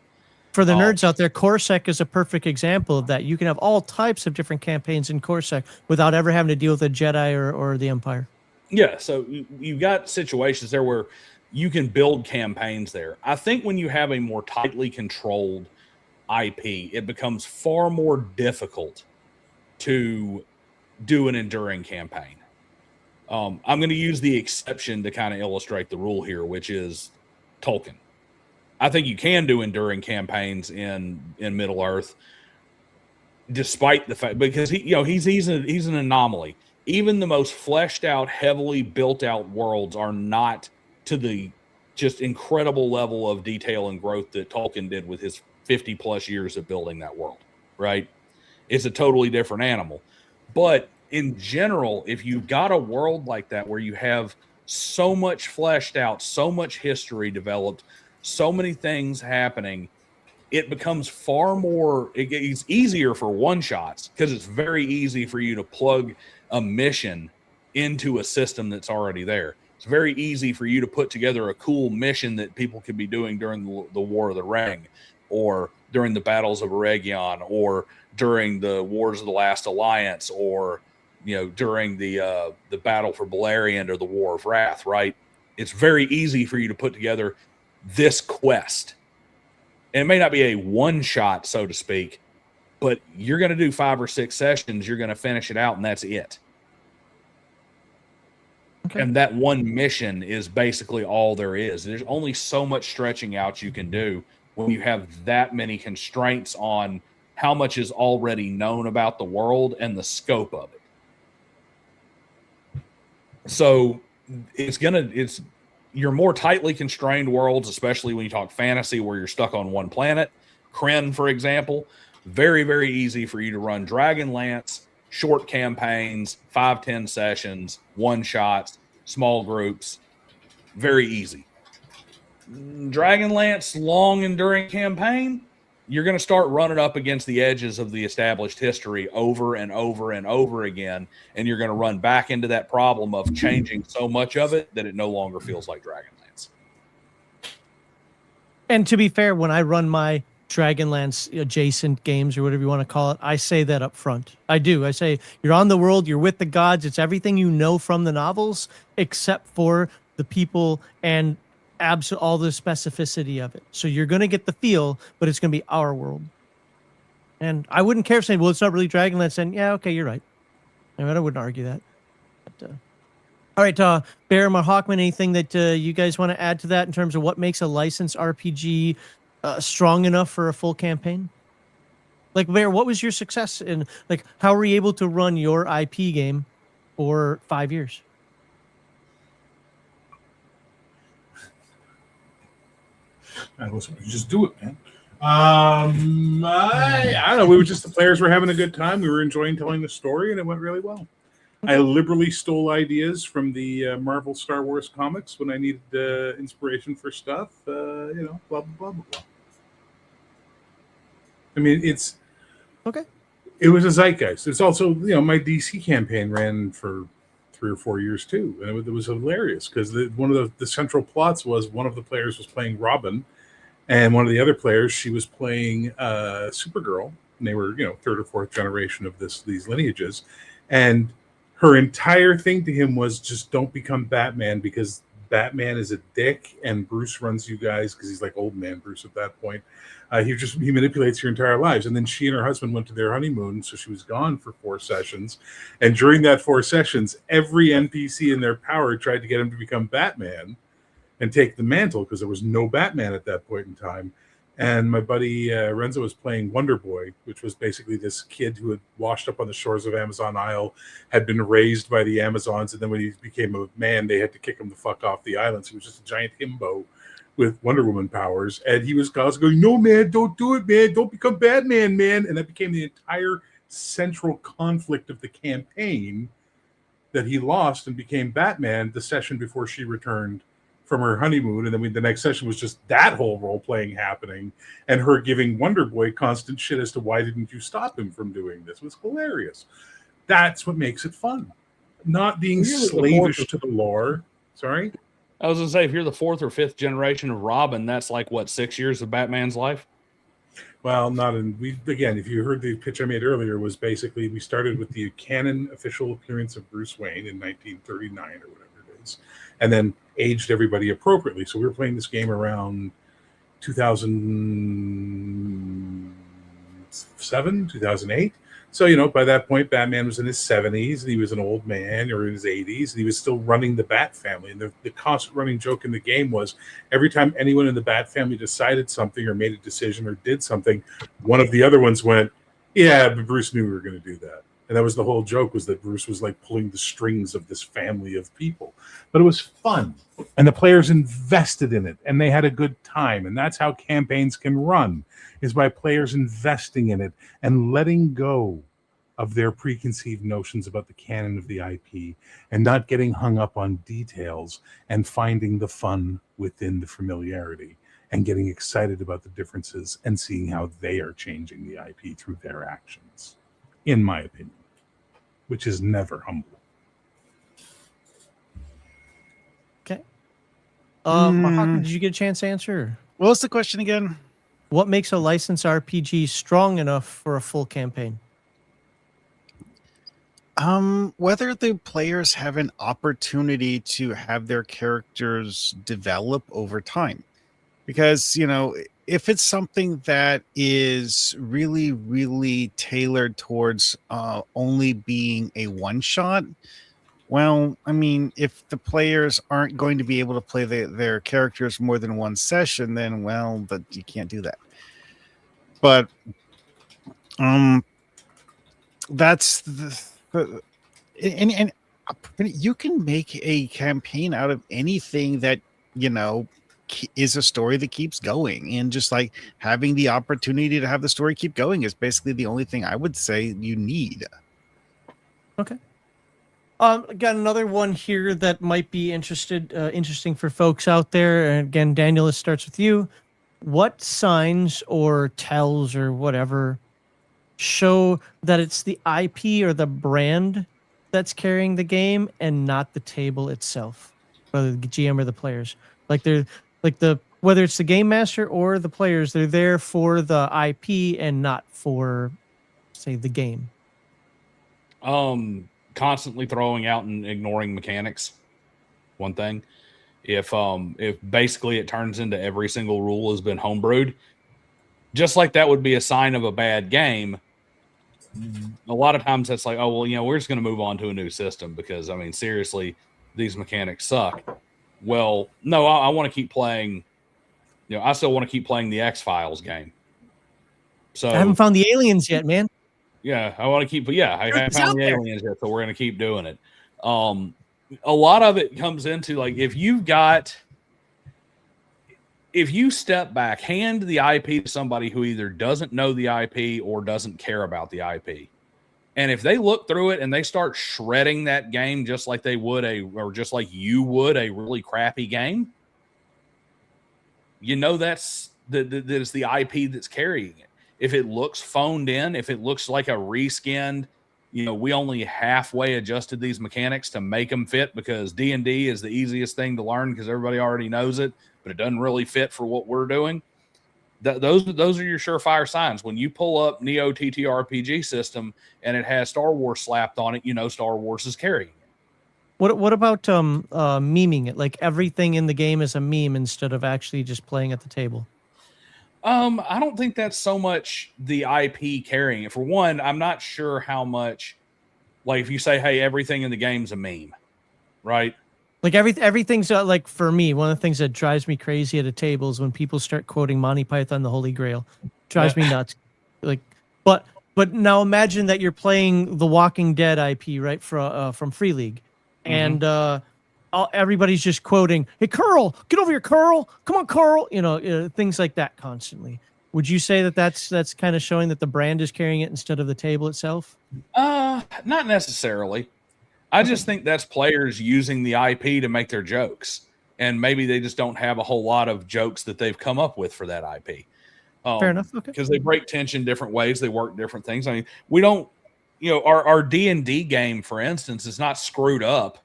For the nerds out there, Coruscant is a perfect example of that. You can have all types of different campaigns in Coruscant without ever having to deal with a Jedi or the Empire. Yeah, so you've got situations there where you can build campaigns there. I think when you have a more tightly controlled IP, it becomes far more difficult to do an enduring campaign. I'm going to use the exception to kind of illustrate the rule here, which is Tolkien. I think you can do enduring campaigns in Middle Earth, despite the fact because he's an anomaly. even the most fleshed out, heavily built out worlds are not to the just incredible level of detail and growth that Tolkien did with his 50 plus years of building that world, right? It's a totally different animal. But in general, if you've got a world like that where you have so much fleshed out, so much history developed, so many things happening, it becomes far more, it's easier for one shots because it's very easy for you to plug a mission into a system that's already there. It's very easy for you to put together a cool mission that people could be doing during the War of the Ring, or during the battles of Eregion, or during the Wars of the Last Alliance, or during the battle for Beleriand or the War of Wrath, right? It's very easy for you to put together this quest. And it may not be a one shot, so to speak, but you're going to do 5 or 6 sessions. You're going to finish it out, and that's it. Okay. And that one mission is basically all there is. There's only so much stretching out you can do when you have that many constraints on how much is already known about the world and the scope of it. So it's your more tightly constrained worlds, especially when you talk fantasy where you're stuck on one planet. Kryn, for example, very, very easy for you to run Dragonlance, short campaigns, 5-10 sessions, one shots, small groups, very easy. Dragonlance, long enduring campaign, you're going to start running up against the edges of the established history over and over and over again, and you're going to run back into that problem of changing so much of it that it no longer feels like Dragonlance. And to be fair, when I run my Dragonlance adjacent games or whatever you want to call it, I say that up front. I do. I say, you're on the world, you're with the gods, it's everything you know from the novels, except for the people and all the specificity of it. So you're going to get the feel, but it's going to be our world. And I wouldn't care if saying, well, it's not really Dragonlance, and yeah, okay, you're right. I mean, I wouldn't argue that. But, all right, Bear, Hawkman, anything that you guys want to add to that in terms of what makes a licensed RPG strong enough for a full campaign? Like, Bear, what was your success in, like, how were you able to run your IP game for 5 years? I was just do it, man. I don't know. We were just, the players were having a good time. We were enjoying telling the story, and it went really well. I liberally stole ideas from the Marvel Star Wars comics when I needed inspiration for stuff. Blah, blah, blah, blah, blah. I mean, it's okay. It was a zeitgeist. It's also, my DC campaign ran for 3 or 4 years too, and it was hilarious because one of the central plots was one of the players was playing Robin, and one of the other players, she was playing Supergirl, and they were 3rd or 4th generation of these lineages, and her entire thing to him was just don't become Batman because Batman is a dick, and Bruce runs you guys because he's like old man Bruce at that point. He manipulates your entire lives. And then she and her husband went to their honeymoon, so she was gone for 4 sessions. And during that 4 sessions, every NPC in their power tried to get him to become Batman and take the mantle because there was no Batman at that point in time. And my buddy Renzo was playing Wonder Boy, which was basically this kid who had washed up on the shores of Amazon Isle, had been raised by the Amazons, and then when he became a man, they had to kick him the fuck off the island. So he was just a giant himbo with Wonder Woman powers. And he was constantly going, no, man, don't do it, man. Don't become Batman, man. And that became the entire central conflict of the campaign, that he lost and became Batman the session before she returned from her honeymoon. And then the next session was just that whole role playing happening and her giving Wonder Boy constant shit as to why didn't you stop him from doing this. It was hilarious. That's what makes it fun. Not being slavish to the lore. Sorry? I was going to say, if you're the 4th or 5th generation of Robin, that's like, what, 6 years of Batman's life? Well, not in... Again, if you heard the pitch I made earlier, was basically we started with the canon official appearance of Bruce Wayne in 1939 or whatever it is, and then aged everybody appropriately. So we were playing this game around 2007, 2008. So, by that point, Batman was in his 70s, and he was an old man, or in his 80s, and he was still running the Bat family. And the constant running joke in the game was every time anyone in the Bat family decided something or made a decision or did something, one of the other ones went, yeah, but Bruce knew we were going to do that. And that was the whole joke, was that Bruce was like pulling the strings of this family of people. But it was fun. And the players invested in it. And they had a good time. And that's how campaigns can run, is by players investing in it and letting go of their preconceived notions about the canon of the IP and not getting hung up on details and finding the fun within the familiarity and getting excited about the differences and seeing how they are changing the IP through their actions, in my opinion, which is never humble. Okay. Mahaka, did you get a chance to answer? What was the question again? What makes a licensed RPG strong enough for a full campaign? Whether the players have an opportunity to have their characters develop over time. Because, you know, if it's something that is really, really tailored towards only being a one-shot, well, I mean, if the players aren't going to be able to play their characters more than one session, then, well, you can't do that. But that's and you can make a campaign out of anything that, you know, is a story that keeps going, and just like having the opportunity to have the story keep going is basically the only thing I would say you need. Okay. Got another one here that might be interesting for folks out there. And again, Daniel, this starts with you. What signs or tells or whatever show that it's the IP or the brand that's carrying the game and not the table itself, whether the GM or the players? Like whether it's the game master or the players, they're there for the IP and not for, say, the game. Constantly throwing out and ignoring mechanics. One thing. If basically it turns into every single rule has been homebrewed, just like that would be a sign of a bad game. A lot of times that's like, oh, well, you know, we're just going to move on to a new system because, I mean, seriously, these mechanics suck. Well, no, I want to keep playing. You know, I still want to keep playing the X-Files game. So I haven't found the aliens yet, man. Yeah, I want to keep. Yeah, I haven't found the aliens yet, so we're going to keep doing it. A lot of it comes into like if you step back, hand the IP to somebody who either doesn't know the IP or doesn't care about the IP. And if they look through it and they start shredding that game just like they would just like you would a really crappy game, you know that's it's the IP that's carrying it. If it looks phoned in, if it looks like a reskinned, you know, we only halfway adjusted these mechanics to make them fit because D&D is the easiest thing to learn because everybody already knows it, but it doesn't really fit for what we're doing. Those are your surefire signs. When you pull up Neo TTRPG system and it has Star Wars slapped on it, you know Star Wars is carrying it. What about meming it? Like everything in the game is a meme instead of actually just playing at the table. I don't think that's so much the IP carrying it. For one, I'm not sure how much. Like if you say, "Hey, everything in the game's a meme," right? Like everything's like for me, one of the things that drives me crazy at a table is when people start quoting Monty Python, the Holy Grail. Drives me nuts. Like, but now imagine that you're playing the Walking Dead IP, right, from Free League, and everybody's just quoting, "Hey, Carl, get over here, Carl! Come on, Carl!" You know, things like that constantly. Would you say that that's kind of showing that the brand is carrying it instead of the table itself? Not necessarily. I just think that's players using the IP to make their jokes, and maybe they just don't have a whole lot of jokes that they've come up with for that IP. Fair enough. Okay. Because they break tension different ways, they work different things. I mean, we don't, you know, our D&D game, for instance, is not screwed up.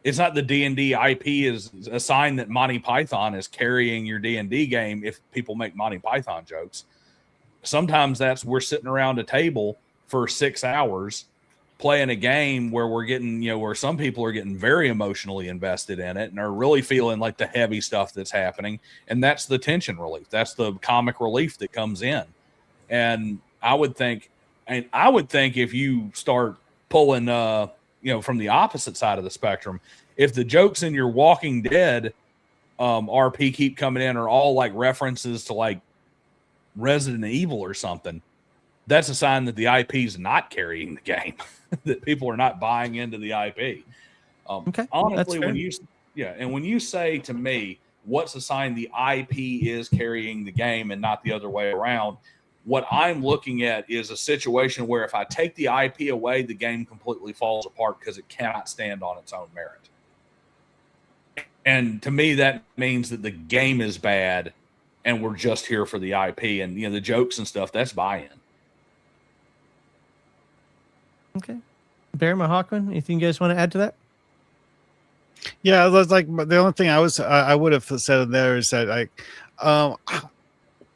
It's not the D&D IP is a sign that Monty Python is carrying your D&D game if people make Monty Python jokes. Sometimes we're sitting around a table for 6 hours playing a game where we're getting, you know, where some people are getting very emotionally invested in it and are really feeling like the heavy stuff that's happening. And that's the tension relief. That's the comic relief that comes in. And I would think if you start pulling, you know, from the opposite side of the spectrum, if the jokes in your Walking Dead RP keep coming in are all like references to like Resident Evil or something, that's a sign that the IP is not carrying the game, that people are not buying into the IP. Okay, honestly, when you say to me, what's a sign the IP is carrying the game and not the other way around? What I'm looking at is a situation where if I take the IP away, the game completely falls apart because it cannot stand on its own merit. And to me, that means that the game is bad and we're just here for the IP, and the jokes and stuff, that's buy-in. Okay. Bear, Hawkman, anything you guys want to add to that? Yeah, it was like the only thing I would have said there is that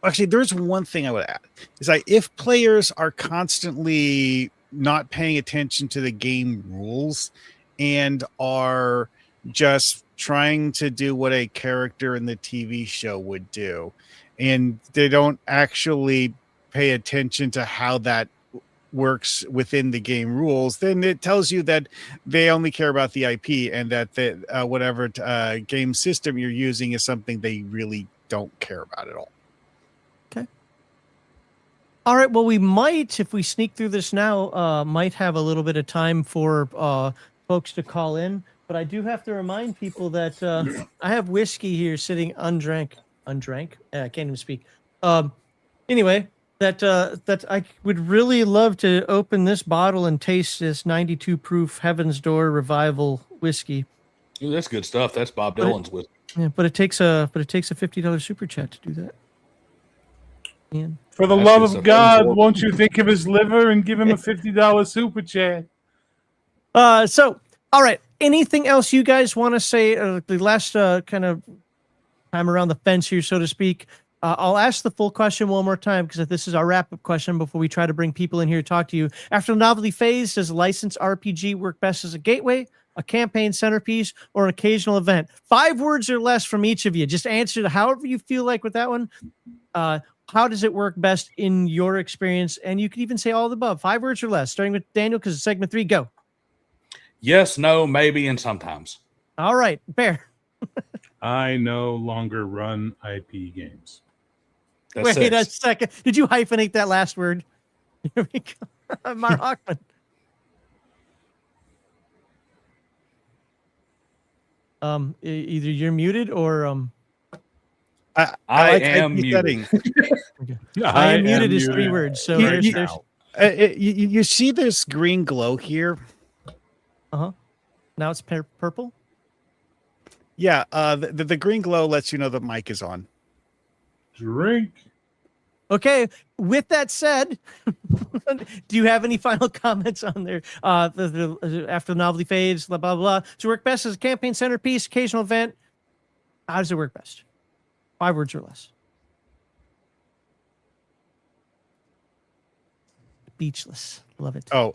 actually there's one thing I would add is like if players are constantly not paying attention to the game rules and are just trying to do what a character in the TV show would do, and they don't actually pay attention to how that works within the game rules, then it tells you that they only care about the IP and that whatever game system you're using is something they really don't care about at all. Okay. All right. Well, we might, if we sneak through this now, might have a little bit of time for folks to call in. But I do have to remind people that I have whiskey here sitting undrank. I can't even speak. Anyway, that I would really love to open this bottle and taste this 92 proof Heaven's Door Revival whiskey. Ooh, that's good stuff. That's Bob Dylan's whiskey. Yeah, but it takes a $50 super chat to do that. And For the love of God, won't you think of his liver and give him a $50 super chat? So, all right. Anything else you guys want to say? The last kind of time around the fence here, so to speak. I'll ask the full question one more time because this is our wrap-up question before we try to bring people in here to talk to you. After the novelty phase, does a licensed RPG work best as a gateway, a campaign centerpiece, or an occasional event? 5 words or less from each of you. Just answer it however you feel like with that one. How does it work best in your experience? And you could even say all of the above. 5 words or less. Starting with Daniel because it's segment 3. Go. Yes, no, maybe, and sometimes. All right. Bear. I no longer run IP games. That's Wait 6. a second. Did you hyphenate that last word? Here we go. Mark Hockman. Either you're muted or I am muted. Okay. I am muted is 3 words. So you see this green glow here? Now it's purple. Yeah, the green glow lets you know the mic is on. Drink. Okay. With that said, do you have any final comments on there? After the novelty phase, blah blah blah. Does it work best as a campaign centerpiece, occasional event? How does it work best? 5 words or less. Speechless. Love it. Oh,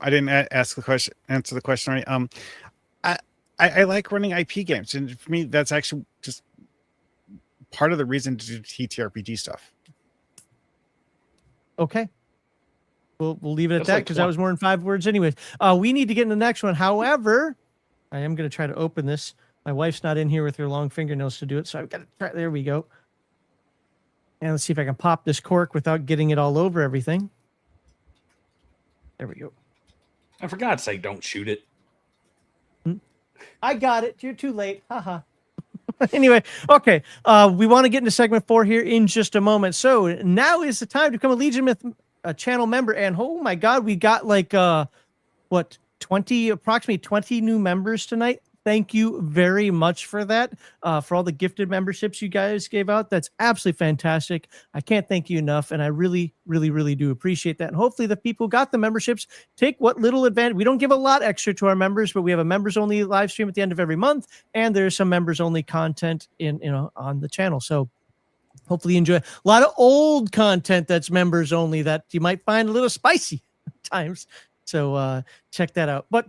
I didn't answer the question right. I like running IP games, and for me, that's actually just part of the reason to do TTRPG stuff. Okay. We'll leave it at that because that was more than 5 words anyways. We need to get in the next one. However, I am going to try to open this. My wife's not in here with her long fingernails to do it, so I've got to try. There we go. And let's see if I can pop this cork without getting it all over everything. There we go. And for God's sake, don't shoot it. I got it. You're too late. Haha. Anyway, okay. We want to get into segment 4 here in just a moment. So now is the time to become a Legion Myth channel member. And oh my God, we got like approximately 20 new members tonight. Thank you very much for that. For all the gifted memberships you guys gave out. That's absolutely fantastic. I can't thank you enough. And I really, really, really do appreciate that. And hopefully the people who got the memberships take what little advantage. We don't give a lot extra to our members, but we have a members only live stream at the end of every month. And there's some members only content on the channel. So hopefully you enjoy a lot of old content that's members only that you might find a little spicy at times. So check that out. But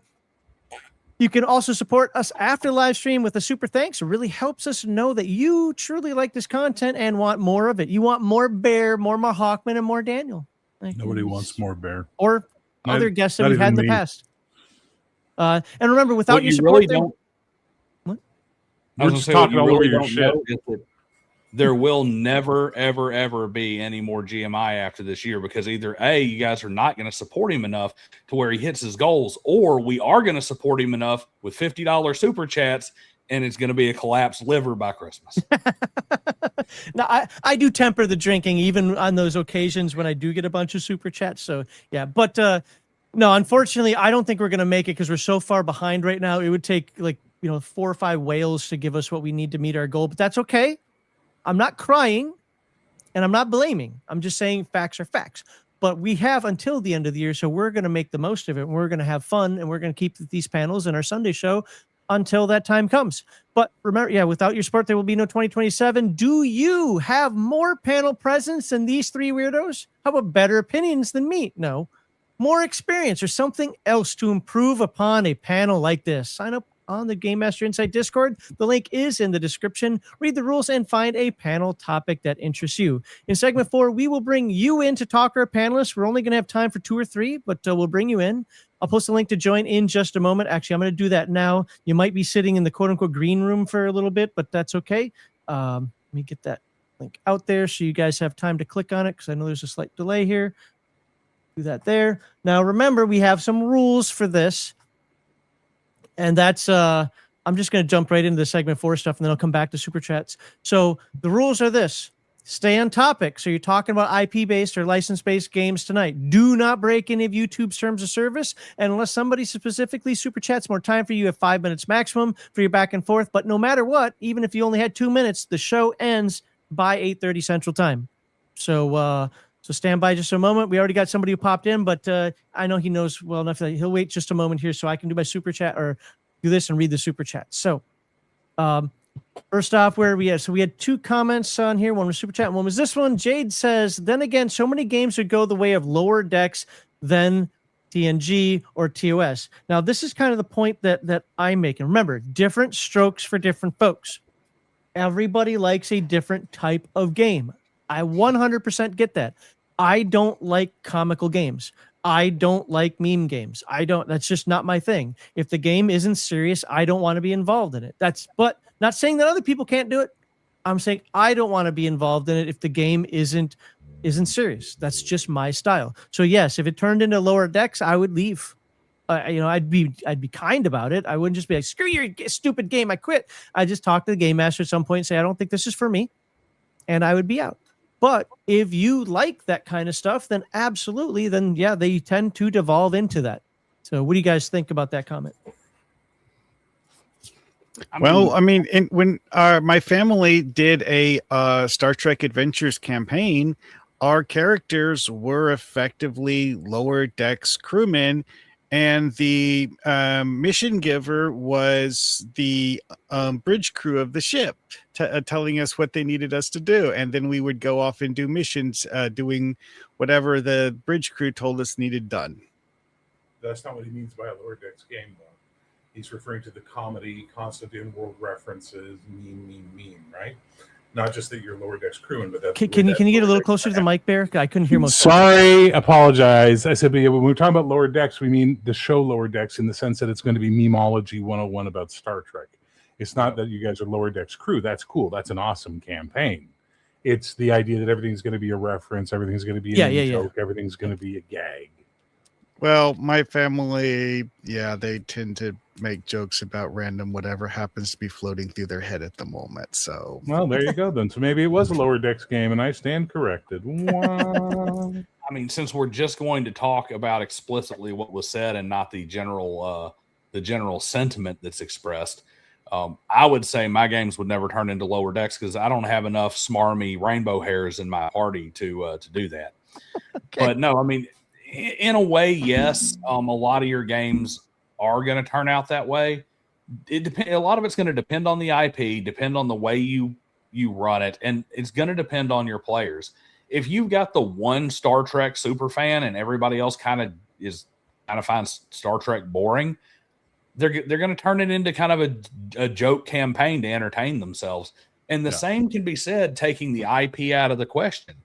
you can also support us after live stream with a super thanks. It really helps us know that you truly like this content and want more of it. You want more Bear, more Hawkman, and more Daniel. Nobody wants more Bear. Or other guests that we've had in the past. And remember, without your support... Really don't... We're just talking all over your shit. there will never, ever, ever be any more GMI after this year, because either A, you guys are not going to support him enough to where he hits his goals, or we are going to support him enough with $50 super chats, and it's going to be a collapsed liver by Christmas. Now, I do temper the drinking even on those occasions when I do get a bunch of super chats. So yeah, but no, unfortunately, I don't think we're going to make it because we're so far behind right now. It would take 4 or 5 whales to give us what we need to meet our goal, but that's okay. I'm not crying and I'm not blaming. I'm just saying facts are facts. But we have until the end of the year, so we're going to make the most of it. We're going to have fun, and we're going to keep these panels and our Sunday show until that time comes. But remember, without your support, there will be no 2027. Do you have more panel presence than these 3 weirdos? How about better opinions than me? No. More experience or something else to improve upon a panel like this? Sign up on the Game Master Insight Discord. The link is in the description. Read the rules and find a panel topic that interests you. In segment 4, we will bring you in to talk to our panelists. We're only going to have time for 2 or 3, but we'll bring you in. I'll post a link to join in just a moment. Actually, I'm going to do that now. You might be sitting in the quote-unquote green room for a little bit, but that's okay. Let me get that link out there so you guys have time to click on it, because I know there's a slight delay here. Do that there. Now, remember, we have some rules for this. And that's, I'm just going to jump right into the segment 4 stuff, and then I'll come back to super chats. So the rules are this. Stay on topic. So you're talking about IP-based or license-based games tonight. Do not break any of YouTube's terms of service. And unless somebody specifically super chats more time for you, have 5 minutes maximum for your back and forth. But no matter what, even if you only had 2 minutes, the show ends by 8:30 Central Time. So stand by just a moment. We already got somebody who popped in, but I know he knows well enough that he'll wait just a moment here so I can do my super chat or do this and read the super chat. So first off, where are we at? So we had 2 comments on here. One was super chat. One was this one. Jade says, then again, so many games would go the way of lower decks than TNG or TOS. Now, this is kind of the point that I'm making. Remember, different strokes for different folks. Everybody likes a different type of game. I 100% get that. I don't like comical games. I don't like meme games. That's just not my thing. If the game isn't serious, I don't want to be involved in it. But not saying that other people can't do it. I'm saying I don't want to be involved in it if the game isn't serious. That's just my style. So yes, if it turned into lower decks, I would leave. I'd be kind about it. I wouldn't just be like, screw your stupid game, I quit. I just talk to the game master at some point and say, I don't think this is for me, and I would be out. But if you like that kind of stuff, then absolutely, then yeah, they tend to devolve into that. So what do you guys think about that comment? When my family did a Star Trek Adventures campaign, our characters were effectively lower decks crewmen, and the mission giver was the bridge crew of the ship, telling us what they needed us to do. And then we would go off and do missions, doing whatever the bridge crew told us needed done. That's not what he means by a lower decks game, though. He's referring to the comedy, constant in-world references, meme, right? Not just that you're lower decks crewing, but that's... Can you get a little closer to the mic, Bear? I couldn't hear most. Sorry, apologize. I said, but when we're talking about lower decks, we mean the show Lower Decks in the sense that it's going to be Memology 101 about Star Trek. It's not that you guys are lower decks crew. That's cool. That's an awesome campaign. It's the idea that everything's going to be a reference, everything's going to be a joke, everything's going to be a gag. Well, my family, they tend to make jokes about random whatever happens to be floating through their head at the moment. So, well, there you go then. So maybe it was a lower decks game, and I stand corrected. I mean, since we're just going to talk about explicitly what was said and not the general sentiment that's expressed, I would say my games would never turn into lower decks because I don't have enough smarmy rainbow hairs in my party to do that. Okay. But no, I mean, in a way, yes. A lot of your games are going to turn out that way. A lot of it's going to depend on the IP, depend on the way you run it, and it's going to depend on your players. If you've got the one Star Trek super fan and everybody else kind of finds Star Trek boring, they're going to turn it into kind of a joke campaign to entertain themselves. And the same can be said taking the IP out of the question.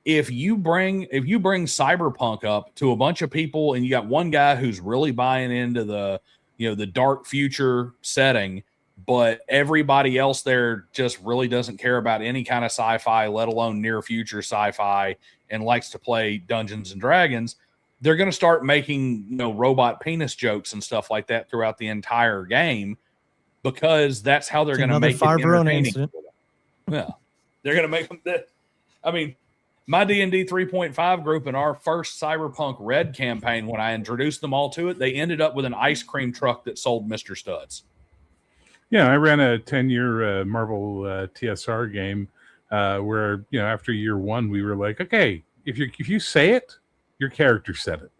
If you bring Cyberpunk up to a bunch of people and you got one guy who's really buying into the dark future setting, but everybody else there just really doesn't care about any kind of sci-fi, let alone near future sci-fi, and likes to play Dungeons and Dragons, they're going to start making, robot penis jokes and stuff like that throughout the entire game, because that's how they're going to make it entertaining. Yeah, they're going to make them that. I mean, my D&D 3.5 group in our first Cyberpunk Red campaign, when I introduced them all to it, they ended up with an ice cream truck that sold Mr. Studs. Yeah, I ran a 10-year Marvel TSR game where, after year one, we were like, okay, if you say it, your character said it.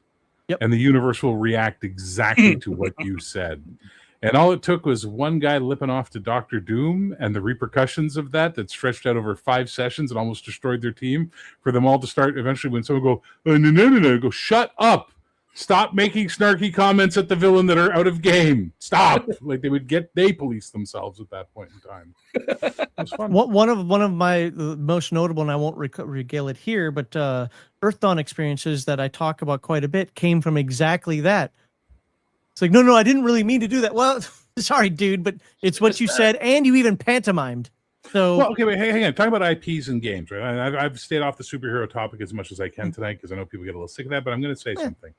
Yep. And the universe will react exactly to what you said. And all it took was one guy lipping off to Dr. Doom and the repercussions of that stretched out over 5 sessions and almost destroyed their team, for them all to start eventually, when someone go, no, go, shut up. Stop making snarky comments at the villain that are out of game. Stop. Like they police themselves at that point in time. It was fun. One of my most notable, and I won't regale it here, but Earth Dawn experiences that I talk about quite a bit came from exactly that. It's like, no, I didn't really mean to do that. Well, sorry, dude, but it's what you said, and you even pantomimed. So, well, okay, wait, hang on. Talking about IPs and games, right? I've stayed off the superhero topic as much as I can tonight because I know people get a little sick of that, but I'm going to say something.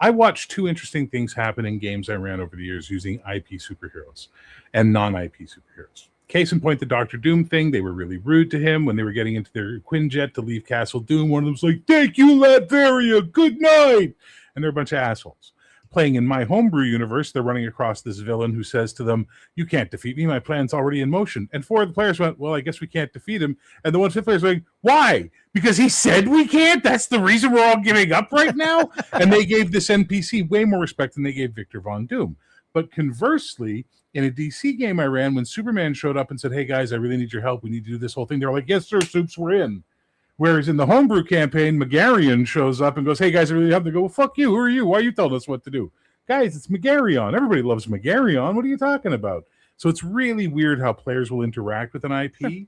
I watched 2 interesting things happen in games I ran over the years using IP superheroes and non-IP superheroes. Case in point, the Dr. Doom thing, they were really rude to him when they were getting into their Quinjet to leave Castle Doom. One of them was like, thank you, Latveria, good night. And they're a bunch of assholes. Playing in my homebrew universe, they're running across this villain who says to them, you can't defeat me, my plan's already in motion. And 4 of the players went, well, I guess we can't defeat him. And the 1/5 players went, why? Because he said we can't? That's the reason we're all giving up right now? And they gave this NPC way more respect than they gave Victor Von Doom. But conversely, in a DC game I ran, when Superman showed up and said, hey guys, I really need your help, we need to do this whole thing, they were like, yes sir, Soups, we're in. Whereas in the homebrew campaign, Megarion shows up and goes, hey guys, I really have to go. Well, fuck you. Who are you? Why are you telling us what to do? Guys, it's Megarion. Everybody loves Megarion. What are you talking about? So it's really weird how players will interact with an IP,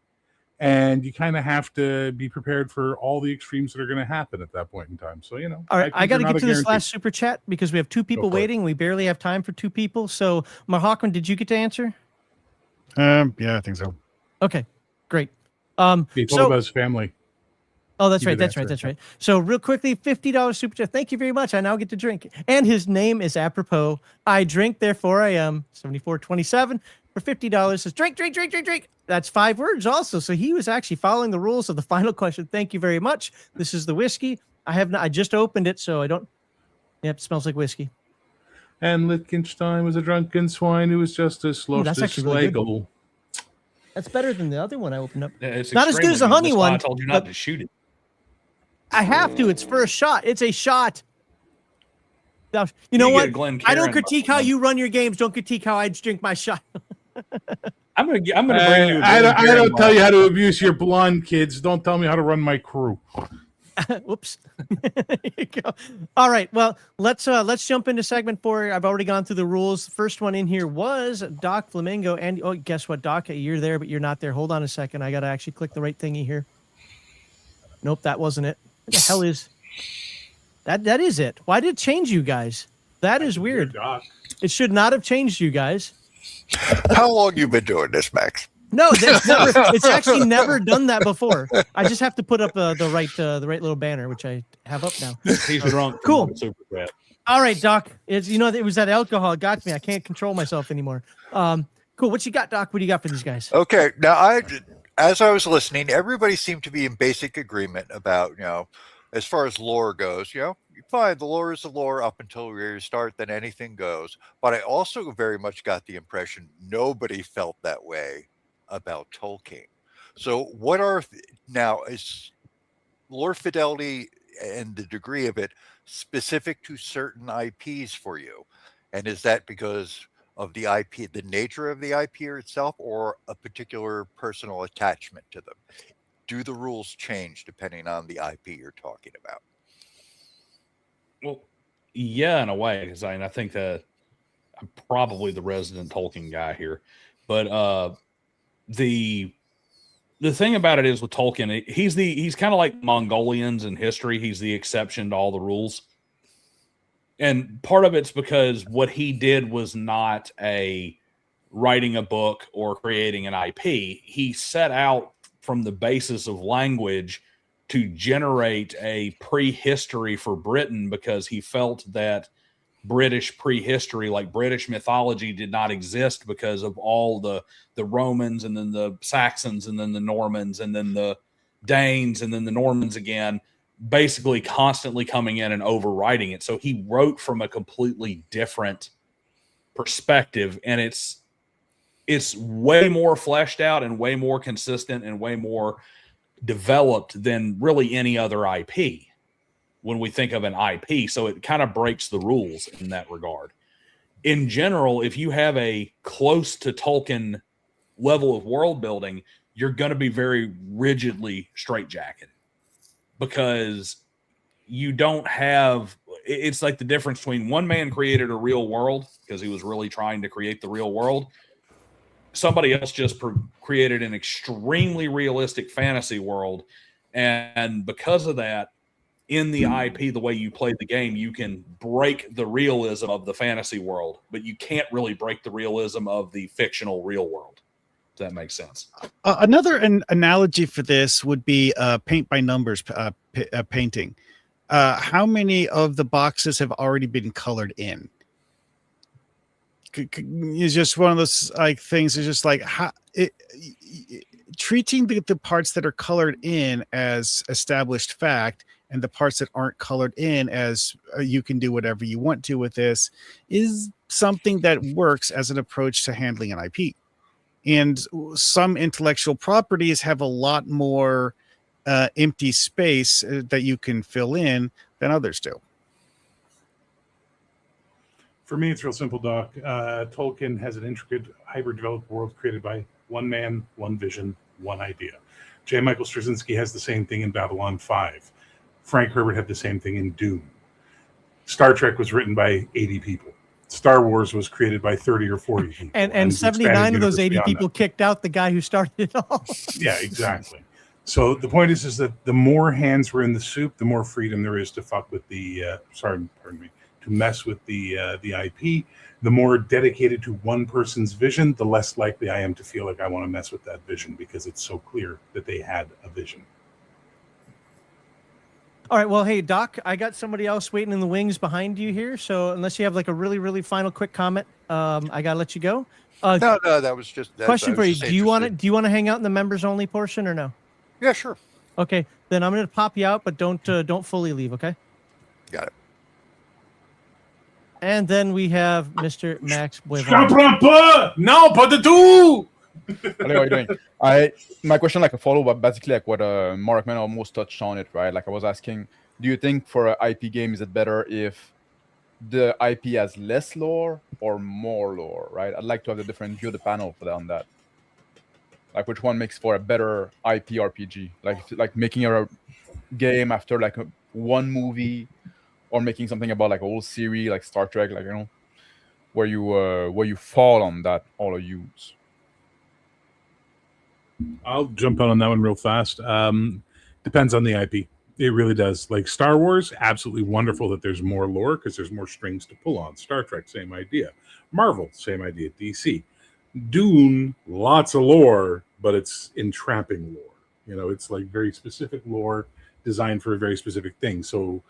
and you kind of have to be prepared for all the extremes that are going to happen at that point in time. So, All right, I got to get to this last super chat because we have 2 people waiting. We barely have time for 2 people. So, Mahawkman, did you get to answer? Yeah, I think so. Okay, great. He told about his family. Oh, that's right. That's right. So real quickly, $50 super chat. Thank you very much. I now get to drink. And his name is apropos. I drink, therefore I am. 7427 for $50 says drink. That's 5 words also. So he was actually following the rules of the final question. Thank you very much. This is the whiskey. I just opened it, so I don't. Yep, it smells like whiskey. And Liechtenstein was a drunken swine who was just as slow as Schlegel. That's better than the other one I opened up. It's not as good as the honey one. I told you not to shoot it. I have to. It's for a shot. It's a shot. You know what? I don't critique how you run your games. Don't critique how I drink my shot. I'm gonna bring you. I don't tell you how to abuse your blonde kids. Don't tell me how to run my crew. Whoops. There you go. All right. Well, let's jump into segment 4. I've already gone through the rules. The first one in here was Doc Flamingo. And guess what, Doc? You're there, but you're not there. Hold on a second. I gotta actually click the right thingy here. Nope, that wasn't it. What the hell is that? That is it. Why did it change you guys? That is weird. It should not have changed you guys. How long you been doing this, Max? No, it's actually never done that before. I just have to put up the right little banner, which I have up now. He's drunk. Cool. All right, Doc. It was that alcohol. It got me. I can't control myself anymore. Cool. What you got, Doc? What do you got for these guys? Okay. Now, as I was listening, everybody seemed to be in basic agreement about, as far as lore goes, fine, the lore is the lore up until you start, then anything goes. But I also very much got the impression nobody felt that way about Tolkien. So is lore fidelity and the degree of it specific to certain IPs for you? And is that because of the IP, the nature of the IP itself, or a particular personal attachment to them? Do the rules change depending on the IP you're talking about? Well, yeah, in a way, because I think that I'm probably the resident Tolkien guy here, but the thing about it is with Tolkien, he's kind of like Mongolians in history. He's the exception to all the rules. And part of it's because what he did was not a writing a book or creating an IP. He set out from the basis of language to generate a prehistory for Britain, because he felt that British prehistory, like British mythology, did not exist because of all the Romans, and then the Saxons, and then the Normans, and then the Danes, and then the Normans again, basically constantly coming in and overwriting it. So he wrote from a completely different perspective, and it's way more fleshed out and way more consistent and way more developed than really any other IP when we think of an IP. So it kind of breaks the rules in that regard. In general, if you have a close to Tolkien level of world building, you're going to be very rigidly straitjacketed, because you don't have, it's like the difference between one man created a real world because he was really trying to create the real world. Somebody else just created an extremely realistic fantasy world. And because of that, in the IP, the way you play the game, you can break the realism of the fantasy world, but you can't really break the realism of the fictional real world. Does that make sense? Another analogy for this would be paint by numbers painting. How many of the boxes have already been colored in? It's just one of those like things. It's just like treating the parts that are colored in as established fact, and the parts that aren't colored in as you can do whatever you want to with this, is something that works as an approach to handling an IP. And some intellectual properties have a lot more empty space that you can fill in than others do. For me, it's real simple, Doc. Tolkien has an intricate, hyper-developed world created by one man, one vision, one idea. J. Michael Straczynski has the same thing in Babylon 5. Frank Herbert had the same thing in Dune. Star Trek was written by 80 people. Star Wars was created by 30 or 40 people. And 79 of those 80 people kicked out the guy who started it all. Yeah, exactly. So the point is that the more hands were in the soup, the more freedom there is to fuck with the, to mess with the IP. The more dedicated to one person's vision, the less likely I am to feel like I want to mess with that vision, because it's so clear that they had a vision. All right. Well, hey, Doc, I got somebody else waiting in the wings behind you here. So unless you have like a really, really final quick comment, I got to let you go. No, that was just question for you. Do you want to hang out in the members only portion or no? Yeah, sure. Okay. Then I'm going to pop you out, but don't fully leave. Okay. Got it. And then we have Mr. Max Buevon. Non, pas du tout! How are you doing? My question, like a follow-up, basically like what Markman almost touched on it, right? Like I was asking, do you think for an IP game, is it better if the IP has less lore or more lore, right? I'd like to have the different view of the panel for that on that. Like which one makes for a better IP RPG? Like making a game after like one movie, or making something about like a whole series, like Star Trek, like, you know, where you fall on that all use. I'll jump on that one real fast. Depends on the IP. It really does. Like Star Wars, absolutely wonderful that there's more lore because there's more strings to pull on. Star Trek, same idea. Marvel, same idea. DC. Dune, lots of lore, but it's entrapping lore. You know, it's like very specific lore designed for a very specific thing. So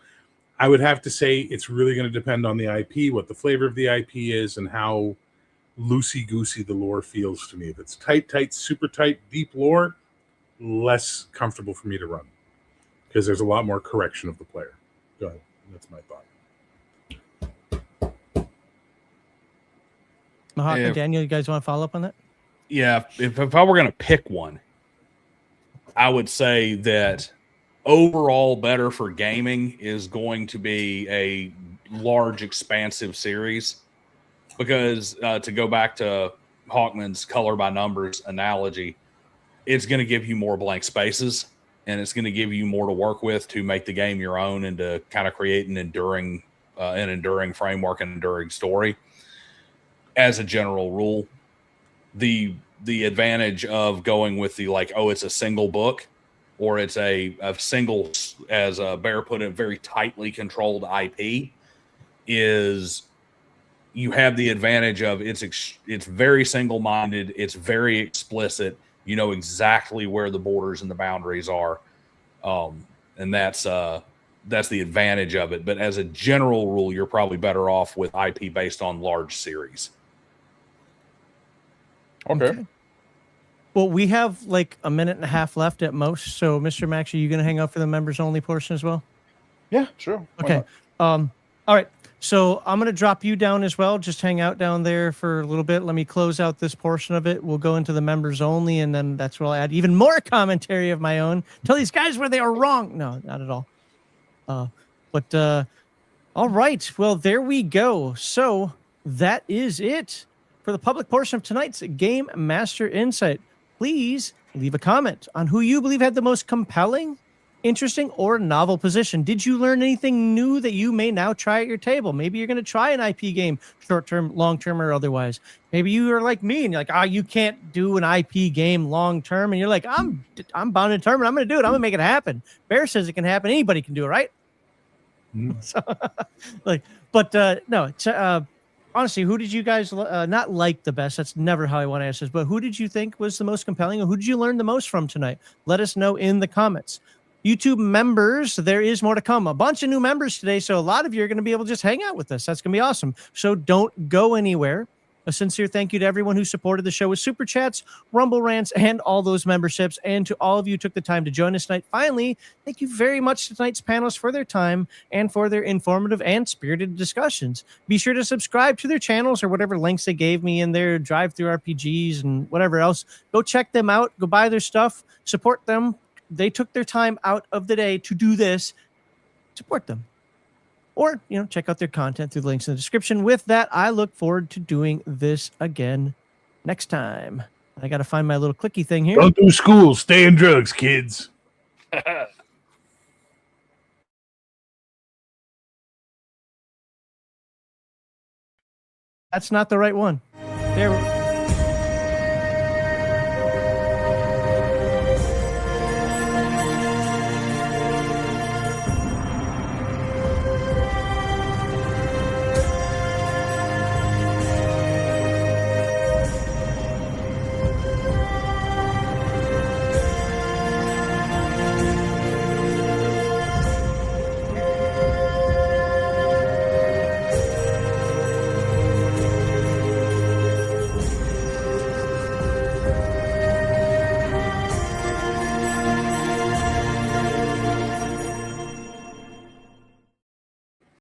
I would have to say it's really going to depend on the IP, what the flavor of the IP is, and how loosey-goosey the lore feels to me. If it's tight, super tight, deep lore, less comfortable for me to run because there's a lot more correction of the player. Go ahead. That's my thought. Mahak and Daniel, you guys want to follow up on that? Yeah, if I were going to pick one, I would say that overall better for gaming is going to be a large, expansive series. Because to go back to Hawkman's color by numbers analogy, it's going to give you more blank spaces, and it's going to give you more to work with to make the game your own and to kind of create an enduring framework and enduring story. As a general rule, the advantage of going with the it's a single book, or it's a single, as Bear put it, very tightly controlled IP is, you have the advantage of it's very single-minded, it's very explicit. You know exactly where the borders and the boundaries are, and that's the advantage of it. But as a general rule, you're probably better off with IP based on large series. Okay. Well, we have like a minute and a half left at most. So, Mr. Max, are you going to hang out for the members only portion as well? Yeah, sure. Why Okay. not? All right. So I'm going to drop you down as well. Just hang out down there for a little bit. Let me close out this portion of it. We'll go into the members only, and then that's where I'll add even more commentary of my own. Tell these guys where they are wrong. No, not at all. All right. Well, there we go. So that is it for the public portion of tonight's Game Master Insight. Please leave a comment on who you believe had the most compelling, interesting, or novel position. Did you learn anything new that you may now try at your table? Maybe you're going to try an IP game, short-term, long-term, or otherwise. Maybe you are like me and you're like, you can't do an IP game long-term. And you're like, I'm bound and determined. I'm going to do it. I'm going to make it happen. Bear says it can happen. Anybody can do it, right? So, no. Honestly, who did you guys not like the best? That's never how I want to ask this. But who did you think was the most compelling, or who did you learn the most from tonight? Let us know in the comments. YouTube members, there is more to come. A bunch of new members today, so a lot of you are going to be able to just hang out with us. That's going to be awesome. So don't go anywhere. A sincere thank you to everyone who supported the show with super chats, rumble rants, and all those memberships. And to all of you who took the time to join us tonight. Finally, thank you very much to tonight's panelists for their time and for their informative and spirited discussions. Be sure to subscribe to their channels or whatever links they gave me in their drive-through RPGs and whatever else. Go check them out. Go buy their stuff. Support them. They took their time out of the day to do this. Support them. Or, check out their content through the links in the description. With that, I look forward to doing this again next time. I got to find my little clicky thing here. Don't do school. Stay in drugs, kids. That's not the right one. There.